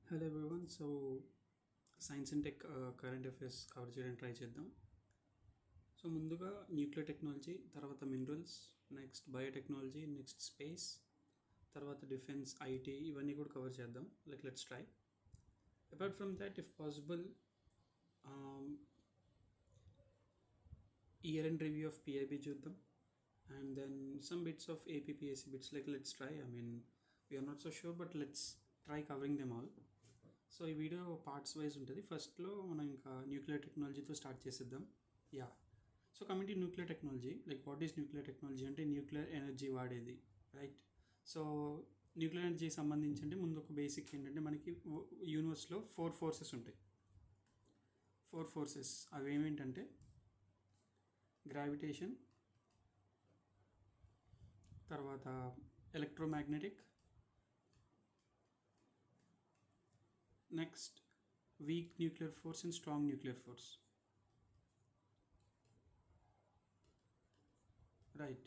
Hello everyone. So science and tech current affairs cover చేయడానికి try చేద్దాం. So ముందుగా nuclear technology, తర్వాత minerals, next biotechnology, next space, తర్వాత defence, IT ఇవన్నీ కూడా కవర్ చేద్దాం. Let's try. Apart from that if possible year end review of PIB చూద్దాం. And then some bits of APPSC bits let's try. We're not so sure but let's try covering them all. So ఈ video parts wise ఉంటుంది. ఫస్ట్లో మనం ఇంకా nuclear టెక్నాలజీతో start చేసేద్దాం. Yeah. So coming to nuclear technology, what is nuclear technology అంటే nuclear energy వాడేది, right? So nuclear ఎనర్జీకి సంబంధించి అంటే ముందు ఒక బేసిక్ ఏంటంటే మనకి యూనివర్స్లో 4 ఫోర్సెస్ ఉంటాయి. 4 ఫోర్సెస్ అవి ఏమేంటంటే గ్రావిటేషన్, తర్వాత electromagnetic, next weak nuclear force and strong nuclear force, right?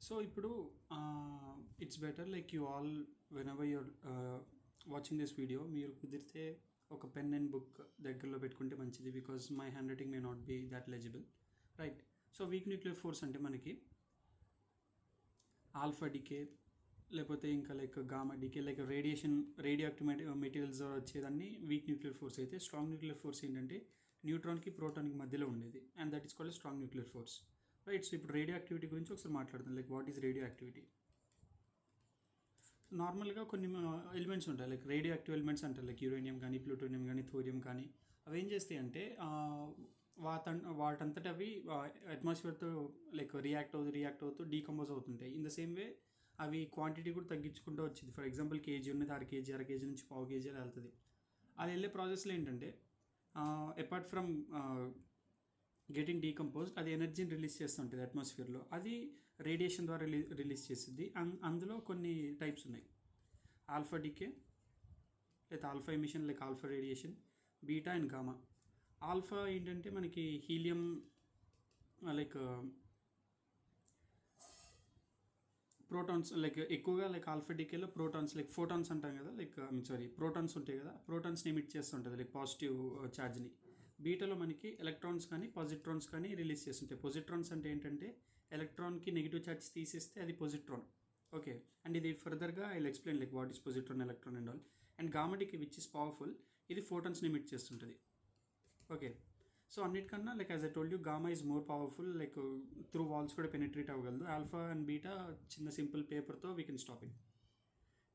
So ఇప్పుడు it's better you all whenever you're watching this video, మీరు కుదిరితే ఒక పెన్ అండ్ బుక్ దగ్గరలో పెట్టుకుంటే మంచిది, because my handwriting may not be that legible, right? So weak nuclear force అంటే మనకి alpha decay, లేకపోతే ఇంకా gamma decay, radioactive materials వచ్చేదాన్ని వీక్ న్యూక్లియర్ ఫోర్స్ అయితే, స్ట్రాంగ్ న్యూక్లియర్ ఫోర్స్ ఏంటంటే న్యూట్రాన్కి ప్రోటాన్కి మధ్యలో ఉండేది, and that is called strong nuclear force, right? So ఇప్పుడు రేడియో యాక్టివిటీ గురించి ఒకసారి మాట్లాడదాం. What is radio activity? నార్మల్గా కొన్ని ఎలిమెంట్స్ ఉంటాయి, రేడియో యాక్టివ్ ఎలిమెంట్స్ అంటారు, యురేనియం కానీ, ప్లూటోనియం కానీ, థోరియం కానీ. అవి ఏం చేస్తాయి అంటే వాటంతట అవి అట్మాస్ఫియర్తో రియాక్ట్ అవుతూ డీకంపోజ్ అవుతుంటాయి. ఇన్ ద సేమ్ వే అవి క్వాంటిటీ కూడా తగ్గించుకుంటూ వచ్చింది. ఫర్ ఎగ్జాంపుల్ కేజీ ఉన్నది అర కేజీ నుంచి పావు కేజీ అలా వెళ్తుంది. అది వెళ్ళే ప్రాసెస్లో ఏంటంటే అపార్ట్ ఫ్రమ్ గెటింగ్ డీకంపోజ్డ్, అది ఎనర్జీని రిలీజ్ చేస్తుంటుంది అట్మాస్ఫియర్లో. అది రేడియేషన్ ద్వారా రిలీజ్ చేస్తుంది. అందులో కొన్ని టైప్స్ ఉన్నాయి: ఆల్ఫా డికే, లేదా alpha emission, alpha radiation, beta and gamma. Alpha ఏంటంటే మనకి హీలియం, ప్రోటాన్స్, ఎక్కువగా ఆల్ఫా డికేలో ప్రోటాన్స్, ఫోటాన్స్ అంటాం కదా, ప్రోటాన్స్ ఉంటాయి కదా, ప్రోటాన్స్ని ఎమిట్ చేస్తుంటుంది, పాజిటివ్ ఛార్జ్ని. బీటాలో మనకి ఎలక్ట్రాన్స్ కానీ పాజిట్రాన్స్ కానీ రిలీజ్ చేస్తుంటాయి. పొజిట్రాన్స్ అంటే ఏంటంటే ఎలక్ట్రాన్కి నెగిటివ్ ఛార్జ్ తీసేస్తే అది పొజిట్రాన్, ఓకే? అండ్ ఇది ఫర్దర్గా I will explain what is positron, electron and all. And gamma decay which is powerful, ఇది ఫోటాన్స్ని ఎమిట్ చేస్తుంటుంది, ఓకే? సో అన్నిటికన్నా as I told you, gamma is more powerful, through walls కూడా penetrate అవ్వగలదు. Alpha and beta చిన్న simple పేపర్తో we can stop it.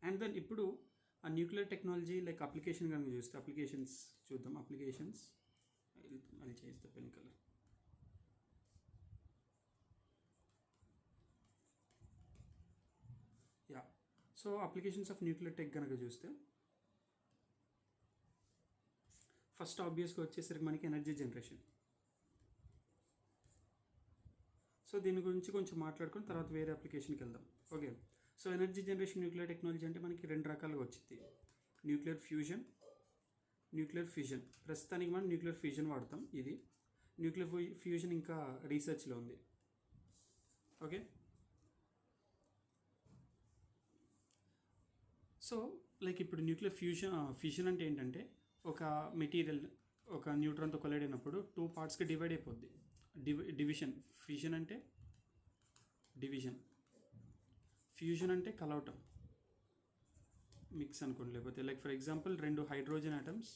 And then ఇప్పుడు ఆ న్యూక్లియర్ టెక్నాలజీ అప్లికేషన్ కనుక చూస్తే, అప్లికేషన్స్ చూద్దాం. అప్లికేషన్స్ అది చేస్తే pen colour. Yeah. So applications of nuclear tech కనుక చూస్తే, ఫస్ట్ ఆబ్వియస్గా వచ్చేసరికి మనకి ఎనర్జీ జనరేషన్. సో దీని గురించి కొంచెం మాట్లాడుకుని తర్వాత వేరే అప్లికేషన్కి వెళ్దాం, okay? So energy generation nuclear technology అంటే మనకి 2 రకాలుగా వచ్చింది: న్యూక్లియర్ ఫ్యూజన్, న్యూక్లియర్ ఫ్యూజన్. ప్రస్తుతానికి మనం న్యూక్లియర్ ఫ్యూజన్ వాడతాం. ఇది న్యూక్లియర్ ఫ్యూజన్ ఇంకా రీసెర్చ్లో ఉంది, ఓకే? సో ఇప్పుడు న్యూక్లియర్ ఫ్యూజన్ అంటే ఏంటంటే ఒక మెటీరియల్ ఒక న్యూట్రాన్తో కొలైడ్ అయినప్పుడు 2 పార్ట్స్కి డివైడ్ అయిపోద్ది. డివిజన్. ఫ్యూజన్ అంటే డివిజన్, ఫ్యూజన్ అంటే కలవటం, మిక్స్ అనుకోండి. లేకపోతే for example 2 hydrogen atoms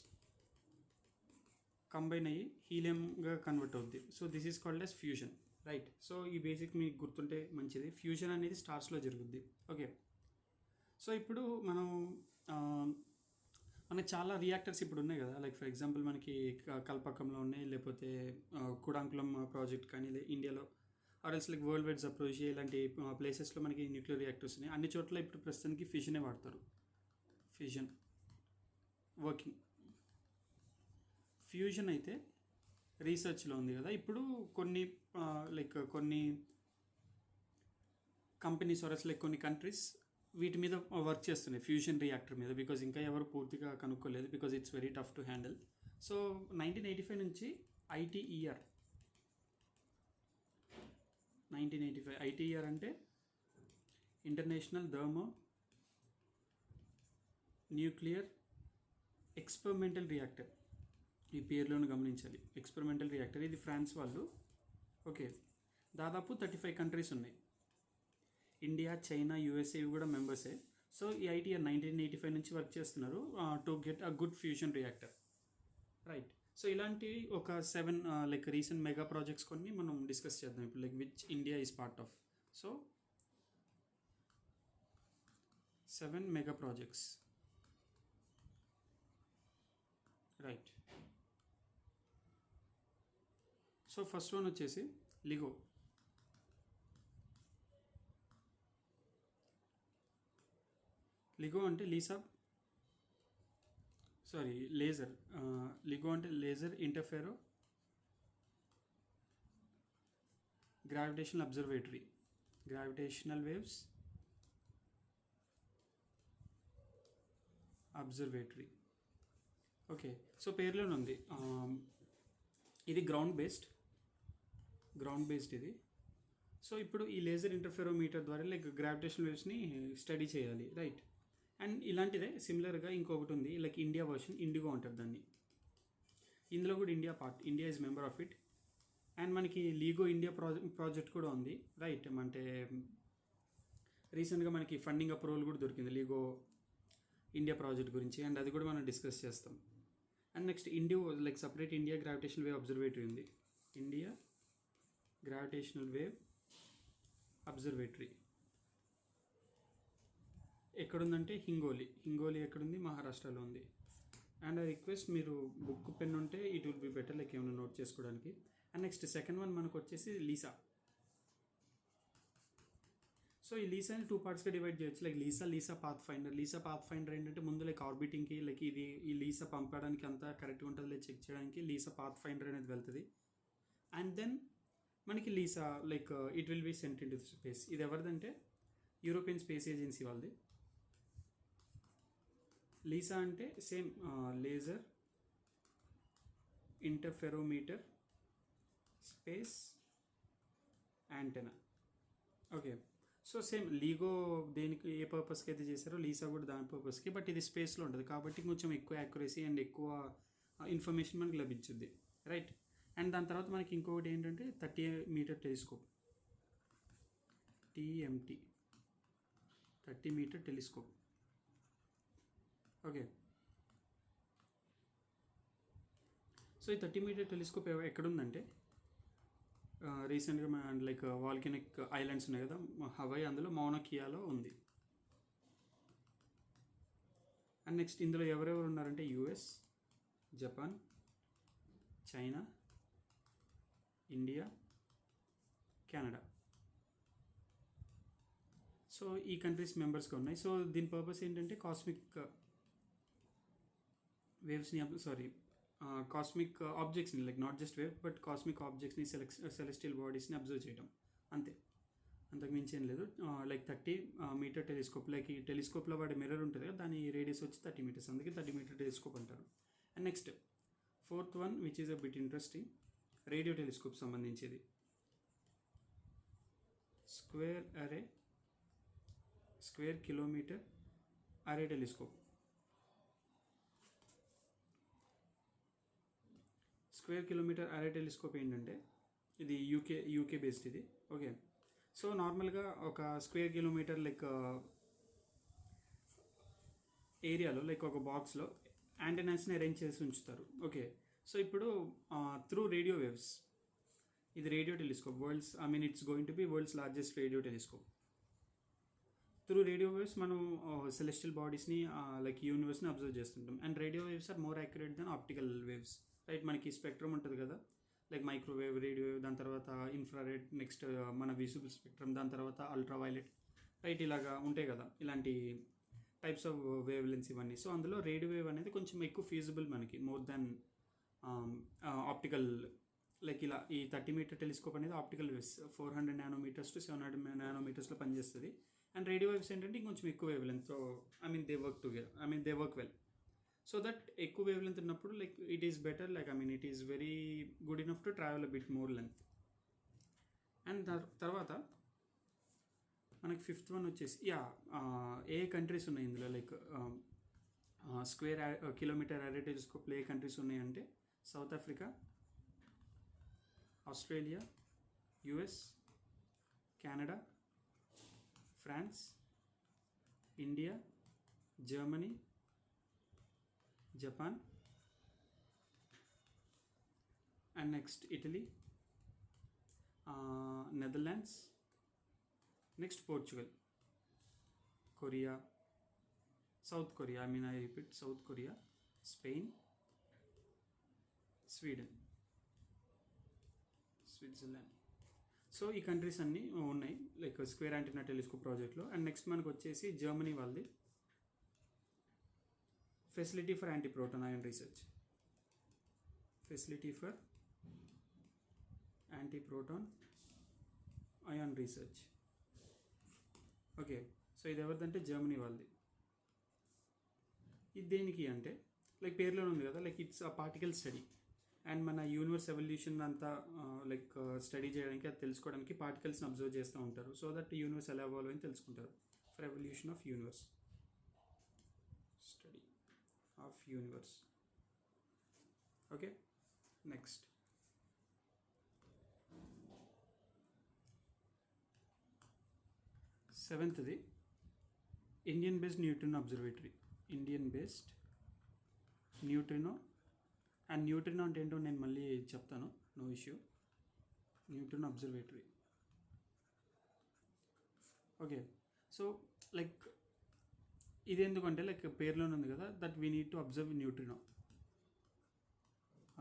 combine అయ్యి హీలియంగా కన్వర్ట్ అవుద్ది. So this is called as fusion, right? So ఈ బేసిక్ మీకు గుర్తుంటే మంచిది. ఫ్యూజన్ అనేది స్టార్స్లో జరుగుద్ది, ఓకే? సో ఇప్పుడు మనకి చాలా రియాక్టర్స్ ఇప్పుడు ఉన్నాయి కదా, ఫర్ ఎగ్జాంపుల్ మనకి కల్పకంలో ఉన్నాయి, లేకపోతే కుడాంకులం ప్రాజెక్ట్ కానీ ఇండియాలో, ఆర్ఎల్స్ వరల్డ్ వైడ్ జప్రోజియా ఇలాంటి ప్లేసెస్లో మనకి న్యూక్లియర్ రియాక్టర్స్ ఉన్నాయి. అన్ని చోట్ల ఇప్పుడు ప్రస్తుతానికి ఫ్యూజనే వాడతారు. Fusion working. ఫ్యూజన్ అయితే రీసెర్చ్లో ఉంది కదా. ఇప్పుడు కొన్ని కొన్ని కంపెనీస్ ఆర్ఎల్స్ కొన్ని కంట్రీస్ వీటి మీద వర్క్ చేస్తున్నాయి, ఫ్యూజన్ రియాక్టర్ మీద, బికాజ్ ఇంకా ఎవరు పూర్తిగా కనుక్కోలేదు, because it's very tough to handle. So 1985 నుంచి ఐటీఈఆర్, 1985 ఐటీఈఆర్ అంటే international thermonuclear experimental reactor, ఈ పేరులోనే గమనించాలి. ఎక్స్పెరిమెంటల్ రియాక్టర్ ఇది ఫ్రాన్స్ వాళ్ళు. ఓకే, దాదాపు 35 కంట్రీస్ ఉన్నాయి. ఇండియా, చైనా, యూఎస్ఏ ఇవి కూడా మెంబర్సే. సో ఈ ఐటీఆర్ 1985 నుంచి వర్క్ చేస్తున్నారు to get a good fusion reactor, right. So ఇలాంటి ఒక 7 లైక్ రీసెంట్ మెగా ప్రాజెక్ట్స్ కొన్ని మనం డిస్కస్ చేద్దాం ఇప్పుడు, like which India is part of. So 7 mega projects, right. So first one వచ్చేసి లిగో. లిగో అంటే లేజర్. లిగో అంటే laser interfero gravitational observatory, gravitational waves observatory. Okay, so పేరులోనే ఉంది. ఇది గ్రౌండ్ బేస్డ్ ఇది. సో ఇప్పుడు ఈ లేజర్ ఇంటర్ఫెరోమీటర్ ద్వారా లైక్ గ్రావిటేషనల్ వేవ్స్ని స్టడీ చేయాలి, రైట్. అండ్ ఇలాంటిదే సిమిలర్గా ఇంకొకటి ఉంది, లైక్ ఇండియా వర్షన్, ఇండిగో అంటారు దాన్ని. ఇందులో కూడా India is member of it. And మనకి లీగో ఇండియా ప్రాజెక్ట్ కూడా ఉంది, రైట్. అంటే రీసెంట్గా మనకి ఫండింగ్ అప్రూవల్ కూడా దొరికింది లీగో ఇండియా ప్రాజెక్ట్ గురించి, అండ్ అది కూడా మనం డిస్కస్ చేస్తాం. And next IndIGO, like separate India gravitational wave observatory ఉంది. ఇండియా గ్రావిటేషనల్ వేవ్ అబ్జర్వేటరీ ఎక్కడుందంటే హింగోలి ఎక్కడుంది? మహారాష్ట్రలో ఉంది. అండ్ ఐ రిక్వెస్ట్ మీరు బుక్ పెన్ ఉంటే it will be better, like ఏమైనా నోట్ చేసుకోవడానికి. అండ్ నెక్స్ట్ సెకండ్ వన్ మనకు వచ్చేసి లీసా. సో ఈ లీసాని 2 పార్ట్స్గా డివైడ్ చేయొచ్చు, like Lisa path finder. Lisa path finder ఏంటంటే ముందు లైక్ ఆర్బిటింగ్కి, లైక్ ఈ లీసా పంపడానికి అంతా కరెక్ట్గా ఉంటుంది లేదు చెక్ చేయడానికి లీసా పాత్ ఫైండర్ అనేది వెళ్తుంది. అండ్ దెన్ మనకి Lisa like it will be sent in to space. ఇది ఎవరిదంటే యూరోపియన్ స్పేస్ ఏజెన్సీ వాళ్ళది. లీసా అంటే same laser interferometer space antenna. Okay, so same Lego దేనికి ఏ పర్పస్కి అయితే చేశారో లీసా కూడా దాని పర్పస్కి, బట్ ఇది స్పేస్లో ఉంటుంది కాబట్టి కొంచెం ఎక్కువ యాక్యురసీ అండ్ ఎక్కువ ఇన్ఫర్మేషన్ మనకు లభించుద్ది, రైట్. అండ్ దాని తర్వాత మనకి ఇంకొకటి ఏంటంటే 30 metre telescope, TMT, 30 metre telescope. Okay, so ఈ 30 మీటర్ టెలిస్కోప్ ఎక్కడుందంటే రీసెంట్గా లైక్ వాల్కెనిక్ ఐలాండ్స్ ఉన్నాయి కదా హవాయి, అందులో మౌనా కియాలో ఉంది. అండ్ నెక్స్ట్ ఇందులో ఎవరెవరు ఉన్నారంటే US, Japan, China, India, Canada. So ఈ కంట్రీస్ మెంబర్స్గా ఉన్నాయి. సో దీని పర్పస్ ఏంటంటే కాస్మిక్ వేవ్స్ని కాస్మిక్ ఆబ్జెక్ట్స్ని, like not just wave but cosmic ఆబ్జెక్ట్స్ని సెలెస్టియల్ బాడీస్ని అబ్జర్వ్ చేయడం, అంతే, అంతకు మించి ఏం లేదు. లైక్ 30 మీటర్ టెలిస్కోప్, లైక్ ఈ టెలిస్కోప్లో వాడే మిర్రర్ ఉంటుంది కదా దాని రేడియస్ వచ్చి 30 మీటర్స్, అందుకే 30 మీటర్ టెలిస్కోప్ అంటారు. And next 4th one which is a bit interesting, radio telescope సంబంధించేది. Square kilometre array telescope. Square kilometre array telescope ఏంటంటే ఇది యూకే బేస్డ్ ఇది. ఓకే, సో నార్మల్గా ఒక స్క్వేర్ కిలోమీటర్ లైక్ ఏరియాలో లైక్ ఒక బాక్స్లో యాంటెనాస్ని అరేంజ్ చేసి ఉంచుతారు. ఓకే, సో ఇప్పుడు త్రూ రేడియో వేవ్స్, ఇది radio telescope, it's going to be world's largest radio telescope. Through radio waves మనం సెలెస్టియల్ బాడీస్ని లైక్ యూనివర్స్ని అబ్జర్వ్ చేస్తుంటాం. And radio waves are more accurate then optical waves, right. మనకి spectrum ఉంటుంది కదా, like microwave, radio wave, దాని తర్వాత infrared, next మన visible spectrum, దాని తర్వాత అల్ట్రావైలెట్, రైట్. ఇలాగా ఉంటాయి కదా ఇలాంటి టైప్స్ ఆఫ్ వేవ్ లెన్స్ ఇవన్నీ. సో అందులో రేడియో వేవ్ అనేది కొంచెం ఎక్కువ ఫీజిబుల్ మనకి మోర్ దాన్ ఆప్టికల్. లైక్ ఇలా ఈ 30 మీటర్ టెలిస్కోప్ అనేది ఆప్టికల్ వేవ్స్ 400 నానోమీటర్స్ టు 700 నానోమీటర్స్లో పనిచేస్తుంది. అండ్ రేడియో వేవ్స్ ఏంటంటే ఇంకొంచెం ఎక్కువ wave length. So they work together, they work well. So that ఎక్కువ వేవ్ లెంత్ ఉన్నప్పుడు like it is better, like it is very good enough to travel a bit more length. And తర్వాత మనకి 5th one వచ్చేసి ఏ countries ఉన్నాయి ఇందులో, like square kilometre array టెలిస్కోప్లో ఏ countries ఉన్నాయంటే South Africa, Australia, US, Canada, France, India, Germany, Japan, and next Italy, Netherlands, next Portugal, Korea, South Korea, I repeat, South Korea, Spain, Sweden, Switzerland. So ఈ countries అన్నీ ఉన్నాయి like square antenna telescope ప్రాజెక్ట్లో. And next మనకు వచ్చేసి Germany వాళ్ళది facility for antiproton ion research. Facility for antiproton ion research. Okay, so ఇది ఎవరిదంటే Germany వాళ్ళది. ఇది దేనికి అంటే లైక్ పేరులోనే ఉంది కదా, like it's a particle study. And మన యూనివర్స్ ఎవల్యూషన్ అంతా లైక్ స్టడీ చేయడానికి, అది తెలుసుకోవడానికి పార్టికల్స్ని అబ్జర్వ్ చేస్తూ ఉంటారు. సో దట్ యూనివర్స్ ఎలా ఎవాల్వ్ అని తెలుసుకుంటారు. For evolution of universe, study of universe. Okay, next సెవెంత్ది Indian based neutrino observatory. Indian based neutrino. And neutrino అంటే ఏంటో నేను మళ్ళీ చెప్తాను, no issue. Neutrino observatory. Okay, so like ఇది ఎందుకంటే లైక్ పేరులోనే ఉంది కదా, that we need to observe neutrino.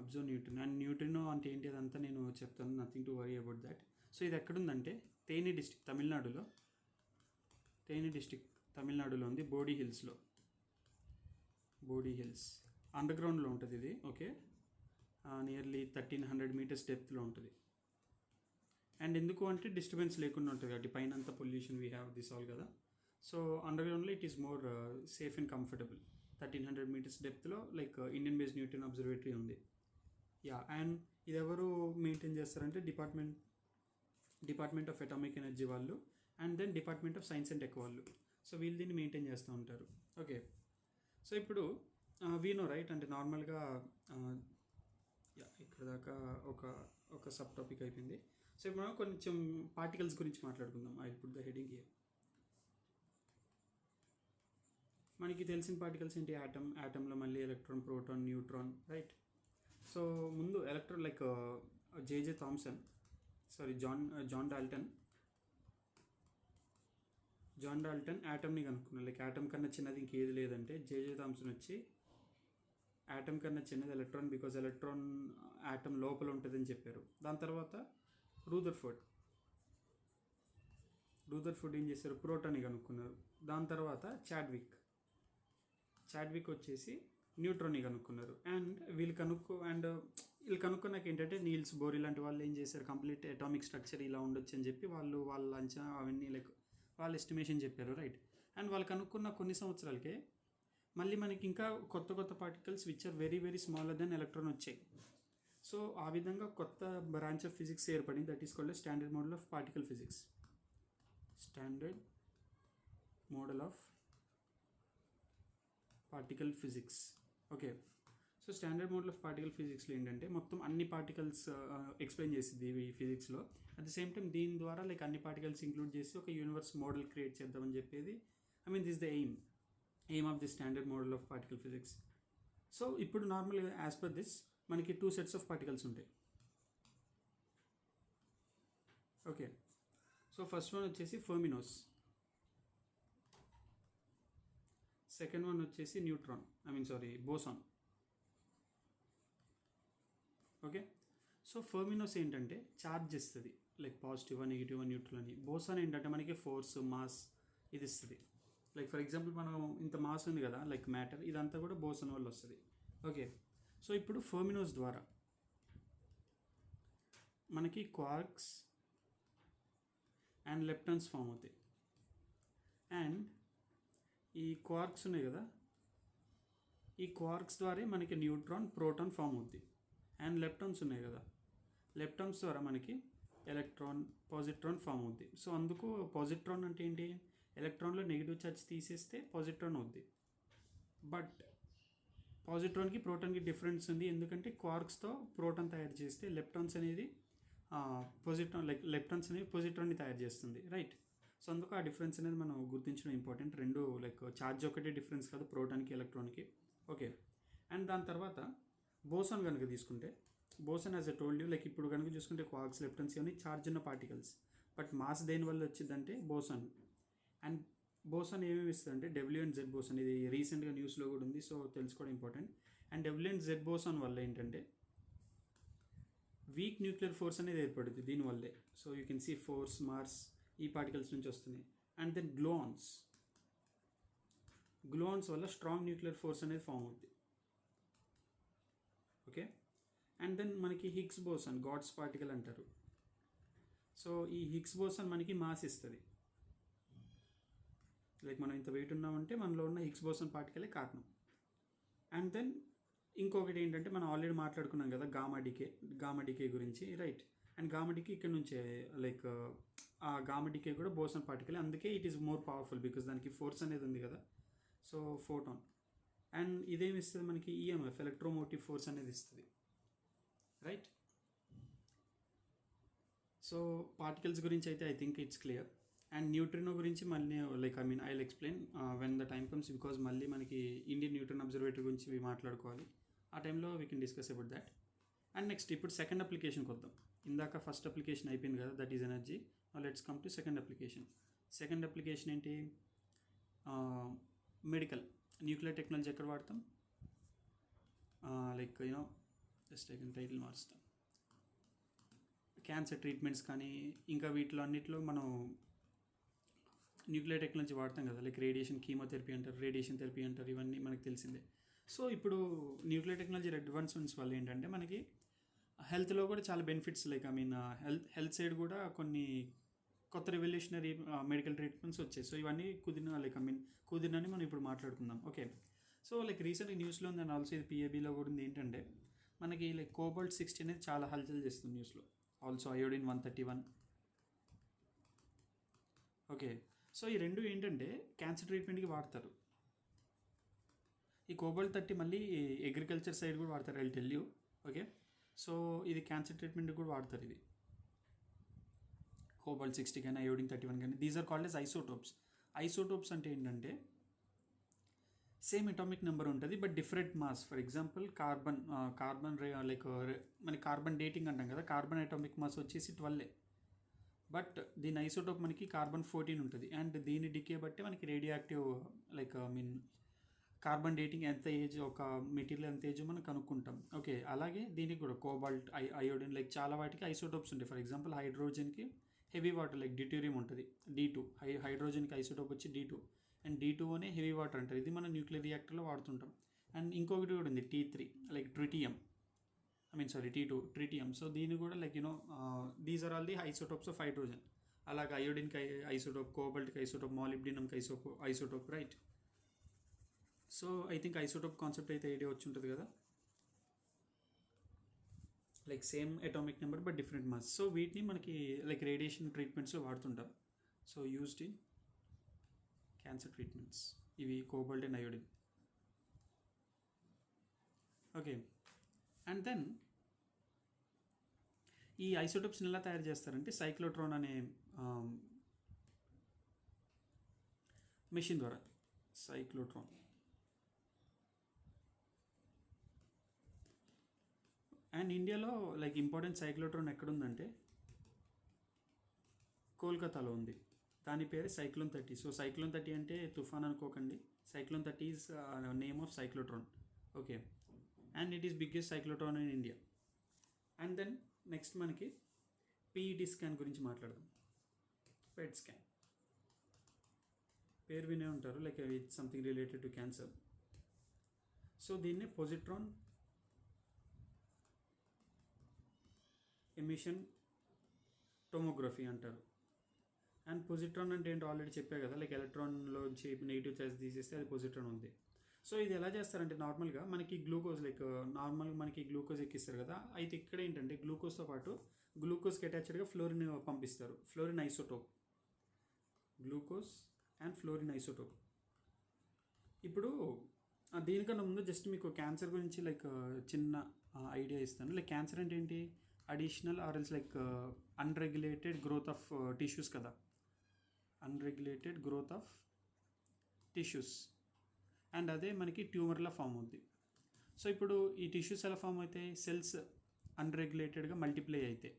Observe neutrino. And neutrino అంటే ఏంటి అదంతా నేను చెప్తాను, nothing to worry about that. So ఇది ఎక్కడుందంటే తేని డిస్టిక్, తమిళనాడులో. తేని డిస్టిక్ తమిళనాడులో ఉంది, బోడీ హిల్స్లో. బోడీ హిల్స్ అండర్ గ్రౌండ్లో ఉంటుంది ఇది. ఓకే, నియర్లీ 1300 meters డెప్త్లో ఉంటుంది. అండ్ ఎందుకు అంటే డిస్టర్బెన్స్ లేకుండా ఉంటుంది కాబట్టి, పైన అంతా pollution we have this all కదా. సో అండర్ గ్రౌండ్లో it is more safe and comfortable. 1300 meters డెప్త్లో like Indian based neutrino observatory ఉంది. యా, అండ్ ఇది ఎవరు మెయింటైన్ చేస్తారంటే డిపార్ట్మెంట్ ఆఫ్ అటామిక్ ఎనర్జీ వాళ్ళు, and then department of science and tech వాళ్ళు. సో వీళ్ళు దీన్ని మెయింటైన్ చేస్తూ ఉంటారు. ఓకే, సో ఇప్పుడు వీనో రైట్ అంటే నార్మల్గా ఇక్కడ దాకా ఒక సబ్ టాపిక్ అయిపోయింది. సో ఇప్పుడు మనం కొంచెం పార్టికల్స్ గురించి మాట్లాడుకుందాం. I put the heading here. మనకి తెలిసిన పార్టికల్స్ ఏంటి? యాటంలో మళ్ళీ electron, proton, neutron, right. So ముందు ఎలక్ట్రాన్ లైక్ జాన్ డాల్టన్ యాటమ్ని కనుక్కున్నాడు. లైక్ యాటమ్ కన్నా చిన్నది ఇంకేది లేదంటే జేజే థామ్సన్ వచ్చి యాటమ్ కన్నా చిన్నది ఎలక్ట్రాన్, బికాజ్ ఎలక్ట్రాన్ యాటమ్ లోపల ఉంటుందని చెప్పారు. దాని తర్వాత రూదర్ఫుడ్ ఏం చేశారు? ప్రోటాన్ని కనుక్కున్నారు. దాని తర్వాత చాడ్విక్ వచ్చేసి న్యూట్రాన్ని కనుక్కున్నారు. అండ్ వీళ్ళు కనుక్కున్నాక ఏంటంటే నీల్స్ బోర్ ఇలాంటి వాళ్ళు ఏం చేశారు? కంప్లీట్ అటామిక్ స్ట్రక్చర్ ఇలా ఉండొచ్చు అని చెప్పి వాళ్ళ అంచనా అవన్నీ లైక్ వాళ్ళు ఎస్టిమేషన్ చెప్పారు, రైట్. అండ్ వాళ్ళు కనుక్కున్న కొన్ని సంవత్సరాలకే మళ్ళీ మనకి ఇంకా కొత్త particles which are very very smaller than electron వచ్చాయి. సో ఆ విధంగా కొత్త బ్రాంచ్ ఆఫ్ ఫిజిక్స్ ఏర్పడింది, that is called standard model of particle physics. Standard model of particle physics. Okay, so standard model of particle ఫిజిక్స్లో ఏంటంటే మొత్తం అన్ని particles explain చేసింది ఈ ఫిజిక్స్లో. అట్ ద సేమ్ టైం దీని ద్వారా లైక్ అన్ని పార్టికల్స్ ఇంక్లూడ్ చేసి ఒక యూనివర్స్ మోడల్ క్రియేట్ చేద్దామని చెప్పేది. This the aim of the standard model of particle physics. So ఇప్పుడు నార్మల్గా యాజ్ పర్ దిస్ మనకి 2 sets ఆఫ్ పార్టికల్స్ ఉంటాయి. ఓకే, సో ఫస్ట్ వన్ వచ్చేసి ఫెర్మినోస్, సెకండ్ వన్ వచ్చేసి బోసాన్. ఓకే, సో ఫెర్మినోస్ ఏంటంటే ఛార్జ్ ఇస్తుంది, లైక్ పాజిటివ్, నెగిటివ్, న్యూట్రల్ అని. Boson ఏంటంటే మనకి ఫోర్స్, మాస్ ఇది ఇస్తుంది. లైక్ ఫర్ ఎగ్జాంపుల్ మనం ఇంత మాస్ ఉంది కదా, లైక్ మ్యాటర్, ఇదంతా కూడా బోసాన్ వల్ల వస్తుంది. ఓకే, సో ఇప్పుడు ఫెర్మినోస్ ద్వారా మనకి క్వార్క్స్ అండ్ లెప్టాన్స్ ఫామ్ అవుతాయి. అండ్ ఈ క్వార్క్స్ ఉన్నాయి కదా, ఈ క్వార్క్స్ ద్వారా మనకి న్యూట్రాన్, ప్రోటాన్ ఫామ్ అవుతుంది. అండ్ లెప్టాన్స్ ఉన్నాయి కదా, లెప్టాన్స్ ద్వారా మనకి ఎలక్ట్రాన్, పాజిట్రాన్ ఫామ్ అవుద్ది. సో అందుకు పాజిట్రాన్ అంటే ఏంటి? ఎలక్ట్రాన్లో నెగిటివ్ ఛార్జ్ తీసేస్తే పాజిట్రాన్ అవుద్ది. బట్ పాజిట్రాన్కి ప్రోటాన్కి డిఫరెన్స్ ఉంది, ఎందుకంటే క్వార్క్స్తో ప్రోటాన్ తయారు చేస్తే లెప్టాన్స్ అనేది పాజిట్రాన్ లెప్టాన్స్ అనేవి పాజిట్రాన్ని తయారు చేస్తుంది, రైట్. సో అందుకు ఆ డిఫరెన్స్ అనేది మనం గుర్తించడం ఇంపార్టెంట్. రెండు ఛార్జ్ ఒకటే డిఫరెన్స్ కాదు ప్రోటాన్కి ఎలక్ట్రాన్కి, ఓకే. అండ్ దాని తర్వాత బోసాన్ కనుక తీసుకుంటే, boson as a told you, ఇప్పుడు కనుక చూసుకుంటే క్వార్క్స్ లెప్టాన్స్ ఇవన్నీ ఛార్జ్ ఉన్న పార్టికల్స్, బట్ మాస్ దేనివల్ల వచ్చిందంటే బోసాన్. అండ్ బోసాన్ ఏమేమి ఇస్తుంది అంటే డబ్ల్యూ అండ్ జెడ్ బోసాన్, ఇది రీసెంట్గా న్యూస్లో కూడా ఉంది, సో తెలుసుకోవడం important. And W and Z boson వల్ల ఏంటంటే వీక్ న్యూక్లియర్ ఫోర్స్ అనేది ఏర్పడుతుంది దీనివల్లే. So you can see force mars ఈ పార్టికల్స్ నుంచి వస్తున్నాయి. అండ్ దెన్ గ్లోఆన్స్ వల్ల స్ట్రాంగ్ న్యూక్లియర్ ఫోర్స్ అనేది ఫామ్ అవుతుంది, ఓకే. అండ్ దెన్ మనకి హిగ్స్ బోసాన్, గాడ్స్ పార్టికల్ అంటారు. సో ఈ హిగ్స్ బోసాన్ మనకి మాస్ ఇస్తుంది, మనం ఇంత వెయిట్ ఉన్నామంటే మనలో ఉన్న హిగ్స్ బోసాన్ పార్టికలే కారణం. అండ్ దెన్ ఇంకొకటి ఏంటంటే మనం ఆల్రెడీ మాట్లాడుకున్నాం కదా గామా డికే గురించి, రైట్. అండ్ గామా డికే ఇక్కడ నుంచే ఆ గామా డికే కూడా బోసాన్ పార్టికల్, అందుకే it is more powerful because దానికి ఫోర్స్ అనేది ఉంది కదా, సో ఫోటాన్. అండ్ ఇదేమి ఇస్తుంది మనకి ఈఎంఎఫ్, ఎలక్ట్రోమోటివ్ ఫోర్స్ అనేది ఇస్తుంది, రైట్. సో పార్టికల్స్ గురించి అయితే I think it's clear. And neutrino గురించి మళ్ళీ I will explain when the time comes, because మళ్ళీ మనకి ఇండియన్ న్యూట్రిన్ అబ్జర్వేటరీ గురించి మాట్లాడుకోవాలి, ఆ టైంలో we can discuss about that. And next ఇప్పుడు సెకండ్ అప్లికేషన్కి వద్దాం. ఇందాక ఫస్ట్ అప్లికేషన్ అయిపోయింది కదా, that is energy. Let's come to second application. Second application ఏంటి? మెడికల్ న్యూక్లియర్ టెక్నాలజీ ఎక్కడ వాడతాం? జస్ట్ టైటిల్ మారుస్తాం. క్యాన్సర్ ట్రీట్మెంట్స్ కానీ ఇంకా వీటిలో అన్నిట్లో మనం న్యూక్లియర్ టెక్నాలజీ వాడతాం కదా, రేడియేషన్ కీమోథెరపీ అంటారు, రేడియేషన్ థెరపీ అంటారు, ఇవన్నీ మనకు తెలిసిందే. సో ఇప్పుడు న్యూక్లియర్ టెక్నాలజీ అడ్వాన్స్మెంట్స్ వల్ల ఏంటంటే మనకి హెల్త్లో కూడా చాలా బెనిఫిట్స్, హెల్త్ సైడ్ కూడా కొన్ని కొత్త రెవల్యూషనరీ మెడికల్ ట్రీట్మెంట్స్ వచ్చాయి. సో ఇవన్నీ కుదిరినని మనం ఇప్పుడు మాట్లాడుకుందాం, ఓకే. సో రీసెంట్గా న్యూస్లో ఉంది, అండ్ ఆల్సో ఇది పిఏబిలో కూడా ఉంది. ఏంటంటే మనకి కోబాల్ట్ 60 అనేది చాలా హల్చల్ చేస్తుంది న్యూస్లో. Also iodine 131, okay. సో ఈ రెండు ఏంటంటే క్యాన్సర్ ట్రీట్మెంట్కి వాడతారు. ఈ కోబాల్ట్ 30 మళ్ళీ అగ్రికల్చర్ సైడ్ కూడా వాడతారు, I tell you, okay. So ఇది క్యాన్సర్ ట్రీట్మెంట్కి కూడా వాడతారు. ఇది కోబాల్ట్ 60 కానీ అయోడిన్ 31 కానీ, these are called as isotopes. Isotopes అంటే ఏంటంటే సేమ్ అటామిక్ నెంబర్ ఉంటుంది but different mass. For example carbon మనకి కార్బన్ డేటింగ్ అంటాం కదా, కార్బన్ అటామిక్ మాస్ వచ్చేసి 12, బట్ దీని ఐసోటోప్ మనకి కార్బన్ 14 ఉంటుంది. అండ్ దీని డికే బట్టి మనకి రేడియో యాక్టివ్ కార్బన్ డేటింగ్ ఎంత ఏజ్, ఒక మెటీరియల్ ఎంత ఏజ్ మనం కనుక్కుంటాం, ఓకే. అలాగే దీనికి కూడా కోబాల్ట్, అయోడిన్ చాలా వాటికి ఐసోటోప్స్ ఉంటాయి. ఫర్ ఎగ్జాంపుల్ హైడ్రోజన్కి హెవీ వాటర్ డ్యూటేరియం ఉంటుంది, D2. హైడ్రోజన్కి ఐసోటోప్ వచ్చి D2, అండ్ D2 అనే హెవీ వాటర్ అంటారు. ఇది మనం న్యూక్లియర్ రియాక్టర్లో వాడుతుంటాం. అండ్ ఇంకొకటి కూడా ఉంది T3, ట్రిటియం, T2 సో దీన్ని కూడా these are all the isotopes of hydrogen. అలాగే అయోడిన్కి ఐసోటోప్, కోబాల్ట్కి ఐసోటోప్, మాలిబ్డినంకి isotope, right. So I think isotope concept అయితే ఐడియా వచ్చి ఉంటుంది కదా, same atomic number but different mass. So వీటిని మనకి రేడియేషన్ ట్రీట్మెంట్స్లో వాడుతుంటాం. So used in cancer treatments ఇవి cobalt and iodine, okay. And then ఈ ఐసోటోప్స్ని ఎలా తయారు చేస్తారంటే సైక్లోట్రాన్ అనే మెషిన్ ద్వారా. సైక్లోట్రాన్ అండ్ ఇండియాలో ఇంపార్టెంట్ సైక్లోట్రాన్ ఎక్కడుందంటే కోల్కతాలో ఉంది. దాని పేరు సైక్లోన్ 30. సో సైక్లోన్ 30 అంటే తుఫాన్ అనుకోకండి, cyclone 30 is name of cyclotron, okay. And it is biggest cyclotron in India. And then next మనకి PET స్కాన్ గురించి మాట్లాడదాం. PET స్కాన్ పేరు వినే ఉంటారు, it's something related to cancer. So దీన్ని పొజిట్రాన్ ఎమిషన్ టోమోగ్రఫీ అంటారు. అండ్ పొజిట్రాన్ అంటే ఏంటో ఆల్రెడీ చెప్పే కదా, ఎలక్ట్రాన్లోంచి నెగిటివ్ ఛార్జ్ తీసేస్తే అది పొజిట్రాన్ ఉంది. సో ఇది ఎలా చేస్తారంటే నార్మల్గా మనకి గ్లూకోజ్ మనకి గ్లూకోజ్ ఎక్కిస్తారు కదా, అయితే ఇక్కడ ఏంటంటే గ్లూకోజ్తో పాటు గ్లూకోజ్కి అటాచ్డ్గా ఫ్లోరిన్ పంపిస్తారు, fluorine isotope, glucose and fluorine isotope. ఇప్పుడు దీనికన్నా ముందు జస్ట్ మీకు క్యాన్సర్ గురించి లైక్ చిన్న ఐడియా ఇస్తాను. లైక్ క్యాన్సర్ అంటే ఏంటి? అడిషనల్ ఆర్ఎల్స్ like unregulated growth of tissues కదా, unregulated growth of tissues. And అదే మనకి ట్యూమర్లా ఫామ్ అవుద్ది. సో ఇప్పుడు ఈ టిష్యూస్ ఎలా ఫామ్ అవుతాయి? సెల్స్ అన్రెగ్యులేటెడ్గా మల్టిప్లై అయితే,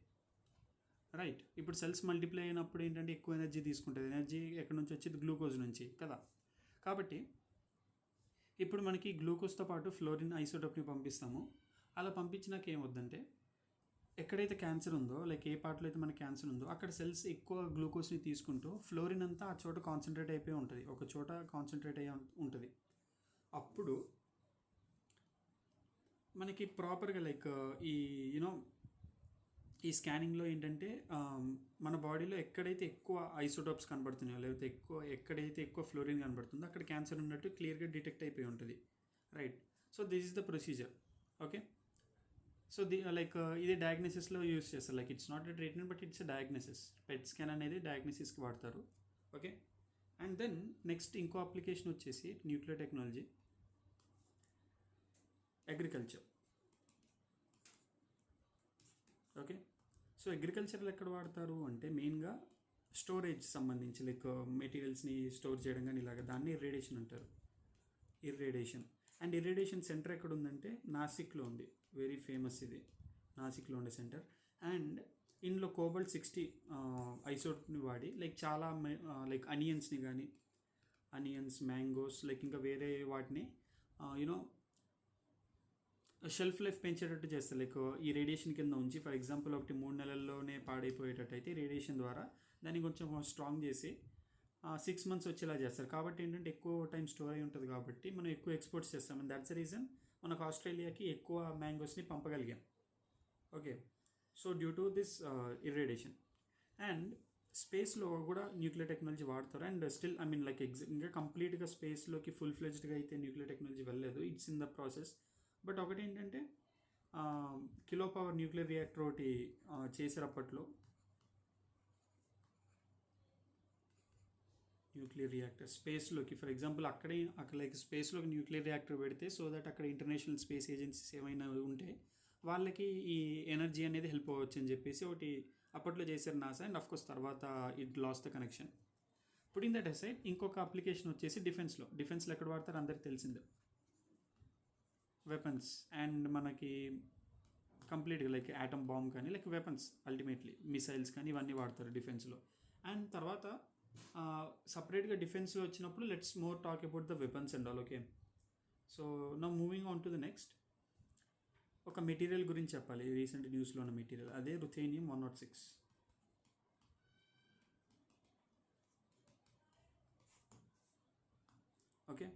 రైట్. ఇప్పుడు సెల్స్ మల్టిప్లై అయినప్పుడు ఏంటంటే ఎక్కువ ఎనర్జీ తీసుకుంటుంది. ఎనర్జీ ఎక్కడి నుంచి వచ్చేది? గ్లూకోజ్ నుంచి కదా. కాబట్టి ఇప్పుడు మనకి గ్లూకోజ్తో పాటు ఫ్లోరిన్ ఐసోటోప్ని పంపిస్తాము. అలా పంపించినాక ఏమవుద్దంటే, ఎక్కడైతే క్యాన్సర్ ఉందో, లైక్ ఏ పార్ట్లో అయితే మనకి క్యాన్సర్ ఉందో అక్కడ సెల్స్ ఎక్కువ గ్లూకోజ్ని తీసుకుంటూ ఫ్లోరిన్ అంతా ఆ చోట కాన్సన్ట్రేట్ అయిపోయి ఉంటుంది, ఒక చోట కాన్సన్ట్రేట్ అయ్యి ఉంటుంది. అప్పుడు మనకి ప్రాపర్గా లైక్ ఈ యూనో ఈ స్కానింగ్లో ఏంటంటే మన బాడీలో ఎక్కడైతే ఎక్కువ ఐసోటోప్స్ కనబడుతున్నాయో, లేకపోతే ఎక్కడైతే ఎక్కువ ఫ్లోరిన్ కనబడుతుందో అక్కడ క్యాన్సర్ ఉన్నట్టు క్లియర్గా డిటెక్ట్ అయిపోయి ఉంటుంది, right. So this is the procedure, okay. So like ఇది డయాగ్నోసిస్లో యూస్ చేస్తారు. Like it's not a treatment but it's a diagnosis. PET scan అనేది డయాగ్నోసిస్కి వాడతారు, ఓకే. అండ్ దెన్ నెక్స్ట్ ఇంకో అప్లికేషన్ వచ్చేసి nuclear technology, agriculture, okay. So అగ్రికల్చర్లో ఎక్కడ వాడతారు అంటే మెయిన్గా స్టోరేజ్ సంబంధించి, లైక్ మెటీరియల్స్ని స్టోర్ చేయడం కానీ ఇలాగ, దాన్ని ఇర్రేడియేషన్ అంటారు, ఇర్రేడియేషన్. అండ్ ఇర్రేడియేషన్ సెంటర్ ఎక్కడ ఉందంటే నాసిక్లో ఉంది, వెరీ ఫేమస్ ఇది, నాసిక్లో ఉండే సెంటర్. అండ్ ఇందులో కోబాల్ట్-60 ఐసోటోప్ని వాడి లైక్ చాలా లైక్ అనియన్స్ని కానీ, అనియన్స్, మ్యాంగోస్, లైక్ ఇంకా వేరే వాటిని యూనో షెల్ఫ్ లైఫ్ పెంచేటట్టు చేస్తారు. లైక్ ఈ రేడియేషన్ కింద ఉంచి, ఫర్ ఎగ్జాంపుల్ ఒకటి 3 నెలల్లోనే పాడైపోయేటట్టు అయితే రేడియేషన్ ద్వారా దాన్ని కొంచెం స్ట్రాంగ్ చేసి 6 మంత్స్ వచ్చేలా చేస్తారు. కాబట్టి ఏంటంటే ఎక్కువ టైం స్టోర్ అయి ఉంటుంది కాబట్టి మనం ఎక్కువ ఎక్స్పోర్ట్స్ చేస్తాం. అండ్ దట్స్ ద రీజన్ మనకు ఆస్ట్రేలియాకి ఎక్కువ మ్యాంగోస్ని పంపగలిగాం, okay. So due to this irradiation. And స్పేస్లో కూడా న్యూక్లియర్ టెక్నాలజీ వాడతారు. And still I mean like ఇంకా కంప్లీట్గా స్పేస్లోకి ఫుల్ ఫ్లెజ్డ్గా అయితే న్యూక్లియర్ టెక్నాలజీ వెళ్ళలేదు, it's in the process. But ఒకటి ఏంటంటే కిలో పవర్ న్యూక్లియర్ రియాక్టర్ ఒకటి చేశారు అప్పట్లో. న్యూక్లియర్ రియాక్టర్ స్పేస్లోకి, ఫర్ ఎగ్జాంపుల్ అక్కడ లైక్ స్పేస్లోకి న్యూక్లియర్ రియాక్టర్ పెడితే, సో దట్ అక్కడ ఇంటర్నేషనల్ స్పేస్ ఏజెన్సీస్ ఏమైనా ఉంటే వాళ్ళకి ఈ ఎనర్జీ అనేది హెల్ప్ అవ్వచ్చు అని చెప్పేసి ఒకటి అప్పట్లో చేశారు నాసా. అండ్ అఫ్కోర్స్ తర్వాత it last the connection. Putting that aside, ఇంకొక అప్లికేషన్ వచ్చేసి డిఫెన్స్లో ఎక్కడ వాడతారు అందరికి తెలిసిందే, వెపన్స్. అండ్ మనకి కంప్లీట్గా లైక్ యాటమ్ బాంబ్ కానీ, లైక్ వెపన్స్, అల్టిమేట్లీ మిసైల్స్ కానీ ఇవన్నీ వాడతారు డిఫెన్స్లో. అండ్ తర్వాత సపరేట్గా డిఫెన్స్లో వచ్చినప్పుడు let's more talk about the weapons and all, okay. So now moving on to the next, ఒక మెటీరియల్ గురించి చెప్పాలి, రీసెంట్ న్యూస్లో ఉన్న మెటీరియల్, అదే రుథేనియం-106, ఓకే.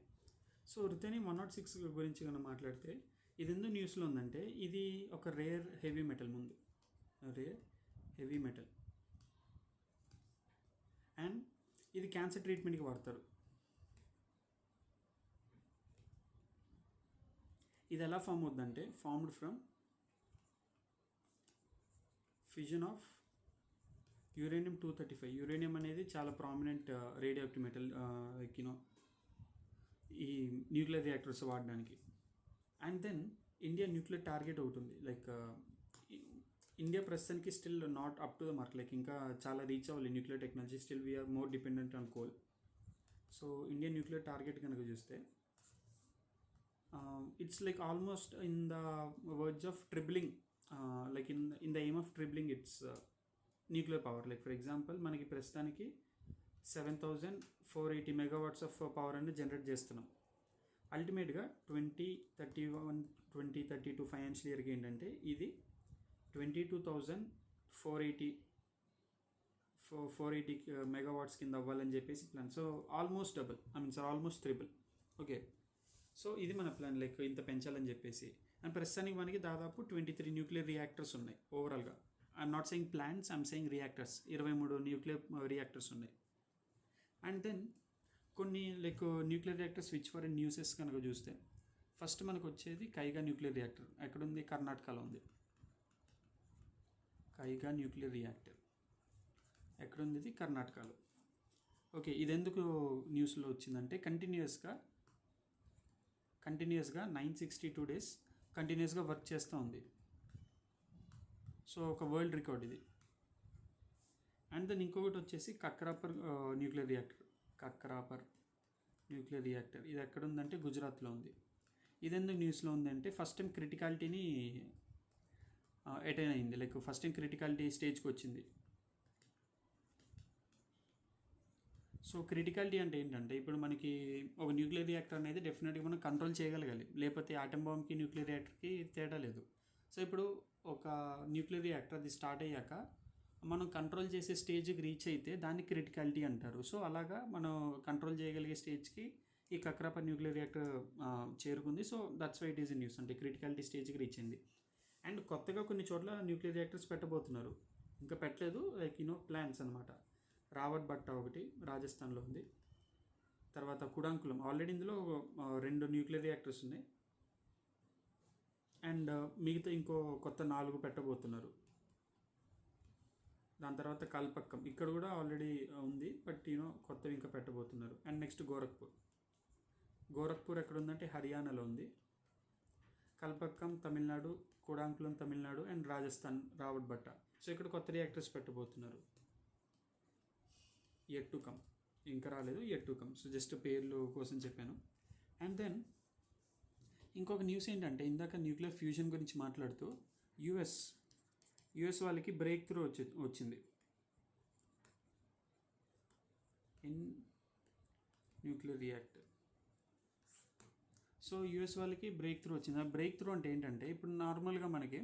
సో రుథేనియం-106 గురించి కనుక మాట్లాడితే, ఇది ఎందుకు న్యూస్లో ఉందంటే, ఇది ఒక rare heavy metal, rare heavy metal. And ఇది క్యాన్సర్ ట్రీట్మెంట్కి వాడతారు. ఇది ఎలా ఫామ్ అవుతుందంటే, formed from fusion of uranium. Uranium అనేది చాలా prominent radioactive metal, like you know ఈ న్యూక్లియర్ రియాక్టర్స్ వాడడానికి. And then India nuclear target ఒకటి ఉంది, లైక్ ఇండియా ప్రస్తుతానికి still not up to the mark, like ఇంకా చాలా రీచ్ అవ్వాలి nuclear technology, still we're more dependent on coal. So India nuclear target కనుక చూస్తే, it's like almost in the words of tripling, like in the aim of tripling it's nuclear power. Like for example మనకి ప్రస్తుతానికి 7,480 megawatts of power అనేది generate చేస్తున్నాం. అల్టిమేట్గా 2032 financial ఇయర్కి ఏంటంటే ఇది 22,480 మెగావాట్స్ కింద అవ్వాలని చెప్పేసి plan. So almost double, almost triple, okay. So ఇది మన ప్లాన్, లైక్ ఇంత పెంచాలని చెప్పేసి. అండ్ ప్రస్తుతానికి మనకి దాదాపు 23 న్యూక్లియర్ రియాక్టర్స్ ఉన్నాయి ఓవరాల్గా. I'm not saying plants, I'm saying reactors. 23 nuclear reactors ఉన్నాయి. అండ్ దెన్ కొన్ని like nuclear reactors which for in news కనుక చూస్తే, ఫస్ట్ మనకు వచ్చేది కైగా న్యూక్లియర్ రియాక్టర్. ఎక్కడుంది? కర్ణాటకలో ఉంది. కైగా న్యూక్లియర్ రియాక్టర్ ఎక్కడుంది? ఇది కర్ణాటకలో, ఓకే. ఇది ఎందుకు న్యూస్లో వచ్చిందంటే, కంటిన్యూస్గా కంటిన్యూస్గా 962 days కంటిన్యూస్గా వర్క్ చేస్తూ ఉంది. సో ఒక వరల్డ్ రికార్డ్ ఇది. అండ్ దెన్ ఇంకొకటి వచ్చేసి Kakrapar nuclear reactor. Kakrapar nuclear reactor ఇది ఎక్కడ ఉందంటే గుజరాత్లో ఉంది. ఇది ఎందుకు న్యూస్లో ఉందంటే ఫస్ట్ టైం క్రిటికాలిటీని అటైన్ అయింది, లైక్ ఫస్ట్ టైం క్రిటికాలిటీ స్టేజ్కి వచ్చింది. సో క్రిటికాలిటీ అంటే ఏంటంటే ఇప్పుడు మనకి ఒక న్యూక్లియర్ రియాక్టర్ అనేది డెఫినెట్గా మనం కంట్రోల్ చేయగలగాలి, లేకపోతే ఆటం బాంబ్కి న్యూక్లియర్ రియాక్టర్కి తేడా లేదు. సో ఇప్పుడు ఒక న్యూక్లియర్ రియాక్టర్ అది స్టార్ట్ అయ్యాక మనం కంట్రోల్ చేసే స్టేజ్కి రీచ్ అయితే దాన్ని క్రిటికాలిటీ అంటారు. సో అలాగా మనం కంట్రోల్ చేయగలిగే స్టేజ్కి ఈ కక్రాపర్ న్యూక్లియర్ రియాక్టర్ చేరుకుంది. So that's why it is in news, అంటే క్రిటికాలిటీ స్టేజ్కి రీచ్ అయింది. అండ్ కొత్తగా కొన్ని చోట్ల న్యూక్లియర్ రియాక్టర్స్ పెట్టబోతున్నారు, ఇంకా పెట్టలేదు, లైక్ ప్లాన్స్ అనమాట. రావత్ భట్ట ఒకటి రాజస్థాన్లో ఉంది, తర్వాత కుడాంకులం. ఆల్రెడీ ఇందులో 2 న్యూక్లియర్ రియాక్టర్స్ ఉన్నాయి, అండ్ మిగతా ఇంకో కొత్త 4 పెట్టబోతున్నారు. దాని తర్వాత కల్పక్కం ఇక్కడ కూడా ఆల్రెడీ ఉంది, బట్ కొత్తవి ఇంకా పెట్టబోతున్నారు. అండ్ నెక్స్ట్ గోరఖ్పూర్ ఎక్కడ ఉందంటే హర్యానాలో ఉంది. కల్పక్కం తమిళనాడు, కుడాంకులం తమిళనాడు, అండ్ రాజస్థాన్ రావత్ భట్ట. సో ఇక్కడ కొత్త రియాక్టర్స్ పెట్టబోతున్నారు. యెట్ టు కమ్, ఇంకా రాలేదు, yet to come. So just పేర్లు కోసం చెప్పాను. అండ్ దెన్ ఇంకొక న్యూస్ ఏంటంటే ఇందాక న్యూక్లియర్ ఫ్యూజన్ గురించి మాట్లాడుతూ యుఎస్ వాళ్ళకి బ్రేక్ త్రూ వచ్చింది in nuclear reactor. So US వాళ్ళకి బ్రేక్ త్రూ వచ్చింది. ఆ బ్రేక్ త్రూ అంటే ఏంటంటే ఇప్పుడు నార్మల్గా మనకి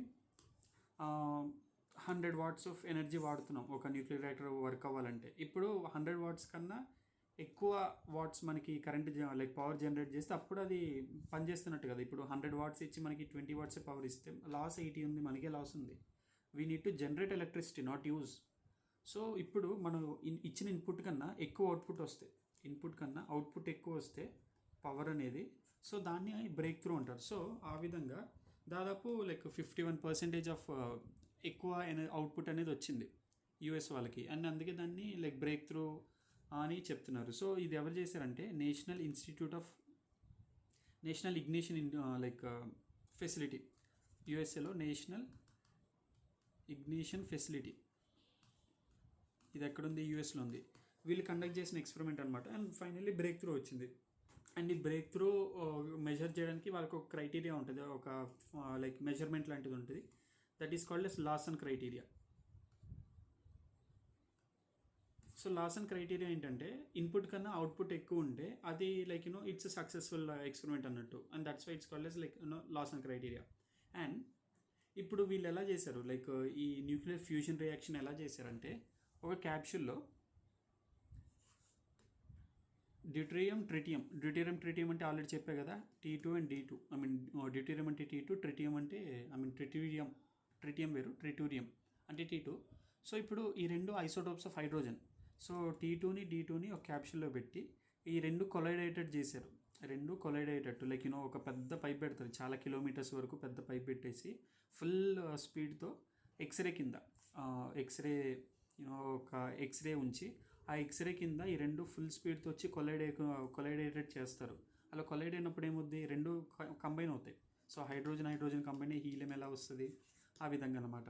100 watts ఆఫ్ ఎనర్జీ వాడుతున్నాం ఒక న్యూక్లియర్ రియాక్టర్ వర్క్ అవ్వాలంటే. ఇప్పుడు 100 watts కన్నా ఎక్కువ వాట్స్ మనకి కరెంట్ లైక్ పవర్ జనరేట్ చేస్తే అప్పుడు అది పనిచేస్తున్నట్టు కదా. ఇప్పుడు 100 watts ఇచ్చి మనకి 20 watts పవర్ ఇస్తే లాస్ 80 ఉంది, మనకే లాస్ ఉంది. We need to generate electricity, not use. So ఇప్పుడు మనం ఇచ్చిన ఇన్పుట్ కన్నా ఎక్కువ అవుట్పుట్ వస్తే, ఇన్పుట్ కన్నా అవుట్పుట్ ఎక్కువ వస్తే పవర్ అనేది, సో దాన్ని బ్రేక్ త్రూ అంటారు. సో ఆ విధంగా దాదాపు లైక్ 51% ఆఫ్ ఎక్కువ అవుట్పుట్ అనేది వచ్చింది యూఎస్ వాళ్ళకి, అండ్ అందుకే దాన్ని లైక్ బ్రేక్ త్రూ అని చెప్తున్నారు. సో ఇది ఎవరు చేశారంటే నేషనల్ ఇగ్నిషన్ లైక్ ఫెసిలిటీ, యూఎస్ఏలో నేషనల్ ఇగ్నిషన్ ఫెసిలిటీ ఇది ఎక్కడుంది, యూఎస్లో ఉంది. వీళ్ళు కండక్ట్ చేసిన ఎక్స్పెరిమెంట్ అనమాట. అండ్ ఫైనల్లీ బ్రేక్ త్రూ వచ్చింది. అండ్ ఈ బ్రేక్ త్రూ మెజర్ చేయడానికి వాళ్ళకి ఒక క్రైటీరియా ఉంటుంది, ఒక లైక్ మెజర్మెంట్ లాంటిది ఉంటుంది. That is called as Lawson criteria. So Lawson criteria ఏంటంటే ఇన్పుట్ కన్నా అవుట్పుట్ ఎక్కువ ఉంటే అది లైక్ ఇట్స్ సక్సెస్ఫుల్ ఎక్స్పెరిమెంట్ అన్నట్టు. And that's why it's called as like Lawson criteria. అండ్ ఇప్పుడు వీళ్ళు ఎలా చేశారు, లైక్ ఈ న్యూక్లియర్ ఫ్యూజన్ రియాక్షన్ ఎలా చేశారంటే ఒక క్యాప్సూల్లో డ్యూటేరియం ట్రిటియం అంటే ఆల్రెడీ చెప్పే కదా, T2 and D2. I mean deuterium అంటే T2, ట్రిటియం అంటే ట్రిటియం వేరు, ట్రిటూరియం అంటే T2. సో ఇప్పుడు ఈ 2 ఐసోటోప్స్ ఆఫ్ హైడ్రోజన్. సో T2ని D2ని ఒక క్యాప్సూల్లో పెట్టి ఈ 2 కొలైడేటెడ్ చేశారు. 2 కొలైడేటట్టు లైక్ ఒక పెద్ద పైప్ పెడతారు, చాలా కిలోమీటర్స్ వరకు పెద్ద పైప్ పెట్టేసి ఫుల్ స్పీడ్తో ఎక్స్రే కింద ఒక ఎక్స్రే ఉంచి ఆ ఎక్స్రే కింద ఈ 2 ఫుల్ స్పీడ్తో వచ్చి కొలైడేటెడ్ చేస్తారు. అలా కొలైడ్ అయినప్పుడు ఏమవుద్ది, 2 కంబైన్ అవుతాయి. సో హైడ్రోజన్ కంబైన్ హీలియం ఎలా వస్తుంది, ఆ విధంగా అనమాట.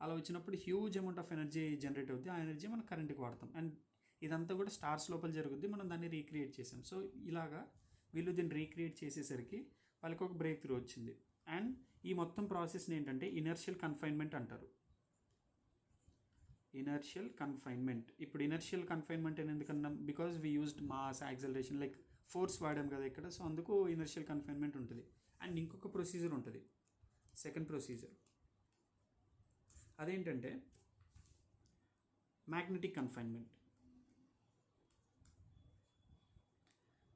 అలా వచ్చినప్పుడు huge amount of energy generate అవుతుంది. ఆ ఎనర్జీ మనం కరెంట్కి వాడతాం. అండ్ ఇదంతా కూడా స్టార్స్ లోపల జరుగుద్ది, మనం దాన్ని రీక్రియేట్ చేసాం. సో ఇలాగా వీళ్ళు దీన్ని రీక్రియేట్ చేసేసరికి వాళ్ళకి ఒక బ్రేక్ త్రూ వచ్చింది. అండ్ ఈ మొత్తం ప్రాసెస్ని ఏంటంటే ఇనర్షియల్ కన్ఫైన్మెంట్ అంటారు. Inertial confinement. ఇప్పుడు ఇనర్షియల్ కన్ఫైన్మెంట్ అని ఎందుకన్నాం, because we used mass acceleration like force వాడాం కదా ఇక్కడ. సో అందుకు ఇనర్షియల్ కన్ఫైన్మెంట్ ఉంటుంది. అండ్ ఇంకొక ప్రొసీజర్ ఉంటుంది, సెకండ్ ప్రొసీజర్. అదేంటంటే మ్యాగ్నెటిక్ కన్ఫైన్మెంట్.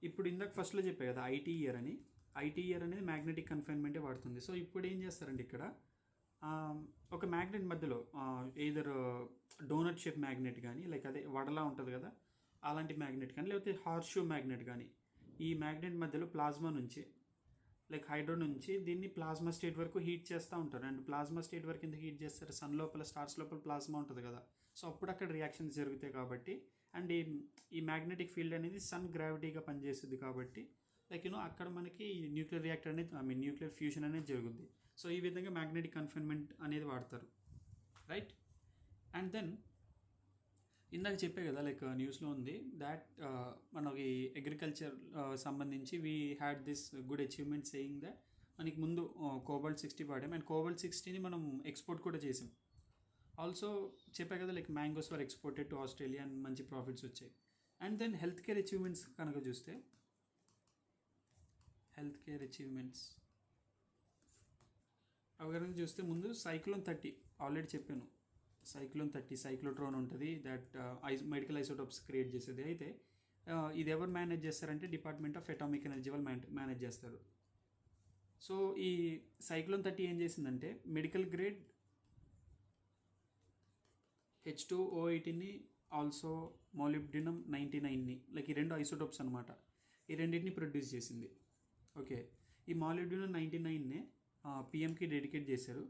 ఇప్పుడు ఇందాక ఫస్ట్లో చెప్పే కదా ఐటీఈఆర్ అనేది మ్యాగ్నెటిక్ కన్ఫైన్మెంటే వాడుతుంది. సో ఇప్పుడు ఏం చేస్తారంటే ఇక్కడ ఒక మ్యాగ్నెట్ మధ్యలో ఏదర్ డోనట్ షేప్ మ్యాగ్నెట్ కానీ, లైక్ అదే వడలా ఉంటుంది కదా అలాంటి మ్యాగ్నెట్ కానీ, లేకపోతే హార్షూ మ్యాగ్నెట్ కానీ, ఈ మ్యాగ్నెట్ మధ్యలో ప్లాస్మా నుంచి లైక్ హైడ్రో నుంచి దీన్ని ప్లాస్మా స్టేట్ వరకు హీట్ చేస్తూ ఉంటారు. అండ్ ప్లాస్మా స్టేట్ వరకు ఎందుకు హీట్ చేస్తారు, సన్ లోపల స్టార్స్ లోపల ప్లాస్మా ఉంటుంది కదా. సో అప్పుడు అక్కడ రియాక్షన్స్ జరుగుతాయి కాబట్టి, అండ్ ఈ మ్యాగ్నెటిక్ ఫీల్డ్ అనేది సన్ గ్రావిటీగా పనిచేస్తుంది కాబట్టి, అక్కడ మనకి న్యూక్లియర్ రియాక్టర్ అనేది న్యూక్లియర్ ఫ్యూజన్ అనేది జరుగుద్ది. సో ఈ విధంగా మ్యాగ్నెటిక్ కన్ఫైన్మెంట్ అనేది వాడతారు, రైట్. అండ్ దెన్ ఇందాక చెప్పే కదా న్యూస్లో ఉంది దాట్ మనకి అగ్రికల్చర్ సంబంధించి we had this good achievement saying that మనకి ముందు కోబాల్ట్-60 వాడాం అండ్ కోబాల్ట్-60ని మనం ఎక్స్పోర్ట్ కూడా చేసాం. ఆల్సో చెప్పా కదా mangoes were exported to Australia and మంచి ప్రాఫిట్స్ వచ్చాయి. And then health care achievements కనుక చూస్తే అవి కనుక చూస్తే ముందు Cyclone-30 ఆల్రెడీ చెప్పాను. Cyclone-30 సైక్లోట్రాన్ ఉంటుంది దట్ మెడికల్ ఐసోటోప్స్ క్రియేట్ చేసేది. అయితే ఇది ఎవరు మేనేజ్ చేస్తారంటే డిపార్ట్మెంట్ ఆఫ్ అటామిక్ ఎనర్జీ వాళ్ళు మేనేజ్ చేస్తారు. సో ఈ Cyclone-30 ఏం చేసిందంటే మెడికల్ గ్రేడ్ H2O18ని ఆల్సో molybdenum-99ని ఈ రెండు ఐసోటోప్స్ అనమాట, ఈ రెండింటిని ప్రొడ్యూస్ చేసింది. ఓకే, ఈ molybdenum-99నే పిఎంకి డెడికేట్ చేశారు.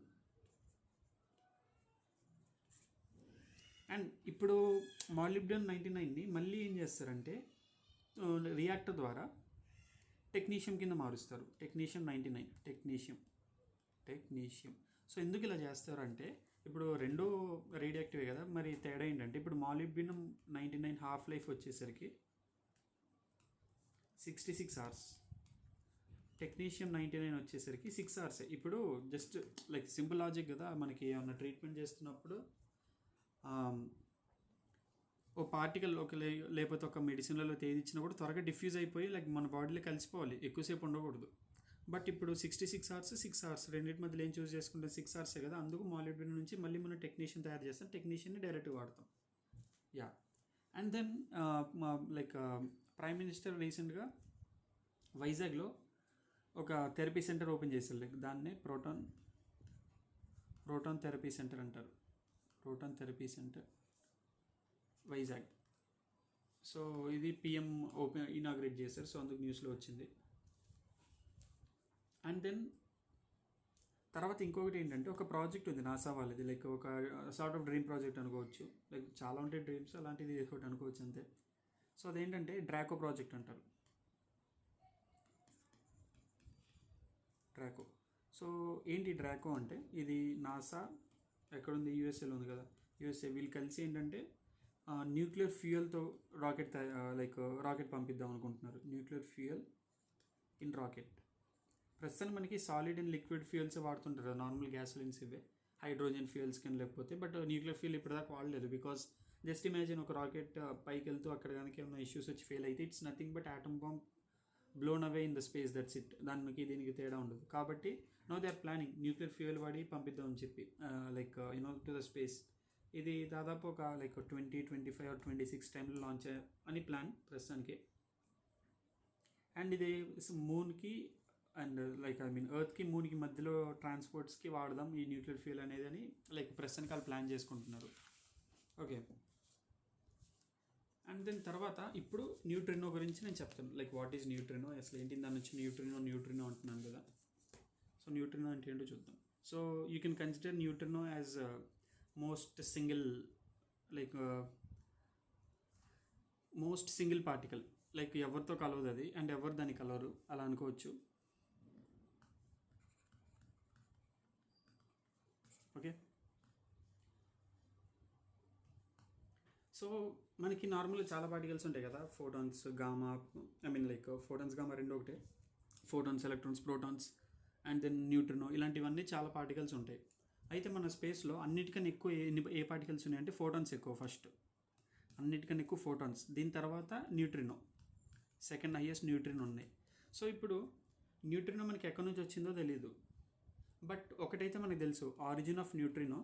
అండ్ ఇప్పుడు molybdenum-99ని మళ్ళీ ఏం చేస్తారంటే రియాక్టర్ ద్వారా టెక్నీషియం కింద మారుస్తారు. టెక్నీషియం. సో ఎందుకు ఇలా చేస్తారంటే ఇప్పుడు రెండు రేడియాక్టివే కదా, మరి తేడా ఏంటంటే ఇప్పుడు molybdenum-99 హాఫ్ లైఫ్ వచ్చేసరికి 66 hours, టెక్నీషియం-99 వచ్చేసరికి 6 hours. ఇప్పుడు జస్ట్ సింపుల్ లాజిక్ కదా, మనకి ఏమన్నా ట్రీట్మెంట్ చేస్తున్నప్పుడు ఓ పార్టికల్ లేకపోతే ఒక మెడిసిన్లలో తేదీ ఇచ్చినా కూడా త్వరగా డిఫ్యూజ్ అయిపోయి మన బాడీలో కలిసిపోవాలి, ఎక్కువసేపు ఉండకూడదు. బట్ ఇప్పుడు 66 hours 6 hours రెండింటి మధ్యలో ఏం చూస్ చేసుకుంటే 6 hours కదా, అందుకు molybdenum నుంచి మళ్ళీ మనం టెక్నీషియన్ తయారు చేస్తాం, టెక్నీషియన్ని డైరెక్ట్గా వాడతాం. Yeah. And then prime minister రీసెంట్గా వైజాగ్లో ఒక థెరపీ సెంటర్ ఓపెన్ చేశారు. దాన్నే ప్రోటాన్ థెరపీ సెంటర్ అంటారు. Proton therapy centre Vizag. So ఇది పిఎం ఇనాగ్రేట్ చేశారు, సో అందుకు న్యూస్లో వచ్చింది. అండ్ దెన్ తర్వాత ఇంకొకటి ఏంటంటే ఒక ప్రాజెక్ట్ ఉంది నాసా వాళ్ళది, ఒక సార్ట్ ఆఫ్ డ్రీమ్ ప్రాజెక్ట్ అనుకోవచ్చు. చాలా ఉంటాయి డ్రీమ్స్, అలాంటిది ఒకటి అనుకోవచ్చు అంతే. సో అదేంటంటే డ్రాకో ప్రాజెక్ట్ అంటారు. సో ఏంటి డ్రాకో అంటే, ఇది నాసా ఎక్కడుంది, యూఎస్ఏలో ఉంది కదా, యూఎస్ఏ వీళ్ళు కలిసి ఏంటంటే న్యూక్లియర్ ఫ్యూయల్తో రాకెట్ పంపిద్దాం అనుకుంటున్నారు. Nuclear fuel in rocket. ప్రస్తుతం మనకి సాలిడ్ అండ్ లిక్విడ్ ఫ్యూయల్స్ వాడుతుంటారు, నార్మల్ గ్యాసోలిన్స్ ఇవే, హైడ్రోజన్ ఫ్యూయల్స్ కింద. లేకపోతే బట్ న్యూక్లియర్ ఫ్యూయల్ ఇప్పటిదాకా వాడలేదు. బికాస్ జస్ట్ ఇమాజిన్ ఒక రాకెట్ పైకి వెళ్తూ అక్కడ కనుక ఏమైనా ఇష్యూస్ వచ్చి ఫెయిల్ అయితే it's nothing but atom bomb blown away in the space, that's it. దీనికి తేడా ఉండదు. కాబట్టి no they are planning nuclear fuel వాడి పంపిద్దామని చెప్పి టు ద స్పేస్. ఇది దాదాపు ఒక 2025 or 26 టైంలో లాంచ్ అని ప్లాన్ ప్రస్తుతానికి. అండ్ ఇది మూన్కి అండ్ ఎర్త్కి మూన్కి మధ్యలో ట్రాన్స్పోర్ట్స్కి వాడదాం ఈ న్యూక్లియర్ ఫ్యూయల్ అనేది అని ప్రస్తుతానికి వాళ్ళు ప్లాన్ చేసుకుంటున్నారు. ఓకే. అండ్ దెన్ తర్వాత ఇప్పుడు న్యూట్రినో గురించి నేను చెప్తాను. వాట్ ఈజ్ న్యూట్రినో, అసలు ఏంటి, దాని నుంచి న్యూట్రినో అంటున్నాను కదా. సో న్యూట్రినో అంటే ఏంటో చూద్దాం. So you can consider neutrino as most single particle. ఎవరితో కలవదు అది, అండ్ ఎవరు దాన్ని కలవరు, అలా అనుకోవచ్చు. ఓకే. సో మనకి నార్మల్గా చాలా పార్టికల్స్ ఉంటాయి కదా, ఫోటాన్స్, గామా, ఫోటాన్స్ గామా రెండు ఒకటే, photons, electrons, protons, and then neutrino, ఇలాంటివన్నీ చాలా పార్టికల్స్ ఉంటాయి. అయితే మన స్పేస్లో అన్నిటికన్నా ఎక్కువ ఏ పార్టికల్స్ ఉన్నాయంటే ఫోటాన్స్ ఎక్కువ, ఫస్ట్ అన్నిటికన్నా ఎక్కువ ఫోటాన్స్. దీని తర్వాత న్యూట్రినో, సెకండ్ హైయెస్ట్ న్యూట్రినో ఉన్నాయి. సో ఇప్పుడు న్యూట్రినో మనకి ఎక్కడి నుంచి వచ్చిందో తెలియదు, బట్ ఒకటైతే మనకు తెలుసు, origin of neutrino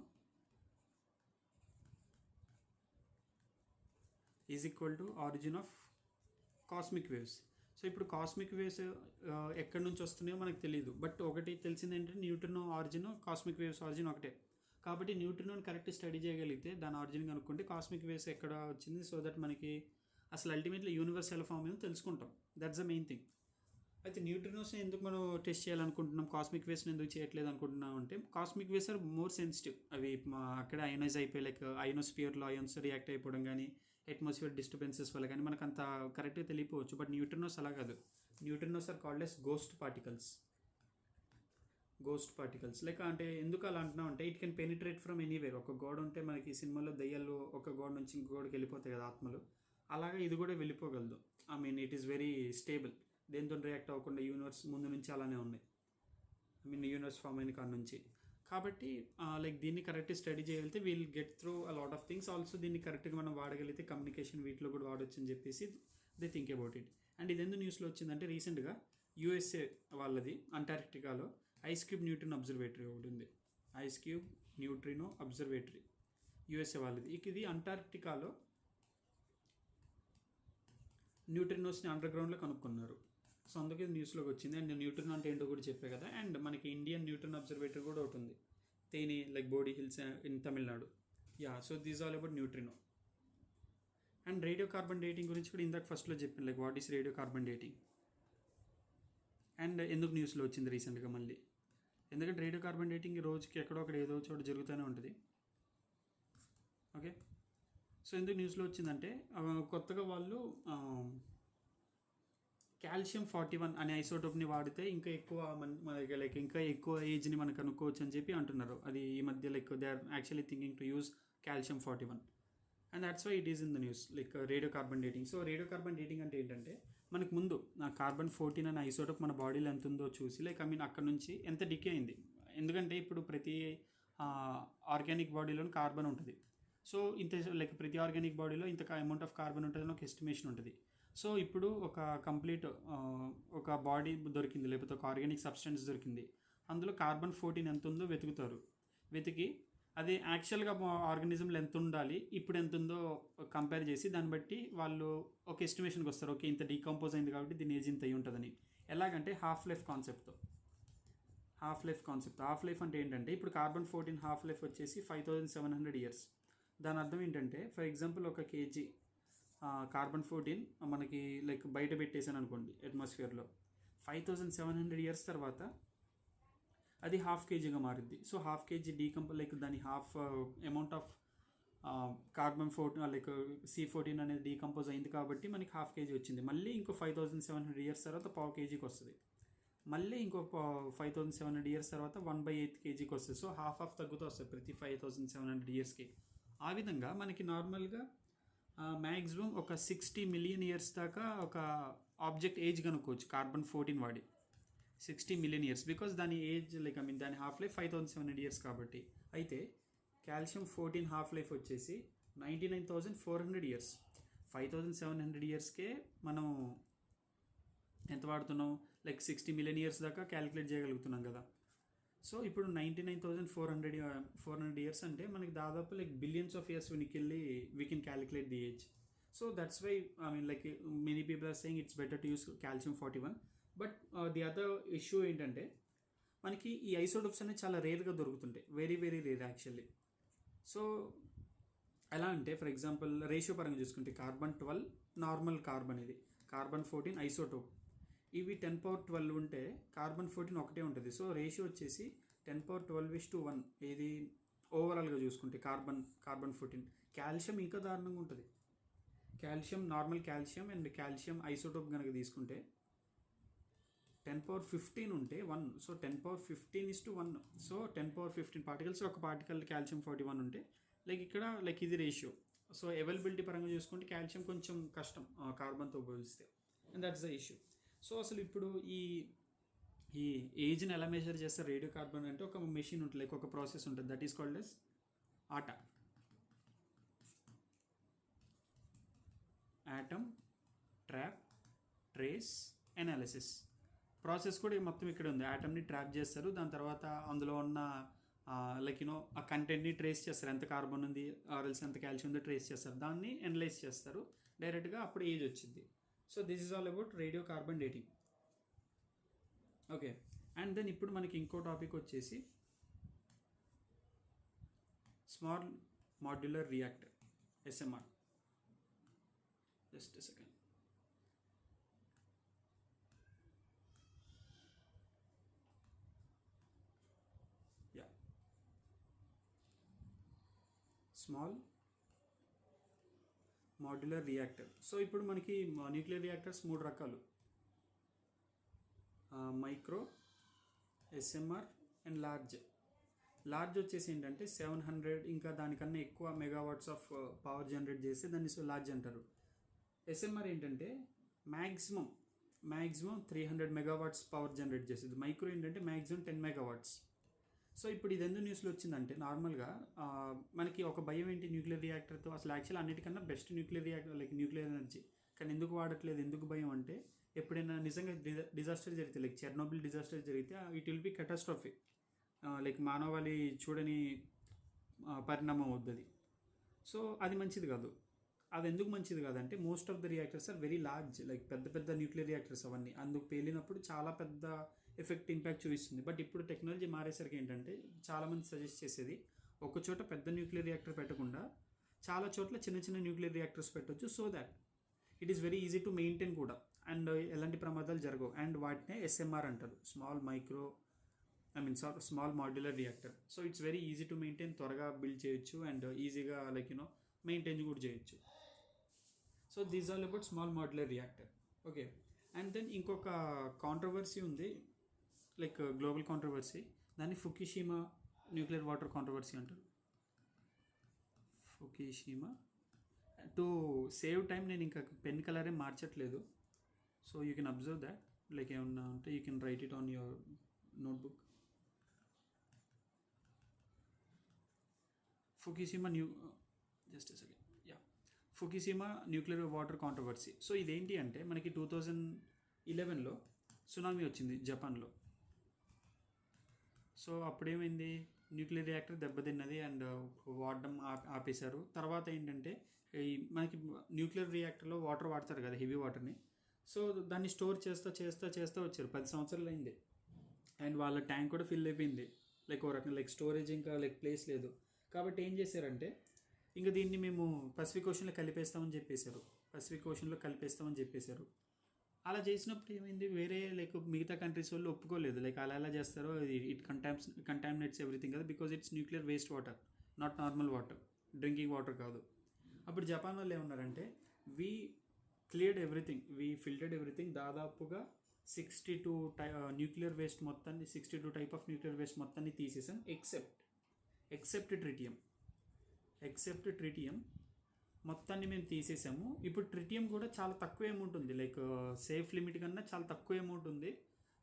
is equal to origin of cosmic waves. So ఇప్పుడు కాస్మిక్ వేవ్స్ ఎక్కడి నుంచి వస్తున్నాయో మనకు తెలియదు, బట్ ఒకటి తెలిసింది ఏంటంటే neutrino origin, cosmic waves origin ఒకటే. కాబట్టి న్యూట్రినోని కరెక్ట్ స్టడీ చేయగలిగితే, దాని ఆరిజిన్ కనుక్కుంటే కాస్మిక్ వేవ్స్ ఎక్కడ వచ్చింది, సో దట్ మనకి అసలు అల్టిమేట్లీ యూనివర్స్ ఎలా ఫామ్ అయిందో తెలుసుకుంటాం. That's the main thing. అయితే న్యూట్రినోస్ని ఎందుకు మనం టెస్ట్ చేయాలనుకుంటున్నాం, కాస్మిక్ వేవ్స్ని ఎందుకు చేయట్లేదు అనుకుంటున్నాం అంటే, cosmic waves are more sensitive. అవి అక్కడే అయోనైజ్ అయిపోయి అయోనోస్ఫియర్లో అయాన్స్ రియాక్ట్ అయిపోవడం కానీ, అట్మాస్ఫియర్ డిస్టర్బెన్సెస్ వల్ల కానీ మనకు అంత కరెక్ట్గా తెలియపోవచ్చు. బట్ న్యూట్రినోస్ అలా కాదు, neutrinos are called as ghost particles like అంటే ఎందుకు అలా అంటున్నాం అంటే it can penetrate from anywhere. ఒక గోడ ఉంటే మనకి సినిమాలో దయ్యాలు ఒక గోడ నుంచి ఇంకో గోడకి వెళ్ళిపోతాయి కదా ఆత్మలు, అలాగా ఇది కూడా వెళ్ళిపోగలదు. I mean it is very stable, దేంతో రియాక్ట్ అవ్వకుండా. యూనివర్స్ ముందు నుంచి అలానే ఉన్నాయి, ఐ మీన్ యూనివర్స్ ఫామ్ అయిన కాడ నుంచి. కాబట్టి లైక్ దీన్ని కరెక్ట్గా స్టడీ చేయగలిగితే we'll get through a lot of things. Also దీన్ని కరెక్ట్గా మనం వాడగలిగితే కమ్యూనికేషన్ వీటిలో కూడా వాడొచ్చు అని చెప్పేసి they think about it. And ఇది ఎందుకు న్యూస్లో వచ్చిందంటే రీసెంట్గా యూఎస్ఏ వాళ్ళది అంటార్క్టికాలో ఐస్ క్యూబ్ న్యూట్రినో అబ్జర్వేటరీ ఒకటి ఉంది. Ice cube neutrino observatory USA వాళ్ళది. ఇది అంటార్క్టికాలో న్యూట్రినోస్ని అండర్ గ్రౌండ్లో కనుక్కున్నారు. సో అందుకే న్యూస్లోకి వచ్చింది. అండ్ న్యూట్రినో అంటే ఏంటో కూడా చెప్పే కదా. అండ్ మనకి ఇండియన్ న్యూట్రినో అబ్జర్వేటరీ కూడా ఒకటి ఉంది, తేని like body hills in Tamil Nadu. Yeah, so these all about neutrino. And radio carbon dating గురించి కూడా ఇందాక ఫస్ట్లో చెప్పాను, like what is radio carbon dating and ఎందుకు న్యూస్లో వచ్చింది రీసెంట్గా మళ్ళీ. ఎందుకంటే రేడియో కార్బన్ డేటింగ్ రోజుకి ఎక్కడో అక్కడ ఏదో చోట జరుగుతూనే ఉంటుంది. ఓకే, సో ఎందుకు న్యూస్లో వచ్చిందంటే కొత్తగా వాళ్ళు కాల్షియం 41 అనే ఐసోటోప్ని వాడితే ఇంకా ఎక్కువ మనకి లైక్ ఇంకా ఎక్కువ ఏజ్ని మనకు కనుక్కోవచ్చు అని చెప్పి అంటున్నారు. అది ఈ మధ్య like they are actually thinking to use calcium 41 and that's why it is in the news like radio carbon dating. So radio carbon dating అంటే ఏంటంటే మనకు ముందు కార్బన్ 14 అనే ఐసోటోప్ మన బాడీలో ఎంత ఉందో చూసి లైక్ ఐ మీన్ అక్కడ నుంచి ఎంత డికే అయింది. ఎందుకంటే ఇప్పుడు ప్రతి ఆర్గానిక్ బాడీలోని కార్బన్ ఉంటుంది. సో ఇంత లైక్ ప్రతి ఆర్గానిక్ బాడీలో ఇంత అమౌంట్ ఆఫ్ కార్బన్ ఉంటుందని ఒక ఎస్టిమేషన్ ఉంటుంది. సో ఇప్పుడు ఒక కంప్లీట్ ఒక బాడీ దొరికింది, లేకపోతే ఒక ఆర్గానిక్ సబ్స్టెన్స్ దొరికింది, అందులో కార్బన్ 14 ఎంత ఉందో వెతుకుతారు. వెతికి అది యాక్చువల్గా ఆర్గానిజంలో ఎంత ఉండాలి, ఇప్పుడు ఎంత ఉందో కంపేర్ చేసి దాన్ని బట్టి వాళ్ళు ఒక ఎస్టిమేషన్కి వస్తారు. ఓకే, ఇంత డీకంపోజ్ అయింది కాబట్టి దీని ఏజ్ ఇంత అయి ఉంటుందని. ఎలాగంటే half life concept half life అంటే ఏంటంటే ఇప్పుడు కార్బన్ 14 హాఫ్ లైఫ్ వచ్చేసి 5700 ఇయర్స్. దాని అర్థం ఏంటంటే ఫర్ ఎగ్జాంపుల్ ఒక కేజీ కార్బన్ 14 మనకి లైక్ బయట పెట్టేసాను అనుకోండి అట్మాస్ఫియర్లో, 5700 ఇయర్స్ తర్వాత అది హాఫ్ కేజీగా మారుద్ది. సో హాఫ్ కేజీ లైక్ దాని half amount of carbon 14 like C14 అనేది డీకంపోజ్ అయింది కాబట్టి మనకి హాఫ్ కేజీ వచ్చింది. మళ్ళీ ఇంకో 5700 ఇయర్స్ తర్వాత పావు కేజీకి వస్తుంది. మళ్ళీ ఇంకో 5700 ఇయర్స్ తర్వాత 1/8 కేజీకి వస్తుంది. సో హాఫ్ తగ్గుతూ వస్తుంది ప్రతి 5700 ఇయర్స్కి. ఆ విధంగా మనకి నార్మల్గా మ్యాక్సిమం ఒక 60 మిలియన్ ఇయర్స్ దాకా ఒక ఆబ్జెక్ట్ ఏజ్ కనుక్కోవచ్చు కార్బన్ 14 వాడి. 60 మిలియన్ ఇయర్స్ బికాస్ దాని ఏజ్ లైక్ ఐ మీన్ దాని హాఫ్ లైఫ్ 5700 ఇయర్స్ కాబట్టి. అయితే కాల్షియం 14 హాఫ్ లైఫ్ వచ్చేసి 99,400 ఇయర్స్. 5700 ఇయర్స్కే మనం ఎంత వాడుతున్నాం, లైక్ 60 మిలియన్ ఇయర్స్ దాకా క్యాలిక్యులేట్ చేయగలుగుతున్నాం కదా. సో ఇప్పుడు 99,400 ఇయర్స్ అంటే మనకి దాదాపు లైక్ బిలియన్స్ ఆఫ్ ఇయర్స్ వెనకెళ్ళి we can calculate the age. So that's why I mean like many people are saying it's better to use calcium 41. But the other issue ఏంటంటే మనకి ఈ ఐసోటోప్స్ అనేవి చాలా రేర్గా దొరుకుతుంటాయి, very very rare actually. So ఎలా అంటే ఫర్ ఎగ్జాంపుల్ రేషియో పరంగా చూసుకుంటే కార్బన్ 12 నార్మల్ కార్బన్, ఇది కార్బన్ 14 ఐసోటోప్, ఇవి 10^12 ఉంటే కార్బన్ 14 ఒకటే ఉంటుంది. సో రేషియో వచ్చేసి 10^12:1. ఇది ఓవరాల్గా చూసుకుంటే కార్బన్ 14. కాల్షియం ఇంకా దారుణంగా ఉంటుంది. Calcium normal calcium and calcium isotope కనుక తీసుకుంటే 10^15 ఉంటే 1. సో 10^15:1. సో 10^15 పార్టికల్స్ ఒక పార్టికల్ కాల్షియం 41 ఉంటే లైక్ ఇక్కడ లైక్ ఇది రేషియో. సో అవైలబిలిటీ పరంగా చూసుకుంటే కాల్షియం కొంచెం కష్టం కార్బన్తో పోలిస్తే, and that's the issue. So అసలు ఇప్పుడు ఈ ఏజ్ని ఎలా మెజర్ చేస్తారు రేడియో కార్బన్ అంటే ఒక మెషిన్ ఉంటుంది, లైక్ ఒక ప్రాసెస్ ఉంటుంది, that is called yes atta, atom trap trace analysis process కూడా మొత్తం ఇక్కడ ఉంది. ఆటమ్ని ట్రాప్ చేస్తారు, దాని తర్వాత అందులో ఉన్న లైక్ యూనో ఆ కంటెంట్ని ట్రేస్ చేస్తారు, ఎంత కార్బన్ ఉంది ఆర్ఎల్స్ ఎంత కాల్షియం ఉందో ట్రేస్ చేస్తారు, దాన్ని అనలైజ్ చేస్తారు డైరెక్ట్గా, అప్పుడు ఏజ్ వచ్చింది. So this is all about radio carbon dating. Okay, and then ఇప్పుడు మనకి ఇంకో టాపిక్ వచ్చేసి small modular reactor SMR. Just second. Yeah, small modular reactor. So ఇప్పుడు మనకి న్యూక్లియర్ రియాక్టర్స్ 3 రకాలు. మైక్రో, ఎస్ఎంఆర్ అండ్ లార్జ్ వచ్చేసి ఏంటంటే 700 ఇంకా దానికన్నా ఎక్కువ మెగావాట్స్ ఆఫ్ పవర్ జనరేట్ చేస్తే దాన్ని లార్జ్ అంటారు. ఎస్ఎంఆర్ ఏంటంటే మ్యాక్సిమం 300 మెగావాట్స్ పవర్ జనరేట్ చేసేది. మైక్రో ఏంటంటే మ్యాక్సిమం 10 మెగావాట్స్. సో ఇప్పుడు ఇది ఎందుకు న్యూస్లో వచ్చిందంటే నార్మల్గా మనకి ఒక భయం ఏంటి న్యూక్లియర్ రియాక్టర్తో, అసలు యాక్చువల్ అన్నిటికన్నా best nuclear reactor like nuclear energy, కానీ ఎందుకు వాడట్లేదు, ఎందుకు భయం అంటే ఎప్పుడైనా నిజంగా డిజాస్టర్ జరిగితే లైక్ చెర్నోబిల్ డిజాస్టర్ జరిగితే ఇట్ విల్ బి కటాస్ట్రోఫీ, లైక్ మానవాళి చూడని పరిణామం అవుతుంది. సో అది మంచిది కాదు. అది ఎందుకు మంచిది కాదంటే most of the reactors are very large, like పెద్ద పెద్ద న్యూక్లియర్ రియాక్టర్స్ అవన్నీ, అందుకు పేలినప్పుడు చాలా పెద్ద ఎఫెక్ట్ ఇంపాక్ట్ చూపిస్తుంది. బట్ ఇప్పుడు టెక్నాలజీ మారేసరికి ఏంటంటే చాలామంది సజెస్ట్ చేసేది ఒక చోట పెద్ద న్యూక్లియర్ రియాక్టర్ పెట్టకుండా చాలా చోట్ల చిన్న చిన్న న్యూక్లియర్ రియాక్టర్స్ పెట్టవచ్చు. So that it is very easy to maintain కూడా, అండ్ ఎలాంటి ప్రమాదాలు జరగవు. అండ్ వాటినే ఎస్ఎంఆర్ అంటారు, small modular reactor. So it's very easy to maintain, త్వరగా బిల్డ్ చేయొచ్చు అండ్ ఈజీగా మెయింటైన్ కూడా చేయొచ్చు. So these all about small modular reactor. Okay, and then ఇంకొక కాంట్రవర్సీ ఉంది, లైక్ గ్లోబల్ కాంట్రవర్సీ, దాన్ని ఫుకుషిమా న్యూక్లియర్ వాటర్ కాంట్రవర్సీ అంటారు. ఫుకుషిమా, టు సేవ్ టైం నేను ఇంకా పెన్ కలరే మార్చట్లేదు. So you can observe that, like ఏమన్నా ఉంటే you can write it on your notebook. Fukushima Fukushima nuclear water controversy. So ఇదేంటి అంటే మనకి 2011లో సునామీ వచ్చింది జపాన్లో. సో అప్పుడేమైంది, న్యూక్లియర్ రియాక్టర్ దెబ్బతిన్నది అండ్ వాడడం ఆపేశారు. తర్వాత ఏంటంటే మనకి న్యూక్లియర్ రియాక్టర్లో వాటర్ వాడతారు కదా, హెవీ వాటర్ని. సో దాన్ని స్టోర్ చేస్తూ వచ్చారు, 10 సంవత్సరాలు అయింది. అండ్ వాళ్ళ ట్యాంక్ కూడా ఫిల్ అయిపోయింది, లైక్ ఓ రకంగా లైక్ స్టోరేజ్ ఇంకా లైక్ ప్లేస్ లేదు. కాబట్టి ఏం చేశారంటే ఇంకా దీన్ని మేము పసిఫిక్ ఓషన్లో కలిపేస్తామని చెప్పేశారు. అలా చేసినప్పుడు ఏమైంది, వేరే లైక్ మిగతా కంట్రీస్ వాళ్ళు ఒప్పుకోలేదు, లైక్ అలా ఎలా చేస్తారో, ఇట్ కంటామినేట్స్ ఎవ్రీథింగ్ కదా, because it's nuclear waste water, not normal water, drinking water కాదు. అప్పుడు జపాన్ వాళ్ళు ఏమన్నారంటే వీ ఫిల్టర్డ్ ఎవ్రీథింగ్, దాదాపుగా 62 న్యూక్లియర్ వేస్ట్ మొత్తాన్ని, 62 టైప్ ఆఫ్ న్యూక్లియర్ వేస్ట్ మొత్తాన్ని తీసేసాం, ఎక్సెప్ట్ ట్రిటియం మొత్తాన్ని మేము తీసేసాము. ఇప్పుడు ట్రిటియం కూడా చాలా తక్కువ అమౌంట్ ఉంది, లైక్ సేఫ్ లిమిట్ కన్నా చాలా తక్కువ అమౌంట్ ఉంది.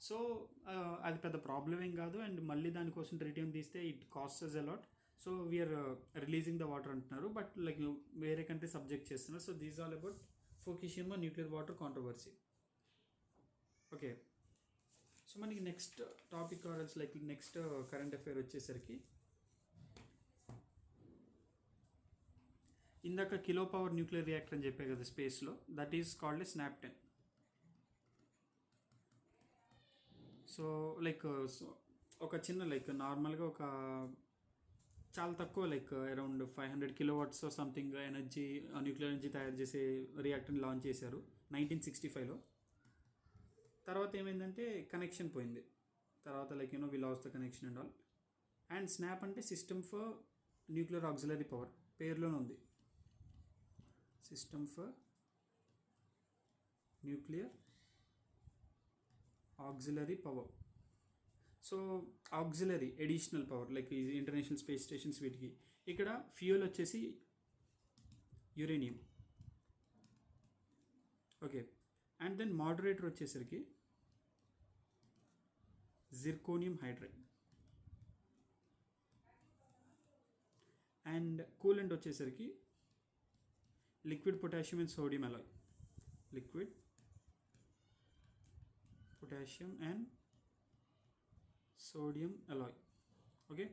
సో అది పెద్ద ప్రాబ్లం ఏం కాదు. అండ్ మళ్ళీ దానికోసం ట్రిటియం తీస్తే it costs a lot. So we're releasing the water అంటున్నారు, బట్ లైక్ వేరే కంట్రీ సబ్జెక్ట్ చేస్తున్నారు. So these all about Fukushima nuclear water controversy. Okay, so మనకి next topic like next current affair వచ్చేసరికి, ఇందాక కిలో పవర్ న్యూక్లియర్ రియాక్టర్ అని చెప్పే కదా స్పేస్లో, that is called a snap 10. So like ఒక చిన్న లైక్ నార్మల్గా ఒక చాలా తక్కువ like around 500 kilowatts something energy, nuclear energy తయారు చేసే రియాక్టర్ని లాంచ్ చేశారు 1965లో. తర్వాత ఏమైందంటే కనెక్షన్ పోయింది, తర్వాత like we lost the connection and all. And SNAP అంటే system for nuclear auxiliary power, పేరులోనే ఉంది, system for nuclear auxiliary power. So auxiliary additional power, like ఈ ఇంటర్నేషనల్ స్పేస్ స్టేషన్స్ వీటికి. ఇక్కడ ఫ్యూయల్ వచ్చేసి uranium. Okay, and then moderator వచ్చేసరికి zirconium hydride. And coolant వచ్చేసరికి liquid potassium and sodium alloy, liquid potassium and sodium alloy. Okay,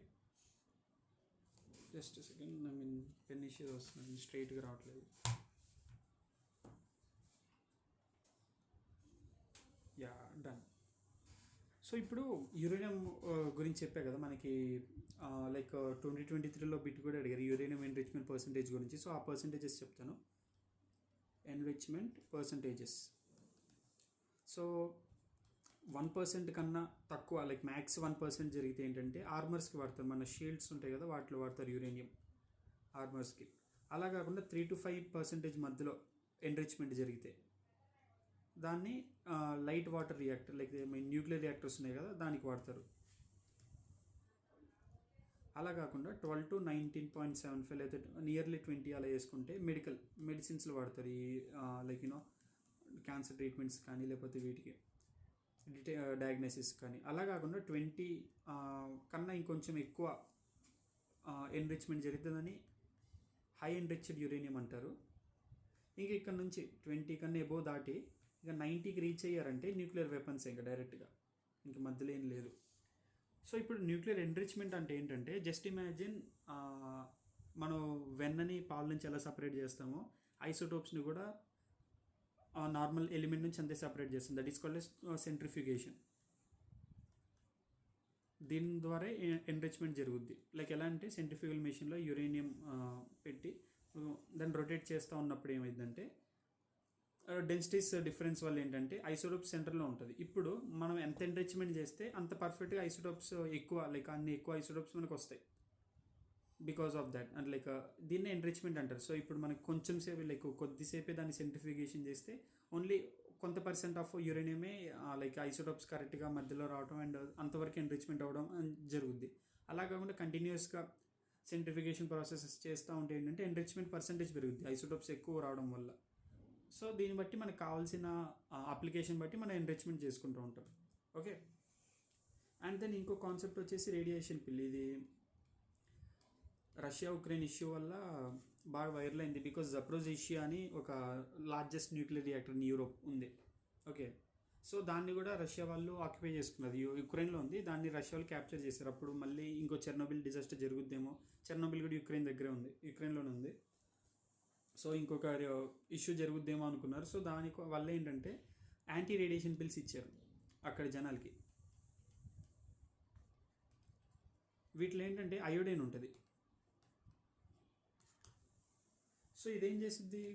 just second, pen issues వస్తున్నాయి, స్ట్రైట్గా రావట్లేదు. Yeah, done. So ఇప్పుడు uranium గురించి చెప్పా కదా మనకి, లైక్ 2023లో బిట్ కూడా అడిగారు యురేనియం ఎన్రిచ్మెంట్ పర్సంటేజ్ గురించి. సో ఆ పర్సంటేజెస్ చెప్తాను, ఎన్రిచ్మెంట్ పర్సంటేజెస్. సో 1% కన్నా తక్కువ, లైక్ మ్యాక్స్ 1% జరిగితే ఏంటంటే ఆర్మర్స్కి వాడతారు, మన షీల్డ్స్ ఉంటాయి కదా వాటిలో వాడతారు యురేనియం ఆర్మర్స్కి. అలా కాకుండా 3 to 5% మధ్యలో ఎన్రిచ్మెంట్ జరిగితే దాన్ని light water reactor like nuclear reactors ఉన్నాయి కదా దానికి వాడతారు. అలా కాకుండా 12 to 19.75 అయితే నియర్లీ 20 అలా వేసుకుంటే మెడిసిన్స్లో వాడతారు. ఈ లైక్ క్యాన్సర్ ట్రీట్మెంట్స్ కానీ లేకపోతే వీటికి డయాగ్నోసిస్ కానీ. అలా కాకుండా 20 కన్నా ఇంకొంచెం ఎక్కువ ఎన్రిచ్మెంట్ జరుగుతుందని హై ఎన్రిచ్డ్ యురేనియం అంటారు. ఇంక ఇక్కడ నుంచి 20 కన్నా ఎబో దాటి ఇక 90కి రీచ్ అయ్యారంటే న్యూక్లియర్ వెపన్స్ ఇంకా డైరెక్ట్గా ఇంక మధ్యలో ఏం లేదు. సో ఇప్పుడు న్యూక్లియర్ ఎన్రిచ్మెంట్ అంటే ఏంటంటే జస్ట్ ఇమాజిన్ మనం వెన్నని పాల నుంచి ఎలా సపరేట్ చేస్తామో ఐసోటోప్స్ని కూడా నార్మల్ ఎలిమెంట్ నుంచి అంతే సపరేట్ చేస్తుంది. That is called centrifugation. దీని ద్వారా ఎన్రిచ్మెంట్ జరుగుద్ది. లైక్ ఎలా అంటే సెంట్రిఫ్యూగల్ మెషిన్లో యురేనియం పెట్టి దాన్ని రొటేట్ చేస్తూ ఉన్నప్పుడు ఏమైందంటే డెన్సిటీస్ డిఫరెన్స్ వల్ల ఏంటంటే ఐసోటోప్స్ సెంటర్లో ఉంటుంది. ఇప్పుడు మనం ఎంత ఎన్రిచ్మెంట్ చేస్తే అంత పర్ఫెక్ట్గా ఐసోటోప్స్ ఎక్కువ లైక్ అన్ని ఎక్కువ ఐసోటోప్స్ మనకు వస్తాయి because of that. And like దీన్నే ఎన్రిచ్మెంట్ అంటారు. సో ఇప్పుడు మనకు కొంచెం సేపు లైక్ కొద్దిసేపే దాన్ని సెంట్రిఫికేషన్ చేస్తే ఓన్లీ కొంత % ఆఫ్ యురేనియమే లైక్ ఐసోటోప్స్ కరెక్ట్గా మధ్యలో రావడం అండ్ అంతవరకు ఎన్రిచ్మెంట్ అవ్వడం జరుగుద్ది. అలా కాకుండా కంటిన్యూస్గా సెంట్రిఫికేషన్ ప్రాసెసెస్ చేస్తూ ఉంటే ఏంటంటే ఎన్రిచ్మెంట్ పర్సంటేజ్ పెరుగుద్ది ఐసోటోప్స్ ఎక్కువ రావడం వల్ల. సో దీన్ని బట్టి మనకు కావాల్సిన అప్లికేషన్ బట్టి మనం ఎన్రిచ్మెంట్ చేసుకుంటూ ఉంటాం. ఓకే. అండ్ దెన్ ఇంకో కాన్సెప్ట్ వచ్చేసి రేడియేషన్ పిల్. ఇది రష్యా ఉక్రెయిన్ ఇష్యూ వల్ల బాగా వైరల్ అయింది. బికాజ్ జప్రోజిషియా అని ఒక largest nuclear reactor in Europe ఉంది. ఓకే. సో దాన్ని కూడా రష్యా వాళ్ళు ఆక్యుపై చేసుకున్నారు. యుక్రెయిన్లో ఉంది, దాన్ని రష్యా వాళ్ళు క్యాప్చర్ చేశారు. అప్పుడు మళ్ళీ ఇంకో చెర్నోబిల్ డిజాస్టర్ జరుగుద్దేమో. చెర్నోబిల్ కూడా యుక్రెయిన్ దగ్గరే ఉంది, యుక్రెయిన్లోనే ఉంది. సో ఇంకొక ఇష్యూ జరుగుద్దేమో అనుకున్నారు. సో దాని వల్ల ఏంటంటే యాంటీ రేడియేషన్ పిల్స్ ఇచ్చారు అక్కడ జనాలకి. వీటిలో ఏంటంటే అయోడైన్ ఉంటుంది. సో ఇదేం చేసిద్ది,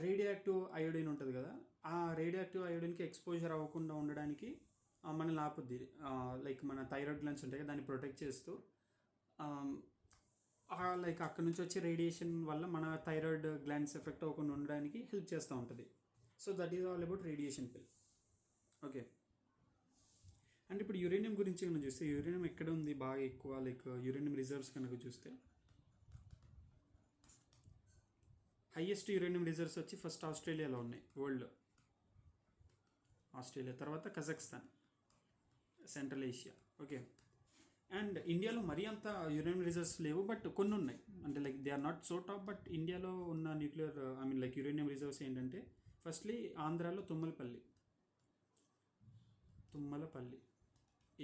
రేడియోయాక్టివ్ అయోడైన్ ఉంటుంది కదా, ఆ రేడియోయాక్టివ్ అయోడైన్కి ఎక్స్పోజర్ అవ్వకుండా ఉండడానికి మనల్ని ఆపుద్ది. లైక్ మన థైరాయిడ్ గ్లాండ్స్ ఉంటాయి కదా, దాన్ని ప్రొటెక్ట్ చేస్తూ లైక్ అక్కడ నుంచి వచ్చే రేడియేషన్ వల్ల మన థైరాయిడ్ గ్లాండ్స్ ఎఫెక్ట్ అవ్వకుండా ఉండడానికి హెల్ప్ చేస్తూ ఉంటుంది. So that is all about radiation పిల్. ఓకే. అండ్ ఇప్పుడు యురేనియం గురించి కనుక చూస్తే యురేనియం ఎక్కడ ఉంది బాగా ఎక్కువ, లైక్ యురేనియం రిజర్వ్స్ కనుక చూస్తే హైయెస్ట్ యురేనియం రిజర్వ్స్ వచ్చి ఫస్ట్ ఆస్ట్రేలియాలో ఉన్నాయి వరల్డ్లో. ఆస్ట్రేలియా తర్వాత Kazakhstan, central Asia. Okay. And ఇండియాలో మరీ అంత యురేనియం రిజర్వ్స్ లేవు, బట్ కొన్ని ఉన్నాయి. అంటే like they are not so top, but ఇండియాలో ఉన్న న్యూక్లియర్ లైక్ యురేనియం రిజర్వ్స్ ఏంటంటే ఫస్ట్లీ ఆంధ్రాలో తుమ్మలపల్లి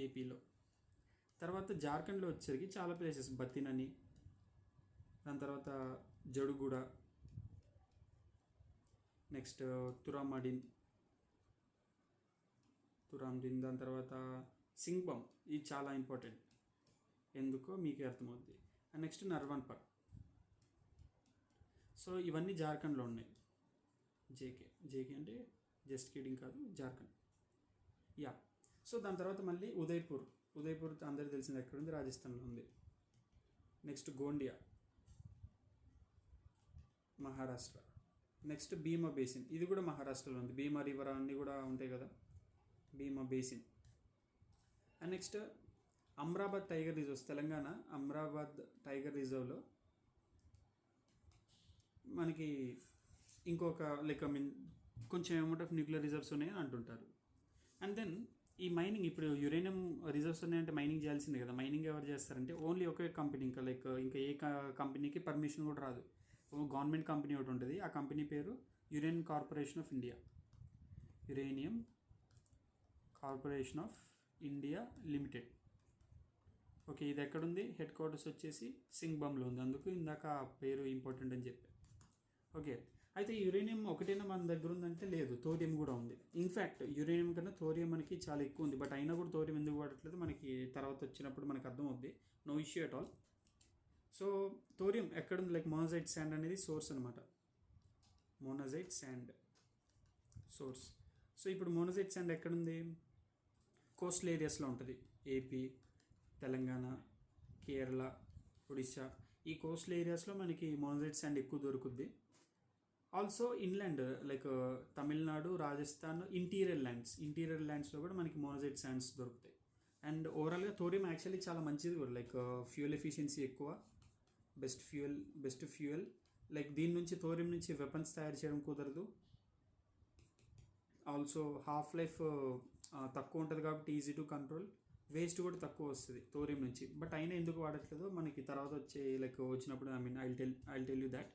ఏపీలో. తర్వాత జార్ఖండ్లో వచ్చేసరికి చాలా ప్లేసెస్, బతినని, దాని తర్వాత జడుగూడ, నెక్స్ట్ తురామ్డిన్, దాని తర్వాత సింగ్బమ్. ఇది చాలా ఇంపార్టెంట్, ఎందుకో మీకే అర్థమవుద్ది. అండ్ నెక్స్ట్ నర్వాన్పర్. సో ఇవన్నీ జార్ఖండ్లో ఉన్నాయి. జేకే అంటే జస్ట్ కిడింగ్ కాదు, జార్ఖండ్. యా. సో దాని తర్వాత మళ్ళీ ఉదయ్పూర్ అందరికీ తెలిసింది ఎక్కడ ఉంది, రాజస్థాన్లో ఉంది. నెక్స్ట్ గోండియా, మహారాష్ట్ర. నెక్స్ట్ భీమా బేసిన్, ఇది కూడా మహారాష్ట్రలో ఉంది. భీమా రివర్ అన్నీ కూడా ఉంటాయి కదా, Bhima basin. And next Amrabad tiger reserves, Telangana Amrabad tiger రిజర్వ్లో మనకి ఇంకొక లైక్ కొంచెం అమౌంట్ ఆఫ్ న్యూక్లియర్ రిజర్వ్స్ ఉన్నాయని అంటుంటారు. అండ్ దెన్ ఈ మైనింగ్, ఇప్పుడు యురేనియం రిజర్వ్స్ ఉన్నాయంటే మైనింగ్ చేయాల్సిందే కదా. మైనింగ్ ఎవరు చేస్తారంటే ఓన్లీ ఒకే కంపెనీ, ఇంకా ఏ కంపెనీకి పర్మిషన్ కూడా రాదు. గవర్నమెంట్ కంపెనీ ఒకటి ఉంటుంది, ఆ కంపెనీ పేరు uranium corporation of India, uranium corporation of India limited. Okay. ఇది ఎక్కడుంది, హెడ్ క్వార్టర్స్ వచ్చేసి సింగ్బమ్లో ఉంది. అందుకు ఇందాక పేరు ఇంపార్టెంట్ అని చెప్పి. ఓకే. అయితే యురేనియం ఒకటైనా మన దగ్గర ఉందంటే లేదు, థోరియం కూడా ఉంది. ఇన్ఫ్యాక్ట్ యురేనియం కన్నా థోరియం మనకి చాలా ఎక్కువ ఉంది. బట్ అయినా కూడా థోరియం ఎందుకు వాడట్లేదు మనకి తర్వాత వచ్చినప్పుడు మనకు అర్థమవుద్ది. No issue at all. So thorium ఎక్కడుంది, లైక్ మోనజైట్ శాండ్ అనేది సోర్స్ అనమాట. Monazite sand source. సో ఇప్పుడు మోనజైట్ శాండ్ ఎక్కడుంది, కోస్టల్ ఏరియాస్లో ఉంటుంది. ఏపీ, తెలంగాణ, కేరళ, ఒడిశా, ఈ కోస్టల్ ఏరియాస్లో మనకి మోనజైట్ శాండ్ ఎక్కువ దొరుకుద్ది. Also inland like Tamil Nadu, Rajasthan, interior ల్యాండ్స్లో కూడా మనకి మోనజైట్ శాండ్స్ దొరుకుతాయి. అండ్ ఓవరాల్గా థోరియం యాక్చువల్లీ చాలా మంచిది కూడా, లైక్ ఫ్యూయల్ ఎఫిషియన్సీ ఎక్కువ, బెస్ట్ ఫ్యూయల్. లైక్ దీని నుంచి థోరియం నుంచి వెపన్స్ తయారు చేయడం కుదరదు. ఆల్సో హాఫ్ లైఫ్ తక్కువ ఉంటుంది కాబట్టి ఈజీ టు కంట్రోల్. వేస్ట్ కూడా తక్కువ వస్తుంది థోరియం నుంచి. బట్ అయినా ఎందుకు వాడట్లేదో మనకి తర్వాత వచ్చినప్పుడు I'll tell you that.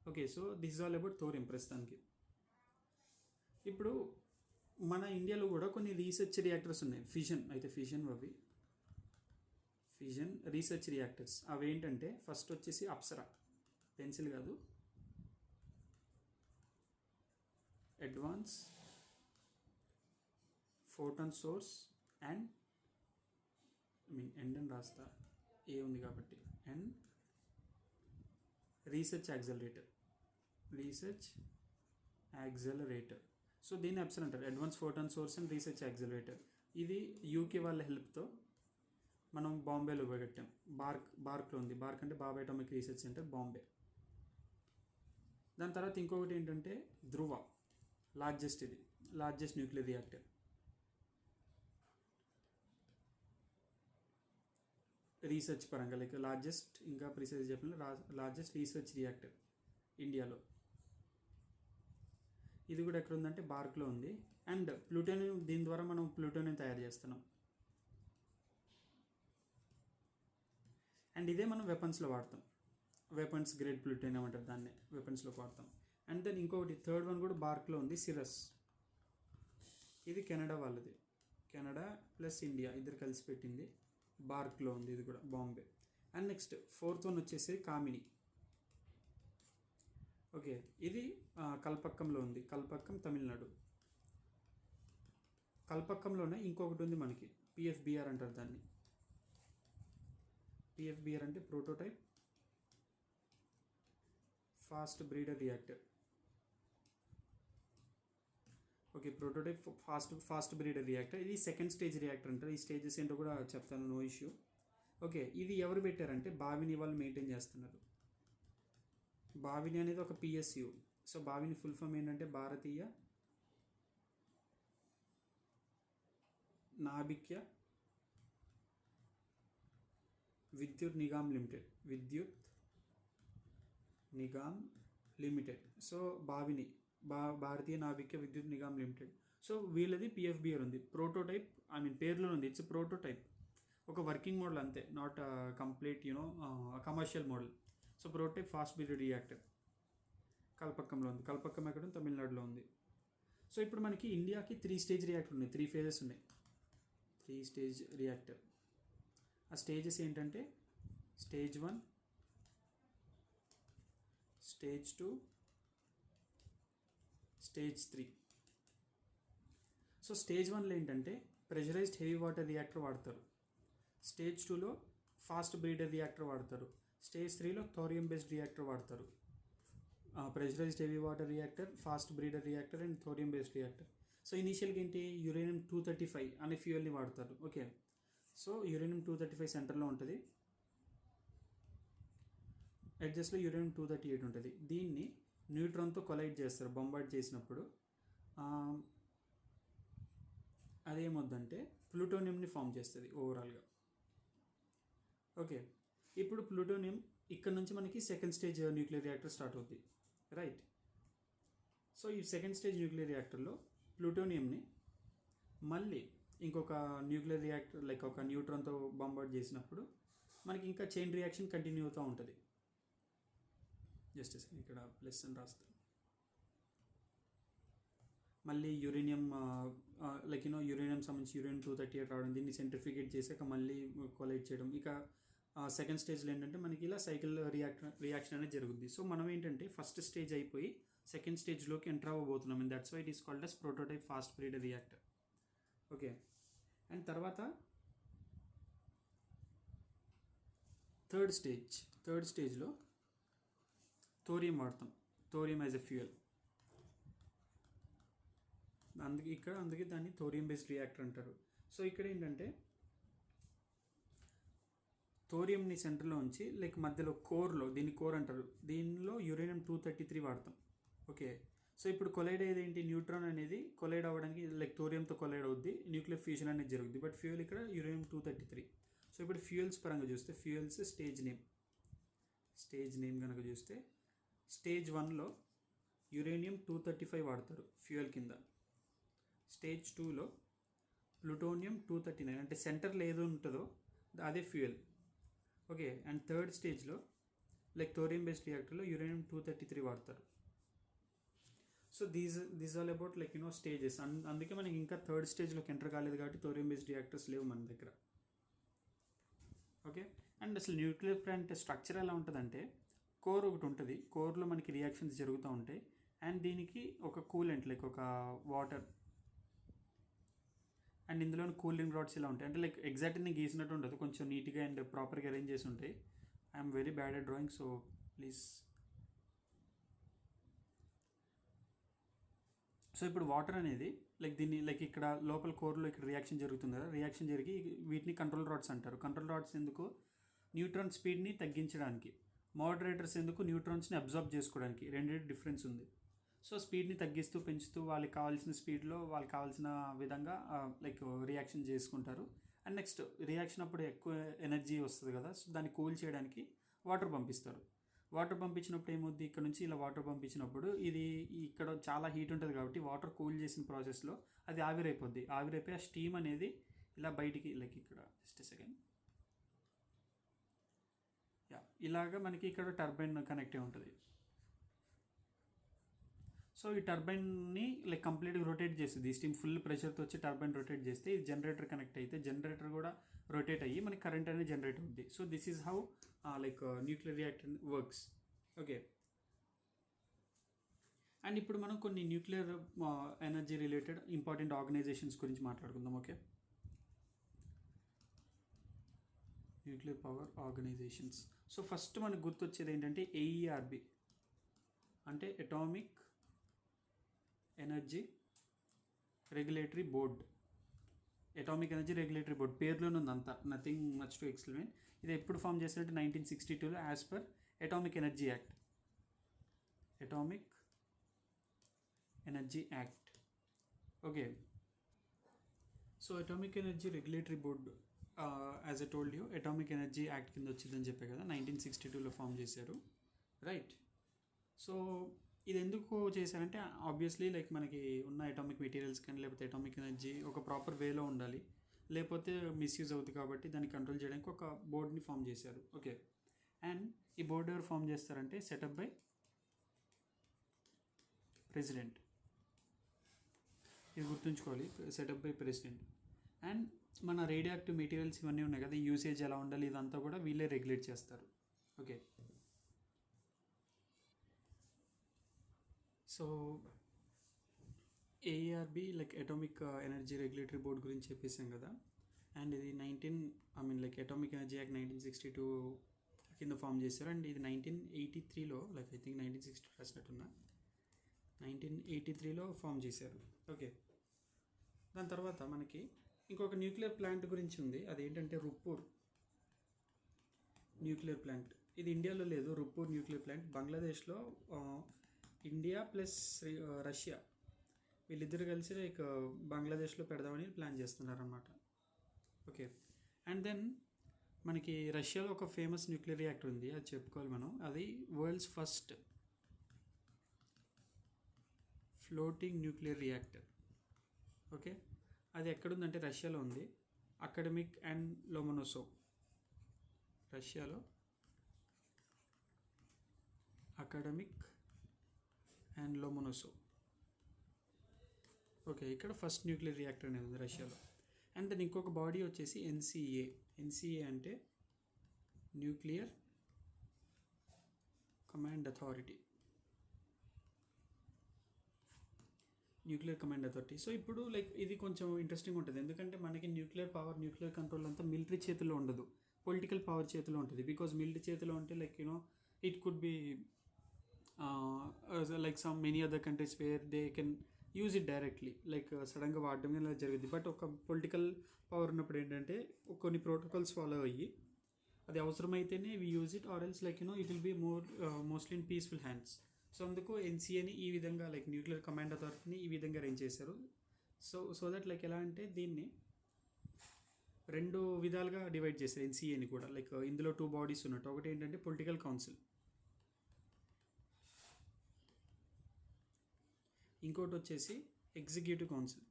Okay, so this is all about thorium ప్రస్తుతానికి. ఇప్పుడు మన ఇండియాలో కూడా కొన్ని రీసెర్చ్ రియాక్టర్స్ ఉన్నాయి. Fission research reactors. అవి ఏంటంటే ఫస్ట్ వచ్చేసి అప్సరా, పెన్సిల్ కాదు, advance photon source and end అని రాస్తా, ఏ ఉంది కాబట్టి, అండ్ రీసెర్చ్ యాక్సలరేటర్. సో దీన్ని అప్సర్ అంటారు, advance photon source and research accelerator. ఇది యూకే వాళ్ళ హెల్ప్తో మనం బాంబేలో పెట్టాం. బార్క్లో ఉంది. బార్క్ అంటే బాబా అటామిక్ రీసెర్చ్ సెంటర్, బాంబే. దాని తర్వాత ఇంకొకటి ఏంటంటే ధ్రువ, లార్జెస్ట్ న్యూక్లియర్ రియాక్టర్. రీసెర్చ్ పరంగా లైక్ లార్జెస్ట్, ఇంకా ప్రిసైజ్ చెప్పిన లార్జెస్ట్ రీసెర్చ్ రియాక్టర్ ఇండియాలో. ఇది కూడా ఎక్కడ ఉందంటే బార్క్లో ఉంది. అండ్ ప్లూటోనియం, దీని ద్వారా మనం ప్లూటోనియం తయారు చేస్తున్నాం. అండ్ ఇదే మనం వెపన్స్లో వాడతాం. వెపన్స్ గ్రేడ్ ప్లూటోనియం అంటారు దాన్ని, వెపన్స్లో వాడతాం. అండ్ దెన్ ఇంకొకటి థర్డ్ వన్ కూడా బార్క్లో ఉంది, సిరస్. ఇది కెనడా వాళ్ళది, కెనడా ప్లస్ ఇండియా ఇద్దరు కలిసి పెట్టింది. బార్క్లో ఉంది, ఇది కూడా Bombay. And next fourth one వచ్చేసి కామిని. ఓకే, ఇది కల్పక్కంలో ఉంది, కల్పక్కం తమిళనాడు. కల్పక్కంలోనే ఇంకొకటి ఉంది మనకి, పిఎఫ్బిఆర్ అంటారు దాన్ని. పిఎఫ్బిఆర్ అంటే prototype fast breeder reactor. Okay, prototype fast breeder reactor. ఇది సెకండ్ స్టేజ్ రియాక్టర్ అంటారు. ఈ స్టేజెస్ ఏంటో కూడా చెప్తాను, నో ఇష్యూ. ఓకే, ఇది ఎవరు పెట్టారంటే బావిని వాళ్ళు మెయింటైన్ చేస్తున్నారు. బావిని అనేది ఒక పిఎస్యు. సో బావిని ఫుల్ ఫామ్ ఏంటంటే భారతీయ నాభిక్య విద్యుత్ నిగమ్ లిమిటెడ్. సో బావిని భారతీయ నావిక్య విద్యుత్ నిగమ్ లిమిటెడ్. సో వీళ్ళది పిఎఫ్బిఆర్ ఉంది. ప్రోటోటైప్, పేరులో ఉంది, ఇట్స్ ప్రోటోటైప్, ఒక వర్కింగ్ మోడల్ అంతే, not complete commercial model. So prototype fast breeder reactor కల్పక్కంలో ఉంది. కల్పక్కం ఎక్కడ ఉంది? తమిళనాడులో ఉంది. సో ఇప్పుడు మనకి ఇండియాకి 3 స్టేజ్ రియాక్టర్ ఉన్నాయి, 3 phases ఉన్నాయి. 3 స్టేజ్ రియాక్టర్. ఆ స్టేజెస్ ఏంటంటే stage 1, stage 2, stage 3. So stage 1లో ఏంటంటే ప్రెషరైజ్డ్ హెవీ వాటర్ రియాక్టర్ వాడతారు. స్టేజ్ 2లో ఫాస్ట్ బ్రీడర్ రియాక్టర్ వాడతారు. స్టేజ్ 3లో థోరియం బేస్డ్ రియాక్టర్ వాడతారు. Pressurised heavy water reactor, fast breeder reactor and thorium based reactor. So ఇనీషియల్గా ఏంటి, uranium-235 అనే ఫ్యూయల్ని వాడతారు. ఓకే, సో uranium-235 సెంటర్లో ఉంటుంది, ఎడ్జస్ట్లో uranium-238 ఉంటుంది. దీన్ని న్యూట్రాన్తో కొలైడ్ చేస్తారు బొంబార్డ్ చేసినప్పుడు. అదేమొద్దంటే ప్లూటోనియంని ఫామ్ చేస్తుంది ఓవరాల్గా. ఓకే, ఇప్పుడు ప్లూటోనియం ఇక్కడ నుంచి మనకి second stage nuclear reactor start అవుతుంది, రైట్? సో ఈ సెకండ్ స్టేజ్ న్యూక్లియర్ రియాక్టర్లో ప్లూటోనియంని మళ్ళీ ఇంకొక న్యూక్లియర్ రియాక్టర్ లైక్ ఒక న్యూట్రాన్తో బాంబార్డ్ చేసినప్పుడు మనకి ఇంకా చైన్ రియాక్షన్ కంటిన్యూ అవుతూ ఉంటుంది. జస్ట్ ఇక్కడ ప్లస్ అని రాస్తాం. మళ్ళీ యురేనియం యురేనియం సంబంధించి uranium-238 రావడం, దీన్ని సెంట్రిఫికేట్ చేసాక మళ్ళీ కొలైడ్ చేయడం. ఇక సెకండ్ స్టేజ్లో ఏంటంటే మనకి ఇలా సైకిల్ రియాక్షన్ అనేది జరుగుద్ది. సో మనం ఏంటంటే ఫస్ట్ స్టేజ్ అయిపోయి సెకండ్ స్టేజ్లోకి ఎంటర్ అవ్వబోతున్నాం. And that's why it is called as prototype fast breeder reactor. Okay, and తర్వాత థర్డ్ స్టేజ్లో థోరియం వాడతాం, థోరియం యాజ్ ఎ ఫ్యూయల్. అందుకే దాన్ని థోరియం బేస్డ్ రియాక్టర్ అంటారు. సో ఇక్కడ ఏంటంటే థోరియంని సెంటర్లో ఉంచి లైక్ మధ్యలో కోర్లో, దీన్ని కోర్ అంటారు, దీనిలో uranium-233 వాడతాం. ఓకే. సో ఇప్పుడు కొలైడ్ అయ్యేది ఏంటి? న్యూట్రాన్ అనేది కొలైడ్ అవ్వడానికి లైక్ థోరియంతో కొలైడ్ అవుద్ది, న్యూక్లియర్ ఫ్యూజన్ అనేది జరుగుద్ది. బట్ ఫ్యూయల్ ఇక్కడ యురేనియం-233. సో ఇప్పుడు ఫ్యూయల్స్ పరంగా చూస్తే ఫ్యూయల్స్ స్టేజ్ నేమ్ కనుక చూస్తే స్టేజ్ 1లో యురేనియం-235 వాడతారు ఫ్యూయల్ కింద. స్టేజ్ 2లో ప్లూటోనియం-239, అంటే సెంటర్లో ఏదో ఉంటుందో అదే ఫ్యూయల్. ఓకే. అండ్ థర్డ్ స్టేజ్లో లైక్ థోరియం బేస్డ్ రియాక్టర్లో యురేనియం-233 వాడతారు. So these all about like stages. అందుకే మనకి ఇంకా థర్డ్ స్టేజ్లోకి ఎంటర్ కాలేదు కాబట్టి థోరియం బేస్డ్ రియాక్టర్స్ లేవు మన దగ్గర. ఓకే. అండ్ అసలు న్యూక్లియర్ ప్లాంట్ స్ట్రక్చర్ ఎలా ఉంటుందంటే కోర్ ఒకటి ఉంటుంది, కోర్లో మనకి రియాక్షన్స్ జరుగుతూ ఉంటాయి. అండ్ దీనికి ఒక కూలెంట్ లైక్ ఒక వాటర్ అండ్ ఇందులోని కూలింగ్ రాడ్స్ ఇలా ఉంటాయి. అంటే లైక్ ఎగ్జాక్ట్గా గీసినట్టు ఉండదు, కొంచెం నీట్గా అండ్ ప్రాపర్గా అరేంజ్ చేసి ఉంటాయి. I'm very bad at drawing, so please. So ఇప్పుడు వాటర్ అనేది లైక్ దీన్ని లైక్ ఇక్కడ లోపల కోర్లో ఇక్కడ రియాక్షన్ జరుగుతుంది కదా, రియాక్షన్ జరిగి వీటిని కంట్రోల్ రాడ్స్ అంటారు. కంట్రోల్ రాడ్స్ ఎందుకు? న్యూట్రాన్ స్పీడ్ని తగ్గించడానికి. మోడరేటర్స్ ఎందుకు? న్యూట్రాన్స్ని అబ్జర్వ్ చేసుకోవడానికి. రెండింటి డిఫరెన్స్ ఉంది. సో స్పీడ్ని తగ్గిస్తూ పెంచుతూ వాళ్ళకి కావాల్సిన స్పీడ్లో వాళ్ళకి కావాల్సిన విధంగా లైక్ రియాక్షన్ చేసుకుంటారు. అండ్ నెక్స్ట్ రియాక్షన్ అప్పుడు ఎక్కువ ఎనర్జీ వస్తుంది కదా, సో దాన్ని కూల్ చేయడానికి వాటర్ పంపిస్తారు. వాటర్ పంపించినప్పుడు ఏమవుద్ది, ఇక్కడ నుంచి ఇలా వాటర్ పంపించినప్పుడు ఇది ఇక్కడ చాలా హీట్ ఉంటుంది కాబట్టి వాటర్ కూల్ చేసిన ప్రాసెస్లో అది ఆవిరైపోద్ది. ఆవిరైపోయి ఆ స్టీమ్ అనేది ఇలా బయటికి లైక్ ఇక్కడ జస్ట్ సెకండ్ ఇలాగా మనకి ఇక్కడ టర్బైన్ కనెక్ట్ అయి ఉంటుంది. సో ఈ టర్బైన్ని లైక్ కంప్లీట్గా రొటేట్ చేస్తుంది. ఈ స్టీమ్ ఫుల్ ప్రెషర్తో వచ్చి టర్బైన్ రొటేట్ చేస్తే ఇది జనరేటర్ కనెక్ట్ అయితే జనరేటర్ కూడా రొటేట్ అయ్యి మనకి కరెంట్ అనేది జనరేట్ అవుద్ది. So this is how like nuclear reactor works. Okay. And ఇప్పుడు మనం కొన్ని nuclear energy related important organisations గురించి మాట్లాడుకుందాం. Okay. Nuclear power organisations. So first మనకు గుర్తొచ్చేది ఏంటంటే AERB అంటే atomic energy regulatory board. Atomic energy regulatory board పేరులోనే ఉంది అంతా, నథింగ్ మచ్ టు ఎక్స్ప్లెయిన్. ఇది ఎప్పుడు ఫామ్ చేసినట్టు 1962లో as per atomic energy act. Atomic energy act. Okay. So atomic energy regulatory board as a told you atomic energy act కింద వచ్చిందని చెప్పే కదా, 1962లో ఫామ్ చేశారు. రైట్. సో ఇది ఎందుకు చేశారంటే ఆబ్వియస్లీ లైక్ మనకి ఉన్న అటామిక్ మెటీరియల్స్ కానీ లేకపోతే అటామిక్ ఎనర్జీ ఒక ప్రాపర్ వేలో ఉండాలి, లేకపోతే మిస్యూజ్ అవుతుంది కాబట్టి దాన్ని కంట్రోల్ చేయడానికి ఒక బోర్డ్ని ఫామ్ చేశారు. ఓకే. అండ్ ఈ బోర్డు ఎవరు ఫామ్ చేస్తారంటే సెటప్ బై ప్రెసిడెంట్. ఇది గుర్తుంచుకోవాలి, సెటప్ బై ప్రెసిడెంట్. అండ్ మన రేడియో యాక్టివ్ మెటీరియల్స్ ఇవన్నీ ఉన్నాయి కదా, యూసేజ్ ఎలా ఉండాలి ఇదంతా కూడా వీళ్ళే రెగ్యులేట్ చేస్తారు. Okay. So AERB like atomic energy regulatory board గురించి చెప్పేసాం కదా. అండ్ ఇది లైక్ అటామిక్ ఎనర్జీ యాక్ట్ 1962 కింద ఫామ్ చేశారు. అండ్ ఇది 1983లో లైక్ ఐ థింక్ 1960 రాసినట్టున్నా 1983లో ఫామ్ చేశారు. ఓకే. దాని తర్వాత మనకి ఇంకొక న్యూక్లియర్ ప్లాంట్ గురించి ఉంది, అదేంటంటే రుప్పూర్ న్యూక్లియర్ ప్లాంట్. ఇది ఇండియాలో లేదు. రుప్పూర్ న్యూక్లియర్ ప్లాంట్ బంగ్లాదేశ్లో ఇండియా ప్లస్ రష్యా వీళ్ళిద్దరు కలిసి లైక్ బంగ్లాదేశ్లో పెడదామని ప్లాన్ చేస్తున్నారన్నమాట. ఓకే. అండ్ దెన్ మనకి రష్యాలో ఒక ఫేమస్ న్యూక్లియర్ రియాక్టర్ ఉంది, అది చెప్పుకోవాలి మనం. అది world's first floating nuclear reactor. Okay. అది ఎక్కడుందంటే రష్యాలో ఉంది, అకాడమిక్ అండ్ లోమోనోసోవ్. రష్యాలో అకాడమిక్ అండ్ లోమోనోసోవ్. ఓకే. ఇక్కడ ఫస్ట్ న్యూక్లియర్ రియాక్టర్ అనేది ఉంది రష్యాలో. అండ్ దెన్ ఇంకొక బాడీ వచ్చేసి NCA అంటే న్యూక్లియర్ కమాండ్ అథారిటీ. సో ఇప్పుడు లైక్ ఇది కొంచెం ఇంట్రెస్టింగ్ ఉంటుంది, ఎందుకంటే మనకి న్యూక్లియర్ పవర్ న్యూక్లియర్ కంట్రోల్ అంతా మిలిటరీ చేతిలో ఉండదు, పొలిటికల్ పవర్ చేతిలో ఉంటుంది. బికాజ్ మిలిటరీ చేతిలో ఉంటే like it could be like some many other countries where they can use it directly, like సడన్గా వాడడం ఇలా జరుగుద్ది. బట్ ఒక పొలిటికల్ పవర్ ఉన్నప్పుడు ఏంటంటే కొన్ని ప్రోటోకాల్స్ ఫాలో అయ్యి అది అవసరమైతేనే we use it, or else like it will be mostly in peaceful hands. So అందుకు ఎన్సీఏని ఈ విధంగా లైక్ న్యూక్లియర్ కమాండ్ అథారిటీని ఈ విధంగా అరేంజ్ చేశారు. సో దట్ లైక్ ఎలా అంటే దీన్ని 2 విధాలుగా డివైడ్ చేశారు ఎన్సీఏని కూడా. లైక్ ఇందులో 2 బాడీస్ ఉన్నట్టు. ఒకటి ఏంటంటే పొలిటికల్ కౌన్సిల్, ఇంకోటి వచ్చేసి ఎగ్జిక్యూటివ్ కౌన్సిల్.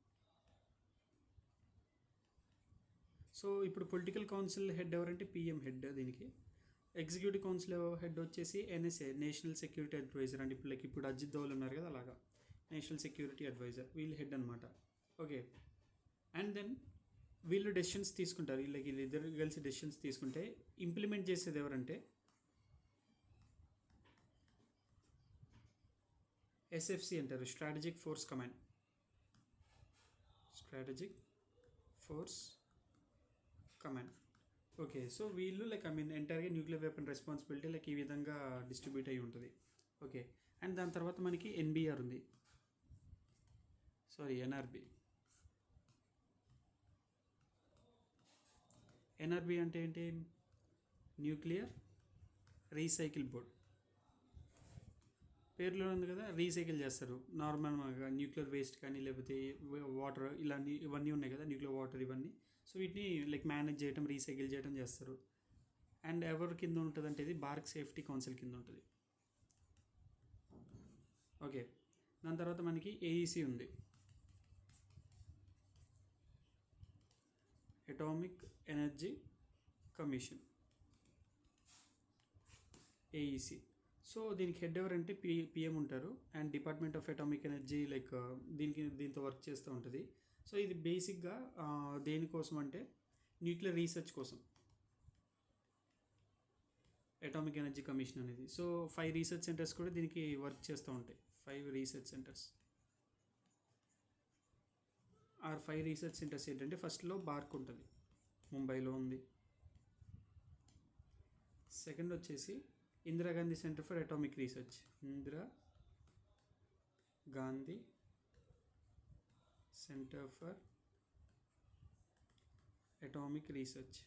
సో ఇప్పుడు పొలిటికల్ కౌన్సిల్ హెడ్ ఎవరంటే పిఎం హెడ్ దీనికి. ఎగ్జిక్యూటివ్ కౌన్సిల్ హెడ్ వచ్చేసి ఎన్ఎస్ఏ, నేషనల్ సెక్యూరిటీ అడ్వైజర్. అంటే ఇప్పుడు లైక్ ఇప్పుడు అజిత్ దోవల్ ఉన్నారు కదా, అలాగా నేషనల్ సెక్యూరిటీ అడ్వైజర్ వీళ్ళు హెడ్ అనమాట. ఓకే, అండ్ దెన్ వీళ్ళు డెసిషన్స్ తీసుకుంటారు. వీళ్ళిద్దరు కలిసి డెసిషన్స్ తీసుకుంటే ఇంప్లిమెంట్ చేసేది ఎవరంటే ఎస్ఎఫ్సి అంటారు, strategic force command. Strategic force command. Okay, so వీళ్ళు లైక్ ఎంటైర్గా న్యూక్లియర్ వెపన్ రెస్పాన్సిబిలిటీ లైక్ ఈ విధంగా డిస్ట్రిబ్యూట్ అయ్యి ఉంటుంది. ఓకే, అండ్ దాని తర్వాత మనకి ఎన్బిఆర్ ఉంది, ఎన్ఆర్బి. ఎన్ఆర్బి అంటే ఏంటి? Nuclear recycle board. పేరులో ఉంది కదా, రీసైకిల్ చేస్తారు నార్మల్గా న్యూక్లియర్ వేస్ట్ కానీ లేకపోతే వాటర్ ఇవన్నీ ఉన్నాయి కదా, న్యూక్లియర్ వాటర్ ఇవన్నీ. సో వీటిని లైక్ మేనేజ్ చేయడం, రీసైకిల్ చేయడం చేస్తారు. అండ్ ఎవరి కింద ఉంటుంది అంటే ఇది భారత్ సేఫ్టీ కౌన్సిల్ కింద ఉంటుంది. ఓకే, దాని తర్వాత మనకి ఏఈసి ఉంది, atomic energy commission, AEC. So దీనికి హెడ్ ఎవరంటే పిఎం ఉంటారు. And department of atomic energy like దీంతో వర్క్ చేస్తూ ఉంటుంది. సో ఇది బేసిక్గా దేనికోసం అంటే న్యూక్లియర్ రీసెర్చ్ కోసం అటామిక్ ఎనర్జీ కమిషన్ అనేది. సో 5 రీసెర్చ్ సెంటర్స్ కూడా దీనికి వర్క్ చేస్తూ ఉంటాయి. 5 రీసెర్చ్ సెంటర్స్. 5 రీసెర్చ్ సెంటర్స్ ఏంటంటే ఫస్ట్లో బార్క్ ఉంటుంది, ముంబైలో ఉంది. సెకండ్ వచ్చేసి Indira Gandhi centre for atomic research, Indira Gandhi centre for atomic research.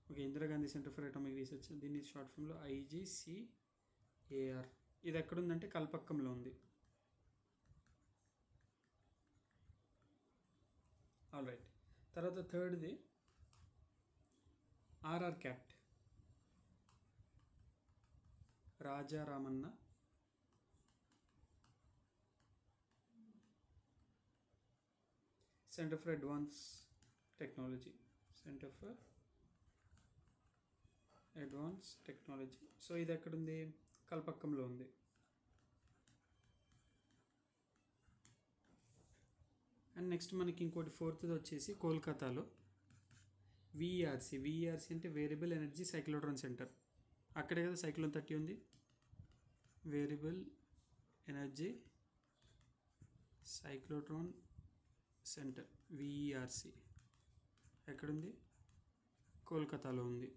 Okay, Indira Gandhi centre for atomic research, దీన్ని షార్ట్ ఫామ్లో IGCAR. ఇది ఎక్కడుందంటే కల్పక్కంలో ఉంది. ఆల్ రైట్, తర్వాత థర్డ్ది RR capped, Raja Ramanna centre for advance technology, centre for advance technology. So ఇది ఎక్కడుంది? కల్పక్కంలో ఉంది. అండ్ నెక్స్ట్ మనకి ఇంకోటి ఫోర్త్ది వచ్చేసి కోల్కతాలో విఈఆర్సి. విఈఆర్సి అంటే వేరియబుల్ ఎనర్జీ సైక్లోట్రాన్ సెంటర్. అక్కడే కదా సైక్లోన్ 30 ఉంది. Variable energy cyclotron centre VERC ఎక్కడుంది? కోల్కతాలో ఉంది.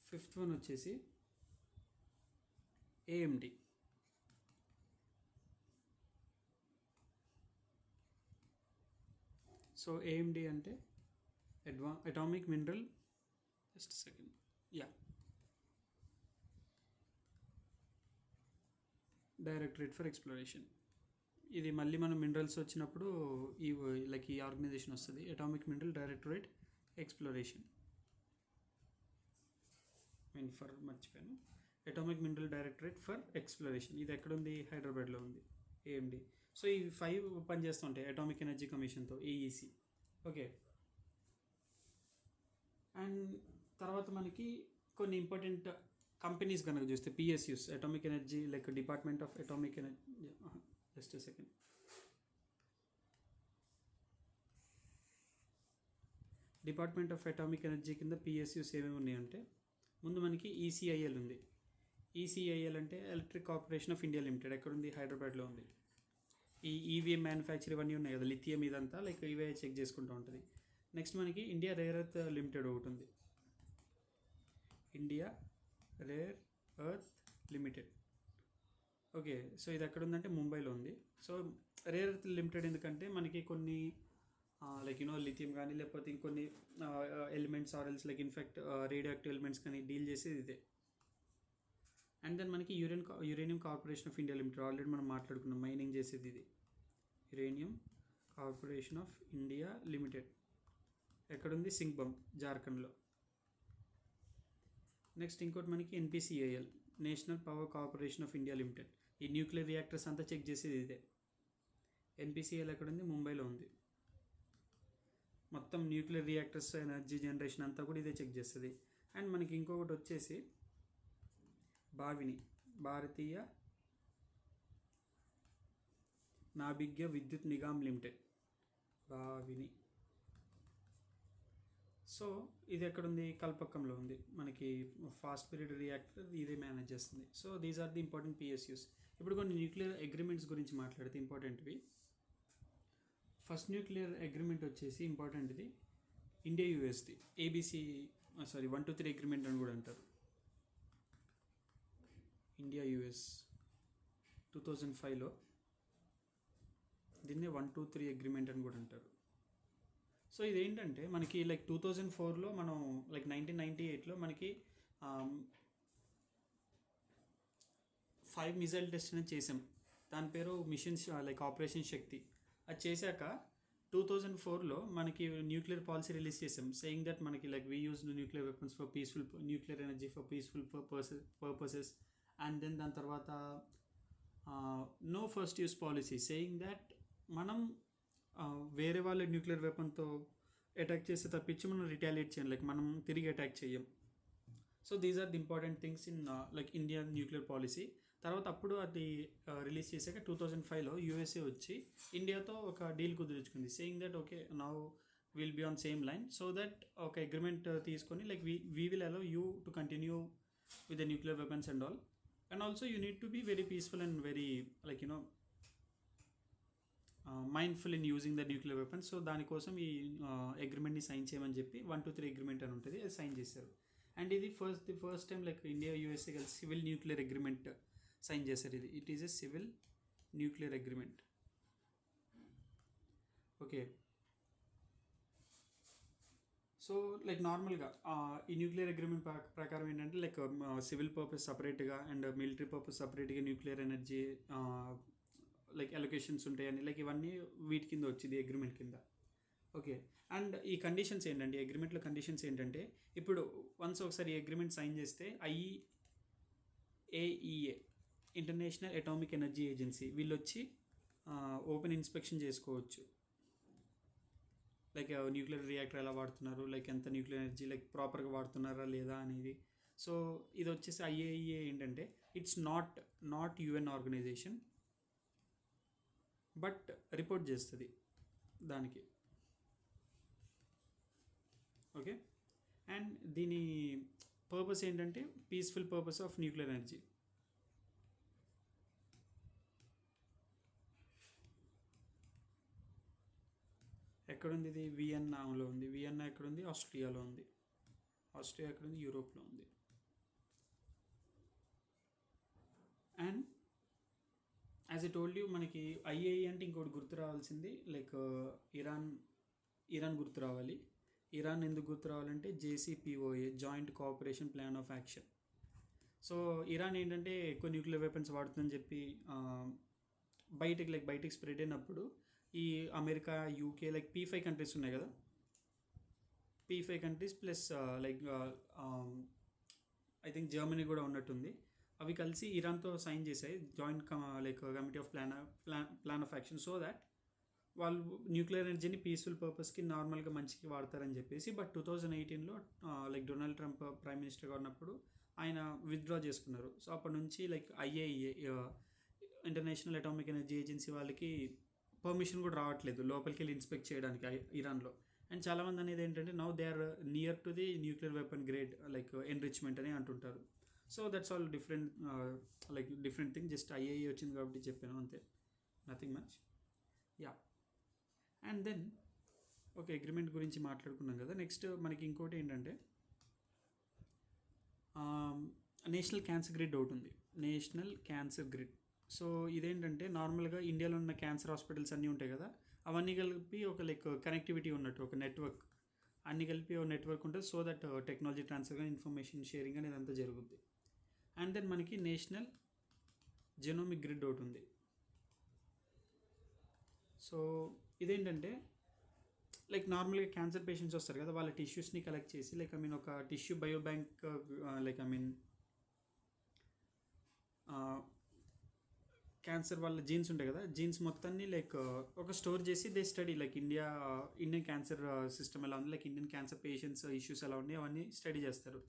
ఫిఫ్త్ వన్ వచ్చేసి ఏఎండి. సో ఏఎండి అంటే atomic mineral, just second, directorate for exploration. ఇది మళ్ళీ మనం మినరల్స్ వచ్చినప్పుడు ఈ ఆర్గనైజేషన్ వస్తుంది, అటామిక్ మినరల్ డైరెక్టరేట్ ఎక్స్ప్లోరేషన్. మర్చిపోయాను, atomic mineral directorate for exploration. ఇది ఎక్కడుంది? హైదరాబాద్లో ఉంది, ఏఎండి. సో ఈ 5 పనిచేస్తుంటాయి అటామిక్ ఎనర్జీ కమిషన్తో, ఏఈసి. ఓకే, అండ్ తర్వాత మనకి కొన్ని ఇంపార్టెంట్ కంపెనీస్ కనుక చూస్తే PSUs, atomic energy like department of atomic energy. Just second, department of atomic energy కింద పిఎస్యూస్ ఏమేమి ఉన్నాయంటే ముందు మనకి ఈసీఐఎల్ ఉంది. ఈసీఐఎల్ అంటే electric corporation of India limited. ఎక్కడుంది? హైదరాబాద్లో ఉంది. ఈ ఈవీఎం మ్యానుఫ్యాక్చర్ ఇవన్నీ ఉన్నాయి కదా, లిథియం ఇదంతా లైక్ ఇవే చెక్ చేసుకుంటూ ఉంటుంది. నెక్స్ట్ మనకి ఇండియా రేర్ ఎర్త్ లిమిటెడ్ ఒకటి ఉంది, India rare earth limited. Okay, so ఇది ఎక్కడ ఉందంటే ముంబైలో ఉంది. సో రేర్ ఎర్త్ లిమిటెడ్ ఎందుకంటే మనకి కొన్ని లిథియం కానీ లేకపోతే ఇంకొన్ని elements or else like in fact radioactive elements కానీ డీల్ చేసేది ఇదే. అండ్ దెన్ మనకి uranium corporation of India limited, already మనం మాట్లాడుకున్నాం, మైనింగ్ చేసేది ఇది. Uranium corporation of India limited ఎక్కడుంది? సింగ్బమ్, జార్ఖండ్లో. నెక్స్ట్ ఇంకోటి మనకి NPCIL, national power corporation of India limited. ఈ న్యూక్లియర్ రియాక్టర్స్ అంతా చెక్ చేసేది ఇదే. ఎన్పిసిఎల్ ఎక్కడుంది? ముంబైలో ఉంది. మొత్తం న్యూక్లియర్ రియాక్టర్స్, ఎనర్జీ జనరేషన్ అంతా కూడా ఇదే చెక్ చేస్తుంది. అండ్ మనకి ఇంకొకటి వచ్చేసి బావిని, భారతీయ నాభిజ్ఞ విద్యుత్ నిగమ్ లిమిటెడ్, బావిని. సో ఇది ఎక్కడుంది? కల్పక్కంలో ఉంది. మనకి ఫాస్ట్ పీరియడ్ రియాక్టర్ ఇదే మేనేజ్ చేస్తుంది. So these are the important PSUs. ఇప్పుడు కొన్ని న్యూక్లియర్ అగ్రిమెంట్స్ గురించి మాట్లాడితే ఇంపార్టెంట్వి. ఫస్ట్ న్యూక్లియర్ అగ్రిమెంట్ వచ్చేసి ఇంపార్టెంట్ది ఇండియా యూఎస్ది, ఏబిసి 1, 2, 3 అగ్రిమెంట్ అని కూడా అంటారు. ఇండియా యూఎస్ 2005లో దీన్నే 1, 2, 3 అగ్రిమెంట్ అని కూడా అంటారు. సో ఇదేంటంటే మనకి 2004లో మనం 1998లో మనకి 5 మిజైల్ టెస్ట్ అనేది చేసాం. దాని పేరు మిషన్ ఆపరేషన్ శక్తి. అది చేశాక 2004లో మనకి న్యూక్లియర్ పాలసీ రిలీజ్ చేసాం, సేయింగ్ దట్ మనకి we use nuclear weapons for peaceful, nuclear energy for peaceful purposes. And then దాని తర్వాత no first use policy, saying that మనం వేరే వాళ్ళ న్యూక్లియర్ వెపన్తో అటాక్ చేస్తే తప్పించి మనం రిటాలియేట్ చేయం, మనం తిరిగి అటాక్ చేయం. So these are the important things in Indian nuclear policy. తర్వాత అప్పుడు అది రిలీజ్ చేశాక 2005లో యూఎస్ఏ వచ్చి ఇండియాతో ఒక డీల్ కుదుర్చుకుంది, saying that okay now will be on same line, so that ఒక అగ్రిమెంట్ తీసుకొని we will allow you to continue with the nuclear weapons and all, and also you need to be very peaceful and very mindful in using the nuclear weapons. So దానికోసం ఈ అగ్రిమెంట్ని sign చేయమని చెప్పి 1, 2, 3 agreement అని ఉంటుంది, అది sign చేశారు. And ఇది first time India USA కలిసి సివిల్ న్యూక్లియర్ అగ్రిమెంట్ సైన్ చేశారు. It is a civil nuclear agreement. Okay, so నార్మల్గా ఈ న్యూక్లియర్ అగ్రిమెంట్ ప్రకారం ఏంటంటే సివిల్ పర్పస్ సపరేట్గా అండ్ మిలిటరీ పర్పస్ సపరేట్గా న్యూక్లియర్ ఎనర్జీ అలొకేషన్స్ ఉంటాయని ఇవన్నీ వీటి కింద వచ్చింది అగ్రిమెంట్ కింద. ఓకే, అండ్ ఈ కండిషన్స్ ఏంటంటే అగ్రిమెంట్లో కండిషన్స్ ఏంటంటే ఇప్పుడు వన్స్ ఒకసారి ఈ అగ్రిమెంట్ సైన్ చేస్తే IAEA, international atomic energy agency, వీళ్ళు వచ్చి ఓపెన్ ఇన్స్పెక్షన్ చేసుకోవచ్చు, న్యూక్లియర్ రియాక్టర్ ఎలా వాడుతున్నారు, ఎంత న్యూక్లియర్ ఎనర్జీ ప్రాపర్గా వాడుతున్నారా లేదా అనేది. సో ఇది వచ్చేసి IAEA ఏంటంటే it's not UN organisation, but report చేస్తుంది దానికి. ఓకే, అండ్ దీని పర్పస్ ఏంటంటే peaceful purpose of nuclear energy. ఎక్కడుంది ఇది? వియన్నాలో ఉంది. వియన్నా ఎక్కడుంది? ఆస్ట్రియాలో ఉంది. ఆస్ట్రియా ఎక్కడుంది? యూరోప్లో ఉంది. And as I told you మనకి IAEA అంటే ఇంకోటి గుర్తు రావాల్సింది ఇరాన్ గుర్తు రావాలి. ఇరాన్ ఎందుకు గుర్తు రావాలంటే JCPOA, joint cooperation plan of action. So Iran ఏంటంటే ఎక్కువ న్యూక్లియర్ వెపన్స్ వాడుతుందని చెప్పి బయటికి స్ప్రెడ్ అయినప్పుడు ఈ అమెరికా, UK P5 కంట్రీస్ ఉన్నాయి కదా, P5 countries plus I think Germany కూడా ఉన్నట్టుంది, అవి కలిసి ఇరాన్తో సైన్ చేశాయి joint committee of plan of action, so that వాళ్ళు న్యూక్లియర్ ఎనర్జీని పీస్ఫుల్ పర్పస్కి నార్మల్గా మంచికి వాడతారని చెప్పేసి. బట్ 2018లో డొనాల్డ్ ట్రంప్ ప్రైమ్ మినిస్టర్గా ఉన్నప్పుడు ఆయన విత్డ్రా చేసుకున్నారు. సో అప్పటి నుంచి IAEA, international atomic energy agency వాళ్ళకి పర్మిషన్ కూడా రావట్లేదు లోపలికి వెళ్ళి ఇన్స్పెక్ట్ చేయడానికి ఇరాన్లో. అండ్ చాలామంది అనేది ఏంటంటే now they are near to the nuclear weapon grade enrichment అని అంటుంటారు. So that's all different thing. Just IAEA వచ్చింది కాబట్టి చెప్పాను అంతే, nothing much. Yeah, and then okay, agreement గురించి మాట్లాడుకున్నాం కదా. నెక్స్ట్ మనకి ఇంకోటి ఏంటంటే నేషనల్ క్యాన్సర్ గ్రిడ్ ఒకటి ఉంది, నేషనల్ క్యాన్సర్ గ్రిడ్. సో ఇదేంటంటే నార్మల్గా ఇండియాలో ఉన్న క్యాన్సర్ హాస్పిటల్స్ అన్నీ ఉంటాయి కదా, అవన్నీ కలిపి ఒక కనెక్టివిటీ ఉన్నట్టు ఒక నెట్వర్క్, అన్నీ కలిపి ఒక నెట్వర్క్ ఉంటుంది. సో దట్ టెక్నాలజీ ట్రాన్స్ఫర్ కానీ ఇన్ఫర్మేషన్ షేరింగ్ కానీ ఇదంతా జరుగుద్ది. అండ్ దెన్ మనకి నేషనల్ జెనోమిక్ గ్రిడ్ ఒకటి ఉంది. సో ఇదేంటంటే లైక్ నార్మల్గా క్యాన్సర్ పేషెంట్స్ వస్తారు కదా, వాళ్ళ టిష్యూస్ని కలెక్ట్ చేసి లైక్ ఒక tissue bio bank like cancer వాళ్ళ జీన్స్ ఉంటాయి కదా, జీన్స్ మొత్తాన్ని లైక్ ఒక స్టోర్ చేసి they study like Indian cancer system ఎలా ఉంది, like Indian cancer patients issues ఎలా ఉన్నాయి అవన్నీ స్టడీ చేస్తారు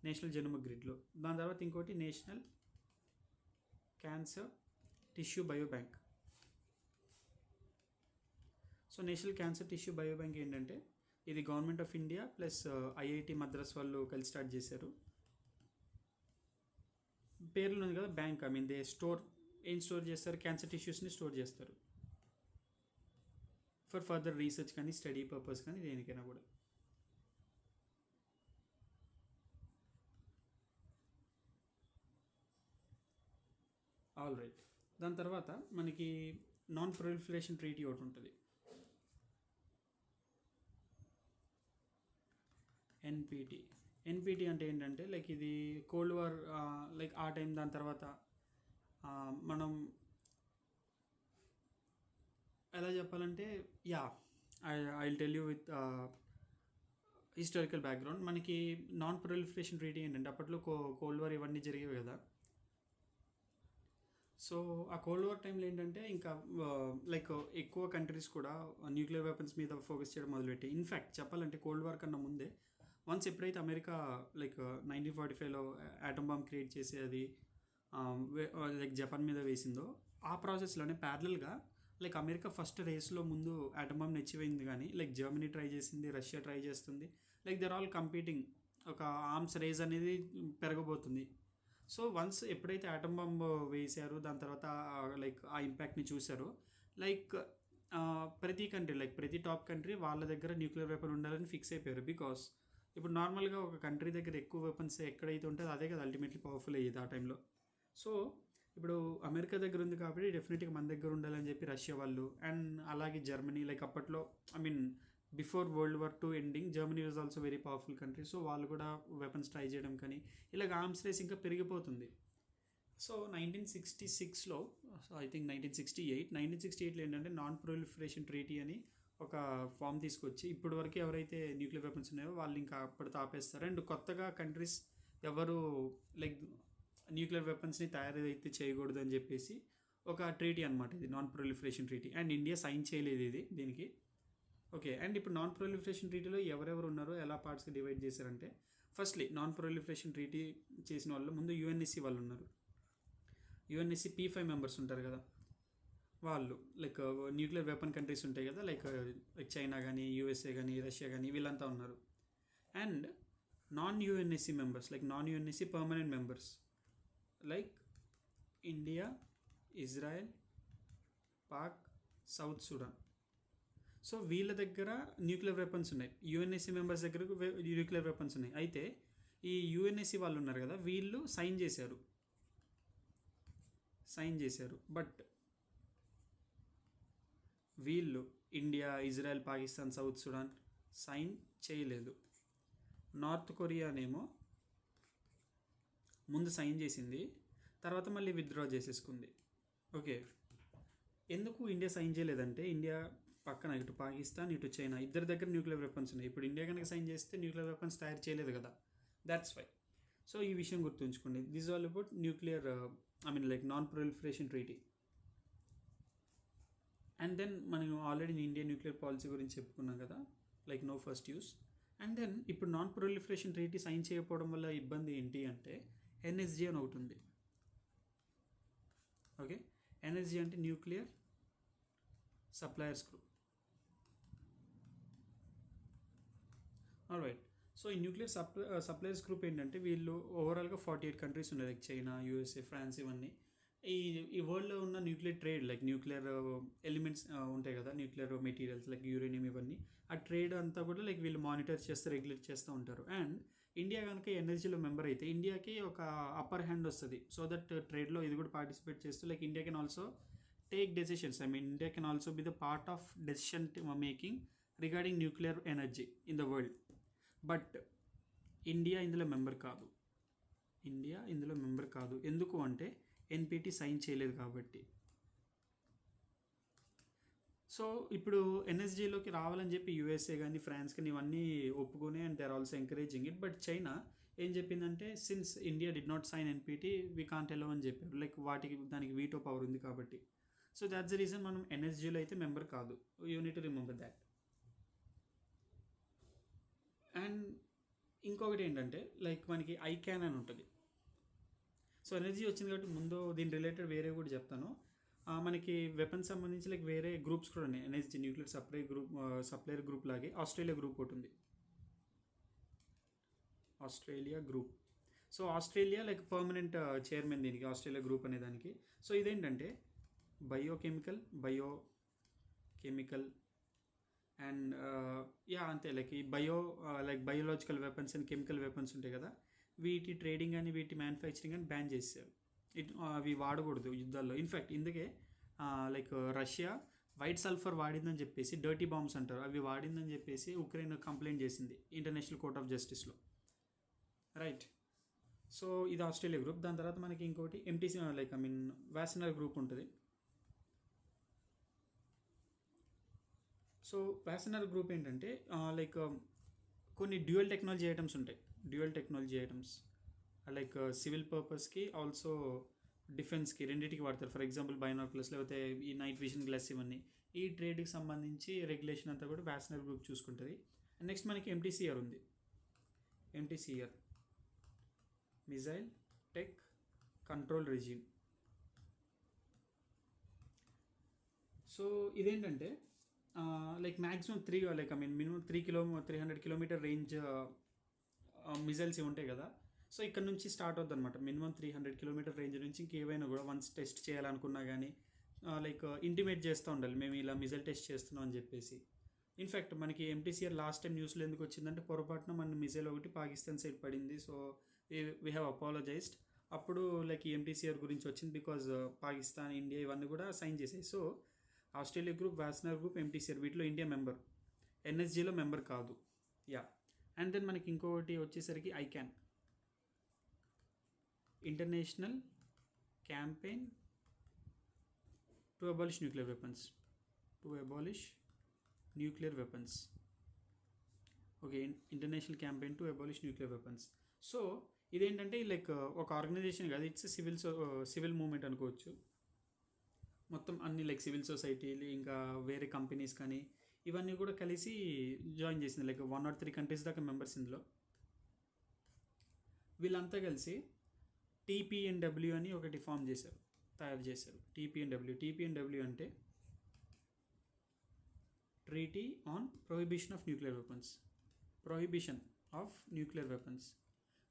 నేషనల్ జెనోమిక్ గ్రిడ్లో. దాని తర్వాత ఇంకోటి national cancer tissue bio bank. So national cancer tissue bio bank ఏంటంటే ఇది government of India plus IIT Madras వాళ్ళు కలిసి స్టార్ట్ చేశారు. పేర్లు ఉంది కదా బ్యాంక్, దే ఏం స్టోర్ చేస్తారు, క్యాన్సర్ టిష్యూస్ని స్టోర్ చేస్తారు ఫర్ ఫర్దర్ రీసెర్చ్ కానీ స్టడీ పర్పస్ కానీ దేనికైనా కూడా. All right. దాని తర్వాత మనకి నాన్ ప్రొలిఫరేషన్ ట్రీటీ ఒకటి ఉంటుంది, ఎన్పిటి అంటే ఏంటంటే లైక్ ఇది కోల్డ్ వార్ లైక్ ఆ టైం. దాని తర్వాత మనం ఎలా చెప్పాలంటే I will tell you with historical background. మనకి నాన్ ప్రొలిఫరేషన్ ట్రీటీ ఏంటంటే అప్పట్లో కోల్డ్ వార్ ఇవన్నీ జరిగేవి కదా. సో ఆ కోల్డ్ వార్ టైంలో ఏంటంటే ఇంకా లైక్ ఎక్కువ కంట్రీస్ కూడా న్యూక్లియర్ వెపన్స్ మీద ఫోకస్ చేయడం మొదలుపెట్టి. ఇన్ఫ్యాక్ట్ చెప్పాలంటే కోల్డ్ వార్ కన్నా ముందే వన్స్ ఎప్పుడైతే అమెరికా లైక్ 1945లో ఆటమ్ బాంబ్ క్రియేట్ చేసి అది లైక్ జపాన్ మీద వేసిందో, ఆ ప్రాసెస్లోనే ప్యారలల్గా లైక్ అమెరికా ఫస్ట్ రేస్లో ముందు ఆటమ్ బాంబ్ నెచ్చిపోయింది, కానీ లైక్ జర్మనీ ట్రై చేసింది, రష్యా ట్రై చేస్తుంది, లైక్ దర్ ఆల్ కంపీటింగ్. ఒక ఆర్మ్స్ రేస్ అనేది పెరగబోతుంది. సో వన్స్ ఎప్పుడైతే ఆటమ్ బాంబ్ వేసారో దాని తర్వాత లైక్ ఆ ఇంపాక్ట్ని చూసారో, లైక్ ప్రతి కంట్రీ లైక్ ప్రతి టాప్ కంట్రీ వాళ్ళ దగ్గర న్యూక్లియర్ వెపన్ ఉండాలని ఫిక్స్ అయిపోయారు. బికాస్ ఇప్పుడు నార్మల్గా ఒక కంట్రీ దగ్గర ఎక్కువ వెపన్స్ ఎక్కడైతే ఉంటుందో అదే కదా అల్టిమేట్లీ పవర్ఫుల్ అయ్యేది ఆ టైంలో. సో ఇప్పుడు అమెరికా దగ్గర ఉంది కాబట్టి డెఫినెట్గా మన దగ్గర ఉండాలని చెప్పి రష్యా వాళ్ళు, అండ్ అలాగే జర్మనీ లైక్ అప్పట్లో before world war II ending Germany was also very powerful country. So వాళ్ళు కూడా వెపన్స్ ట్రై చేయడం కానీ ఇలాగ ఆర్మ్స్ రేస్ ఇంకా పెరిగిపోతుంది. సో 1966లో ఐ థింక్ 1968లో ఏంటంటే నాన్ ప్రొలిఫరేషన్ ట్రీటీ అని ఒక ఫామ్ తీసుకొచ్చి ఇప్పటి వరకు ఎవరైతే న్యూక్లియర్ వెపన్స్ ఉన్నాయో వాళ్ళు ఇంకా అప్పటితో ఆపేస్తారు. అండ్ కొత్తగా కంట్రీస్ ఎవరు లైక్ న్యూక్లియర్ వెపన్స్ని తయారైతే చేయకూడదు అని చెప్పేసి ఒక ట్రీటీ అనమాట ఇది, non proliferation treaty. And India sign చేయలేదు ఇది దీనికి. ఓకే. అండ్ ఇప్పుడు నాన్ ప్రొలిఫరేషన్ ట్రీటీలో ఎవరెవరు ఉన్నారో ఎలా పార్ట్స్కి డివైడ్ చేశారంటే, ఫస్ట్లీ నాన్ ప్రొలిఫరేషన్ ట్రీటీ చేసిన వాళ్ళు ముందు యుఎన్ఎస్సి వాళ్ళు ఉన్నారు. యుఎన్ఎస్సి P5 మెంబర్స్ ఉంటారు కదా వాళ్ళు, లైక్ న్యూక్లియర్ వెపన్ కంట్రీస్ ఉంటాయి కదా, లైక్ చైనా కానీ యూఎస్ఏ కానీ రష్యా కానీ వీళ్ళంతా ఉన్నారు. And non UNSC members like non UNSC permanent members like India, Israel, Pak, south Sudan. So వీళ్ళ దగ్గర న్యూక్లియర్ వెపన్స్ ఉన్నాయి. యుఎన్ఎస్సి మెంబర్స్ దగ్గర న్యూక్లియర్ వెపన్స్ ఉన్నాయి. అయితే ఈ యుఎన్ఎస్సి వాళ్ళు ఉన్నారు కదా, వీళ్ళు సైన్ చేశారు. బట్ వీళ్ళు India, Israel, Pakistan, South Sudan sign చేయలేదు. నార్త్ కొరియానేమో ముందు సైన్ చేసింది, తర్వాత మళ్ళీ విత్డ్రా చేసేసుకుంది. ఓకే. ఎందుకు ఇండియా సైన్ చేయలేదంటే, ఇండియా పక్కన ఇటు పాకిస్తాన్ ఇటు చైనా ఇద్దరి దగ్గర న్యూక్లియర్ వెపన్స్ ఉన్నాయి. ఇప్పుడు ఇండియా కనుక సైన్ చేస్తే న్యూక్లియర్ వెపన్స్ తయారు చేయలేదు కదా, దాట్స్ వై. సో ఈ విషయం గుర్తుంచుకోండి. This all about nuclear like non proliferation treaty. And then మనం ఆల్రెడీ ఇండియన్ న్యూక్లియర్ పాలసీ గురించి చెప్పుకున్నాం కదా, like no first use. And then ఇప్పుడు నాన్ ప్రొలిఫరేషన్ ట్రీటీ సైన్ చేయకపోవడం వల్ల ఇబ్బంది ఏంటి అంటే, ఎన్ఎస్జీ అని ఒకటి ఉంది. ఓకే. ఎన్ఎస్జీ అంటే nuclear suppliers group. All right. So ఈ న్యూక్లియర్ సప్లయర్స్ గ్రూప్ ఏంటంటే వీళ్ళు ఓవరాల్గా 48 కంట్రీస్ ఉన్నాయి, లైక్ చైనా, యూఎస్ఏ, ఫ్రాన్స్ ఇవన్నీ. ఈ వరల్డ్లో ఉన్న nuclear trade like nuclear elements ఉంటాయి కదా, న్యూక్లియర్ మెటీరియల్స్ లైక్ యూరేనియం ఇవన్నీ, ఆ ట్రేడ్ అంతా కూడా లైక్ వీళ్ళు మానిటర్ చేస్తూ రెగ్యులేట్ చేస్తూ ఉంటారు. అండ్ ఇండియా కనుక ఎన్ఎస్జీలో మెంబర్ అయితే ఇండియాకి ఒక అప్పర్ హ్యాండ్ వస్తుంది. సో దట్ ట్రేడ్లో ఇది కూడా పార్టిసిపేట్ చేస్తూ like India can also take decisions. India can also be the part of decision making regarding nuclear energy in the world. But India ఇందులో member కాదు. ఇండియా ఇందులో మెంబర్ కాదు. ఎందుకు అంటే ఎన్పిటి సైన్ చేయలేదు కాబట్టి. సో ఇప్పుడు ఎన్ఎస్జీలోకి రావాలని చెప్పి యూఎస్ఏ కానీ ఫ్రాన్స్ కానీ ఇవన్నీ ఒప్పుకొని and they are also encouraging it. But China ఏం చెప్పిందంటే since India did not sign NPT we can't allow అని చెప్పారు. లైక్ దానికి వీటో పవర్ ఉంది కాబట్టి. సో దాట్స్ ద రీజన్ మనం ఎన్ఎస్జీలో అయితే మెంబర్ కాదు. You need to remember that. And ఇంకొకటి ఏంటంటే లైక్ మనకి ఐక్యాన్ అని ఉంటుంది. సో ఎనర్జీ వచ్చింది కాబట్టి ముందు దీని రిలేటెడ్ వేరే కూడా చెప్తాను. మనకి వెపన్స్ సంబంధించి లైక్ వేరే గ్రూప్స్ కూడా ఉన్నాయి. ఎన్ఎస్జీ న్యూక్లియర్ సప్లైర్ గ్రూప్ లాగే ఆస్ట్రేలియా గ్రూప్ ఒకటి ఉంది. Australia group. So Australia like permanent chairman దీనికి ఆస్ట్రేలియా గ్రూప్ అనే దానికి. సో ఇదేంటంటే బయోకెమికల్ అండ్ అంతే లైక్ ఈ biological weapons and chemical weapons ఉంటాయి కదా, వీటి ట్రేడింగ్ అని వీటి మ్యానుఫ్యాక్చరింగ్ అని బ్యాన్ చేశారు. అవి వాడకూడదు యుద్ధాల్లో. ఇన్ఫ్యాక్ట్ ఇందుకే లైక్ రష్యా వైట్ సల్ఫర్ వాడిందని చెప్పేసి, డర్టీ బాంబ్స్ అంటారు, అవి వాడిందని చెప్పేసి ఉక్రెయిన్ కంప్లైంట్ చేసింది ఇంటర్నేషనల్ కోర్ట్ ఆఫ్ జస్టిస్లో. రైట్. సో ఇది ఆస్ట్రేలియా గ్రూప్. దాని తర్వాత మనకి ఇంకోటి ఎంటీసీ వాసనర్ గ్రూప్ ఉంటుంది. సో వాసనర్ గ్రూప్ ఏంటంటే లైక్ కొన్ని డ్యూయల్ టెక్నాలజీ ఐటమ్స్ ఉంటాయి. లైక్ సివిల్ పర్పస్కి ఆల్సో డిఫెన్స్కి రెండింటికి వాడతారు. ఫర్ ఎగ్జాంపుల్ బైనాక్యులర్స్ లేకపోతే ఈ నైట్ విజన్ గ్లాస్ ఇవన్నీ. ఈ ట్రేడ్కి సంబంధించి రెగ్యులేషన్ అంతా కూడా వాసనర్ గ్రూప్ చూసుకుంటుంది. అండ్ నెక్స్ట్ మనకి ఎంటీసీఆర్ ఉంది. MTCR missile tech control regime. So ఇదేంటంటే like maximum minimum 300 kilometre range missiles ఇవి ఉంటాయి కదా. సో ఇక్కడ నుంచి స్టార్ట్ అవుతుంది అనమాట. మినిమం 300 కిలోమీటర్ రేంజ్ నుంచి ఇంకేవైనా కూడా వన్స్ టెస్ట్ చేయాలనుకున్నా కానీ లైక్ ఇంటిమేట్ చేస్తూ ఉండాలి, మేము ఇలా మిజైల్ టెస్ట్ చేస్తున్నాం అని చెప్పేసి. ఇన్ఫ్యాక్ట్ మనకి ఎంటీసీఆర్ లాస్ట్ టైం న్యూస్లో ఎందుకు వచ్చిందంటే పొరపాటున మన మిజైల్ ఒకటి పాకిస్తాన్ సైడ్ పడింది. So we have apologised. అప్పుడు లైక్ ఈ ఎంటీసీఆర్ గురించి వచ్చింది బికాజ్ పాకిస్తాన్, ఇండియా ఇవన్నీ కూడా సైన్ చేసాయి. So Australia group, Wassenaar group, MTCR వీటిలో ఇండియా మెంబర్, ఎన్ఎస్జీలో మెంబర్ కాదు. అండ్ దెన్ మనకి ఇంకొకటి వచ్చేసరికి ICAN, international campaign to abolish nuclear weapons. Okay, international campaign to abolish nuclear weapons. So ఇదేంటంటే లైక్ ఒక ఆర్గనైజేషన్ కాదు, ఇట్స్ సివిల్ మూవ్మెంట్ అనుకోవచ్చు. మొత్తం అన్ని లైక్ సివిల్ సొసైటీలు ఇంకా వేరే కంపెనీస్ కానీ ఇవన్నీ కూడా కలిసి జాయిన్ చేసింది. లైక్ 103 కంట్రీస్ దాకా మెంబర్స్ ఇందులో. వీళ్ళంతా కలిసి టీపీఎన్డబ్ల్యూ అని ఒకటి తయారు చేశారు. టీపీఎన్డబ్ల్యూ అంటే treaty on prohibition of nuclear weapons.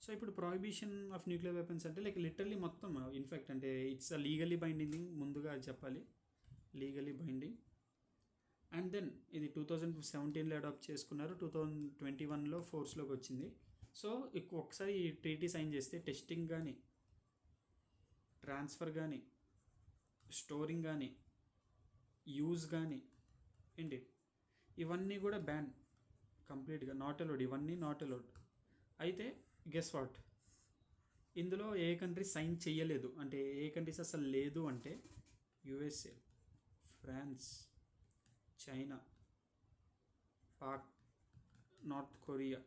So ఇప్పుడు ప్రొహిబిషన్ ఆఫ్ న్యూక్లియర్ వెపన్స్ అంటే లైక్ లిటరల్లీ మొత్తం ఇన్ఫ్యాక్ట్ అంటే ఇట్స్ లీగలీ బైండింగ్, ముందుగా చెప్పాలి, లీగలీ బైండింగ్. అండ్ దెన్ ఇది 2017లో అడాప్ట్ చేసుకున్నారు, 2021లో ఫోర్స్లోకి వచ్చింది. సో ఒకసారి ఈ ట్రీటీ సైన్ చేస్తే టెస్టింగ్ కానీ, ట్రాన్స్ఫర్ కానీ, స్టోరింగ్ కానీ, యూజ్ కానీ ఏంటి ఇవన్నీ కూడా బ్యాన్ కంప్లీట్గా, నాట్ అలౌడ్. ఇవన్నీ నాట్ అలౌడ్. అయితే గెస్ వాట్, ఇందులో ఏ కంట్రీ సైన్ చేయలేదు అంటే ఏ కంట్రీస్ అసలు లేదు అంటే USA, France, China, north Korea,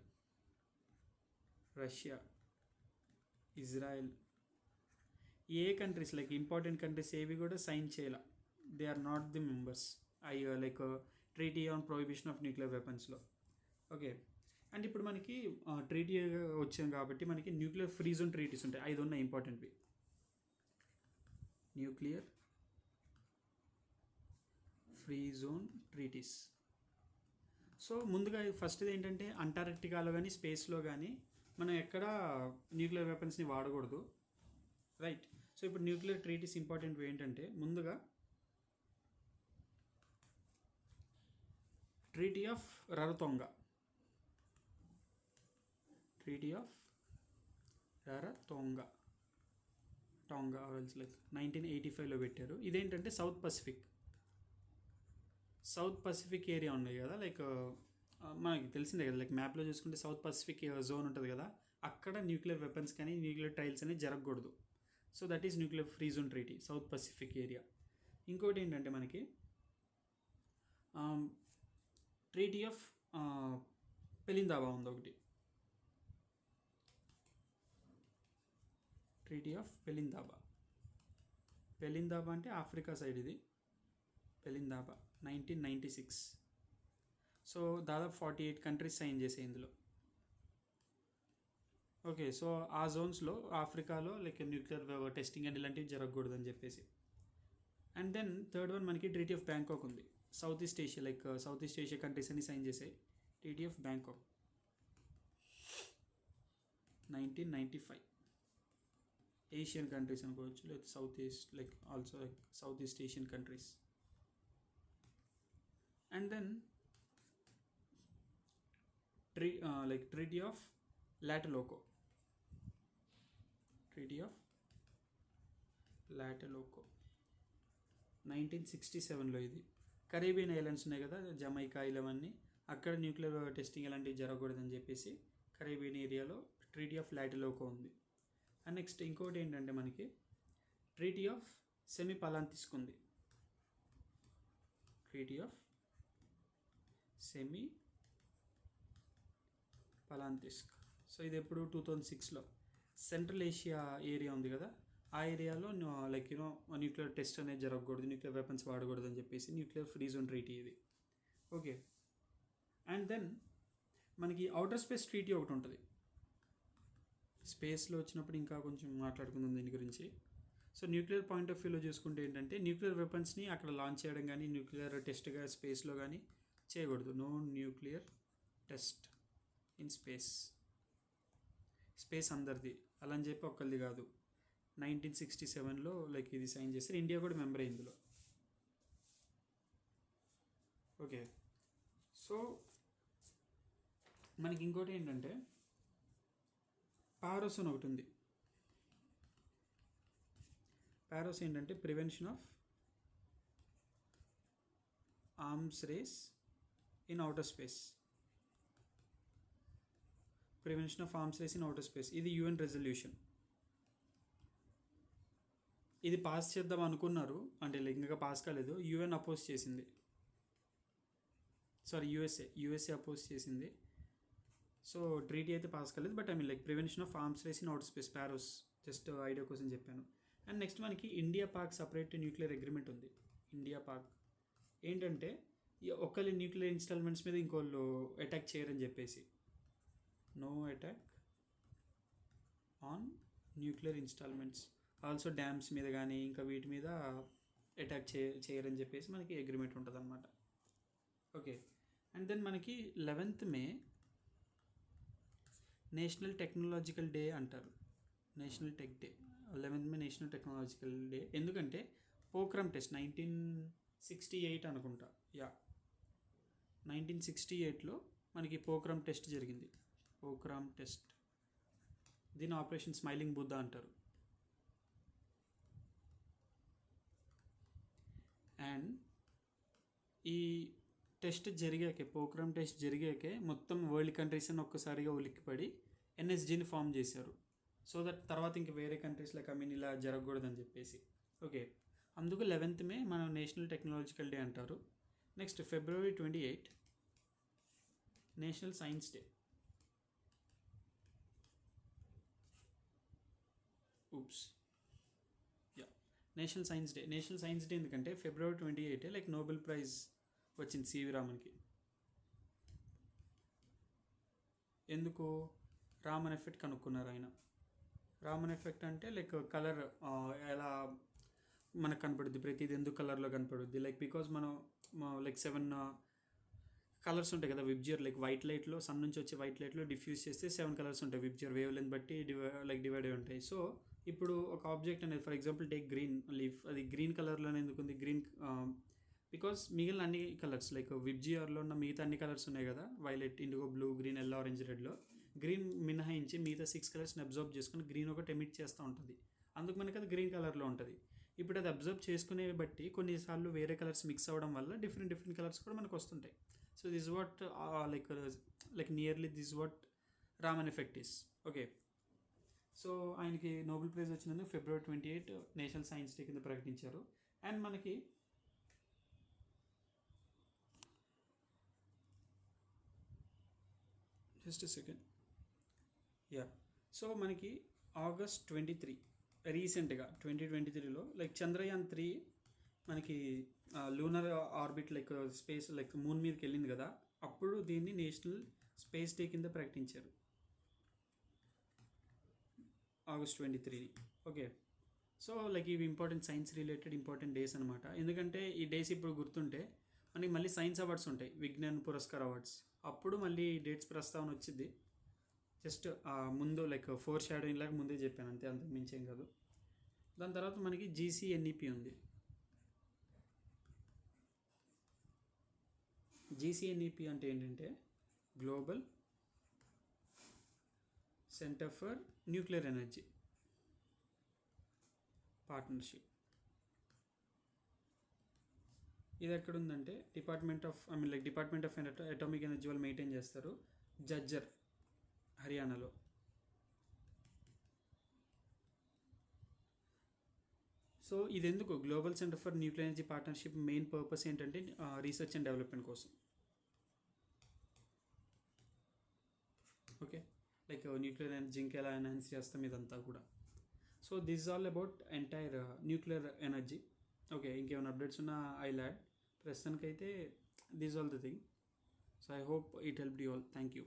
Russia, Israel. ఏ కంట్రీస్ లైక్ ఇంపార్టెంట్ కంట్రీస్ ఏవి కూడా సైన్ చేయాల. They are not the members like treaty on prohibition of nuclear వెపన్స్లో. ఓకే, అండ్ ఇప్పుడు మనకి ట్రీటీ వచ్చింది కాబట్టి మనకి న్యూక్లియర్ ఫ్రీ జోన్ ట్రీటీస్ ఉంటాయి. 5 ఉన్నాయి ఇంపార్టెంట్వి. Nuclear free zone treaties. So ముందుగా ఫస్ట్ది ఏంటంటే అంటార్క్టికాలో కానీ స్పేస్లో కానీ మనం ఎక్కడ న్యూక్లియర్ వెపన్స్ని వాడకూడదు. రైట్. సో ఇప్పుడు న్యూక్లియర్ ట్రీటీస్ ఇంపార్టెంట్ ఏంటంటే ముందుగా ట్రీటీ ఆఫ్ రరతోంగా, 1985లో పెట్టారు. ఇదేంటంటే సౌత్ పసిఫిక్ ఏరియా ఉన్నాయి కదా, లైక్ మనకి తెలిసిందే కదా, లైక్ మ్యాప్లో చూసుకుంటే సౌత్ పసిఫిక్ జోన్ ఉంటుంది కదా, అక్కడ న్యూక్లియర్ వెపన్స్ కానీ న్యూక్లియర్ ట్రయల్స్ అనేది జరగకూడదు. So that is nuclear free zone treaty, south Pacific area. ఇంకోటి ఏంటంటే మనకి ట్రీటీ ఆఫ్ పెలిందాబా ఉంది ఒకటి. Treaty of పెలిందాబా. పెలిందాబా అంటే ఆఫ్రికా సైడ్ ఇది. పెలిందాబా 1996. సో దాదాపు 48 కంట్రీస్ సైన్ చేసాయి ఇందులో. ఓకే, సో ఆ జోన్స్లో ఆఫ్రికాలో లైక్ న్యూక్లియర్ టెస్టింగ్ అండ్ ఇలాంటివి జరగకూడదు అని చెప్పేసి. అండ్ దెన్ థర్డ్ వన్ మనకి ట్రీటీ ఆఫ్ బ్యాంకాక్ ఉంది. South east Asia, like south east Asia countries అన్ని సైన్ చేసాయి treaty of Bangkok 1995. Asian countries అనుకోవచ్చు, like south east, like also like south east Asian countries. And then treaty of Tlatelolco. Treaty of Tlatelolco 1967లో. ఇది Caribbean islands ఉన్నాయి కదా, జమైకా ఇలావన్నీ, అక్కడ nuclear testing అలాంటివి జరగకూడదని చెప్పేసి కరేబియన్ ఏరియాలో ట్రీటీ ఆఫ్ లాటెలోకో ఉంది. అండ్ నెక్స్ట్ ఇంకోటి ఏంటంటే మనకి ట్రీటీ ఆఫ్ సెమీ పలాంతిస్క్ ఉంది. Treaty of Semipalatinsk. So ఇది ఎప్పుడు 2006లో. సెంట్రల్ ఏషియా ఏరియా ఉంది కదా, ఆ ఏరియాలో లైక్ న్యూక్లియర్ టెస్ట్ అనేది జరగకూడదు, న్యూక్లియర్ వెపన్స్ వాడకూడదు అని చెప్పేసి న్యూక్లియర్ ఫ్రీ జోన్ ట్రీటీ ఇది. ఓకే, అండ్ దెన్ మనకి అవుటర్ స్పేస్ ట్రీటీ ఒకటి ఉంటుంది. స్పేస్లో వచ్చినప్పుడు ఇంకా కొంచెం మాట్లాడుకుందాం దీని గురించి. సో న్యూక్లియర్ పాయింట్ ఆఫ్ వ్యూలో చూసుకుంటే ఏంటంటే న్యూక్లియర్ వెపన్స్ని అక్కడ లాంచ్ చేయడం కానీ న్యూక్లియర్ టెస్ట్గా స్పేస్లో కానీ చేయకూడదు. No nuclear test in space. Space అందరిది అలా అని చెప్పి ఒక్కరిది కాదు. 1967లో లైక్ ఇది సైన్ చేస్తారు. ఇండియా కూడా మెంబర్ అయ్యింది ఇందులో. ఓకే, సో మనకి ఇంకోటి ఏంటంటే పారోస్ అని ఒకటి ఉంది. పారోస్ ఏంటంటే prevention of arms race in outer space. Prevention of arms race in outer space, ఇది యుఎన్ రెజల్యూషన్. ఇది పాస్ చేద్దాం అనుకున్నారు, అంటే లైక్ ఇంకా పాస్ కాలేదు. యుఎన్ అపోజ్ చేసింది, సారీ యుఎస్ఏ అపోజ్ చేసింది. సో ట్రీటీ అయితే పాస్ కాలేదు, but I mean like prevention of arms race in outer space, PAROS, just idea కోసం చెప్పాను. అండ్ నెక్స్ట్ మనకి India Pak separate nuclear agreement ఉంది. ఇండియా పాక్ ఏంటంటే ఒకళ్ళు న్యూక్లియర్ ఇన్స్టాల్మెంట్స్ మీద ఇంకోళ్ళు అటాక్ చేయరని చెప్పేసి. No attack on nuclear installments, also dams మీద కానీ ఇంకా వీటి మీద అటాక్ చేయరని చెప్పేసి మనకి అగ్రిమెంట్ ఉంటుంది అన్నమాట. ఓకే, అండ్ దెన్ మనకి 11th మే నేషనల్ టెక్నాలజికల్ డే అంటారు. నేషనల్ టెక్ డే, 11th మే నేషనల్ టెక్నాలజికల్ డే. ఎందుకంటే పోఖ్రాన్ టెస్ట్ 1968 అనుకుంటా, 1968లో మనకి పోఖ్రాన్ టెస్ట్ జరిగింది. పోఖ్రాన్ టెస్ట్, దీని ఆపరేషన్ స్మైలింగ్ బుద్ధ అంటారు. అండ్ ఈ టెస్ట్ జరిగాకే, పోఖ్రాన్ టెస్ట్ జరిగాకే మొత్తం వరల్డ్ కంట్రీస్ అని ఒక్కసారిగా ఉలిక్కిపడి ఎన్ఎస్జీని ఫామ్ చేశారు. సో దట్ తర్వాత ఇంక వేరే కంట్రీస్ లైక్ ఇలా జరగకూడదని చెప్పేసి. ఓకే, అందుకు 11th మే మనం నేషనల్ టెక్నాలజికల్ డే అంటారు. Next February 28 national science day. National science day. National science day ఎందుకంటే February 28 లైక్ నోబెల్ ప్రైజ్ వచ్చింది సివి రామన్కి. ఎందుకు? రామన్ ఎఫెక్ట్ కనుక్కున్నారు ఆయన. రామన్ ఎఫెక్ట్ అంటే లైక్ కలర్ ఎలా మనకు కనపడుద్ది, ప్రతిది ఎందుకు కలర్లో కనపడుద్ది, లైక్ బికాజ్ మనం లైక్ 7 కలర్స్ ఉంటాయి కదా విబ్జియర్, లైక్ వైట్ లైట్లో, సన్ నుంచి వచ్చే వైట్ లైట్లో డిఫ్యూజ్ చేస్తే 7 కలర్స్ ఉంటాయి విబ్జియర్, వేవ్ లెంత్ బట్టి డివైడ్ అయి ఉంటాయి. సో ఇప్పుడు ఒక ఆబ్జెక్ట్ అనేది for example take green leaf, అది గ్రీన్ కలర్లోనే ఎందుకు ఉంది? గ్రీన్ బికాస్ మిగిలిన అన్ని కలర్స్ లైక్ విబ్జిఆర్లో ఉన్న మిగతా అన్ని కలర్స్ ఉన్నాయి కదా, violet, indigo, blue, green, yellow, orange, రెడ్లో గ్రీన్ మినహాయించి మిగతా 6 కలర్స్ని అబ్జర్వ్ చేసుకుని గ్రీన్ ఒకటి ఎమిట్ చేస్తూ ఉంటుంది. అందుకు మనకి అది గ్రీన్ కలర్లో ఉంటుంది. ఇప్పుడు అది అబ్జర్వ్ చేసుకునే బట్టి కొన్నిసార్లు వేరే కలర్స్ మిక్స్ అవ్వడం వల్ల డిఫరెంట్ కలర్స్ కూడా మనకు వస్తుంటాయి. So this what like nearly this what Raman effect is. Okay. So ఆయనకి నోబెల్ ప్రైజ్ వచ్చినందుకు February 28 నేషనల్ సైన్స్ డే కింద ప్రకటించారు. అండ్ మనకి జస్ట్ సెకండ్, యా. సో మనకి August 23 రీసెంట్గా 2023లో లైక్ చంద్రయాన్-3 మనకి lunar orbit like space like moon మీదకి వెళ్ళింది కదా, అప్పుడు దీన్ని నేషనల్ స్పేస్ డే కింద ప్రకటించారు August 23. ఓకే. సో లైక్ ఇవి important science related important days అనమాట. ఎందుకంటే ఈ డేస్ ఇప్పుడు గుర్తుంటే మనకి మళ్ళీ సైన్స్ అవార్డ్స్ ఉంటాయి, విజ్ఞాన్ పురస్కార్ అవార్డ్స్, అప్పుడు మళ్ళీ డేట్స్ ప్రస్తావన వచ్చింది. జస్ట్ ముందు లైక్ 4 షాడోయింగ్ లాగా ముందే చెప్పాను అంతే, అంతకు మించి ఏం కాదు. దాని తర్వాత మనకి GCNEP ఉంది. GCNEP అంటే ఏంటంటే global centre for nuclear energy partnership. ఇది ఎక్కడ ఉందంటే డిపార్ట్మెంట్ ఆఫ్ అటామిక్ ఎనర్జీ వాళ్ళు మెయింటైన్ చేస్తారు, జజ్జర్, హర్యానాలో. సో ఇది ఎందుకు global centre for nuclear energy partnership main purpose ఏంటంటే రీసెర్చ్ అండ్ డెవలప్మెంట్ కోసం. ఓకే. లైక్ న్యూక్లియర్ ఎనర్జీ ఇంకా ఎలా ఎన్హాన్స్ చేస్తాం ఇదంతా కూడా. So this all about entire nuclear energy. Okay. ఇంకేమైనా అప్డేట్స్ ఉన్నా ఐ ల్యాడ్. ప్రస్తుతానికైతే this all the thing. So I hope it help you all. Thank you.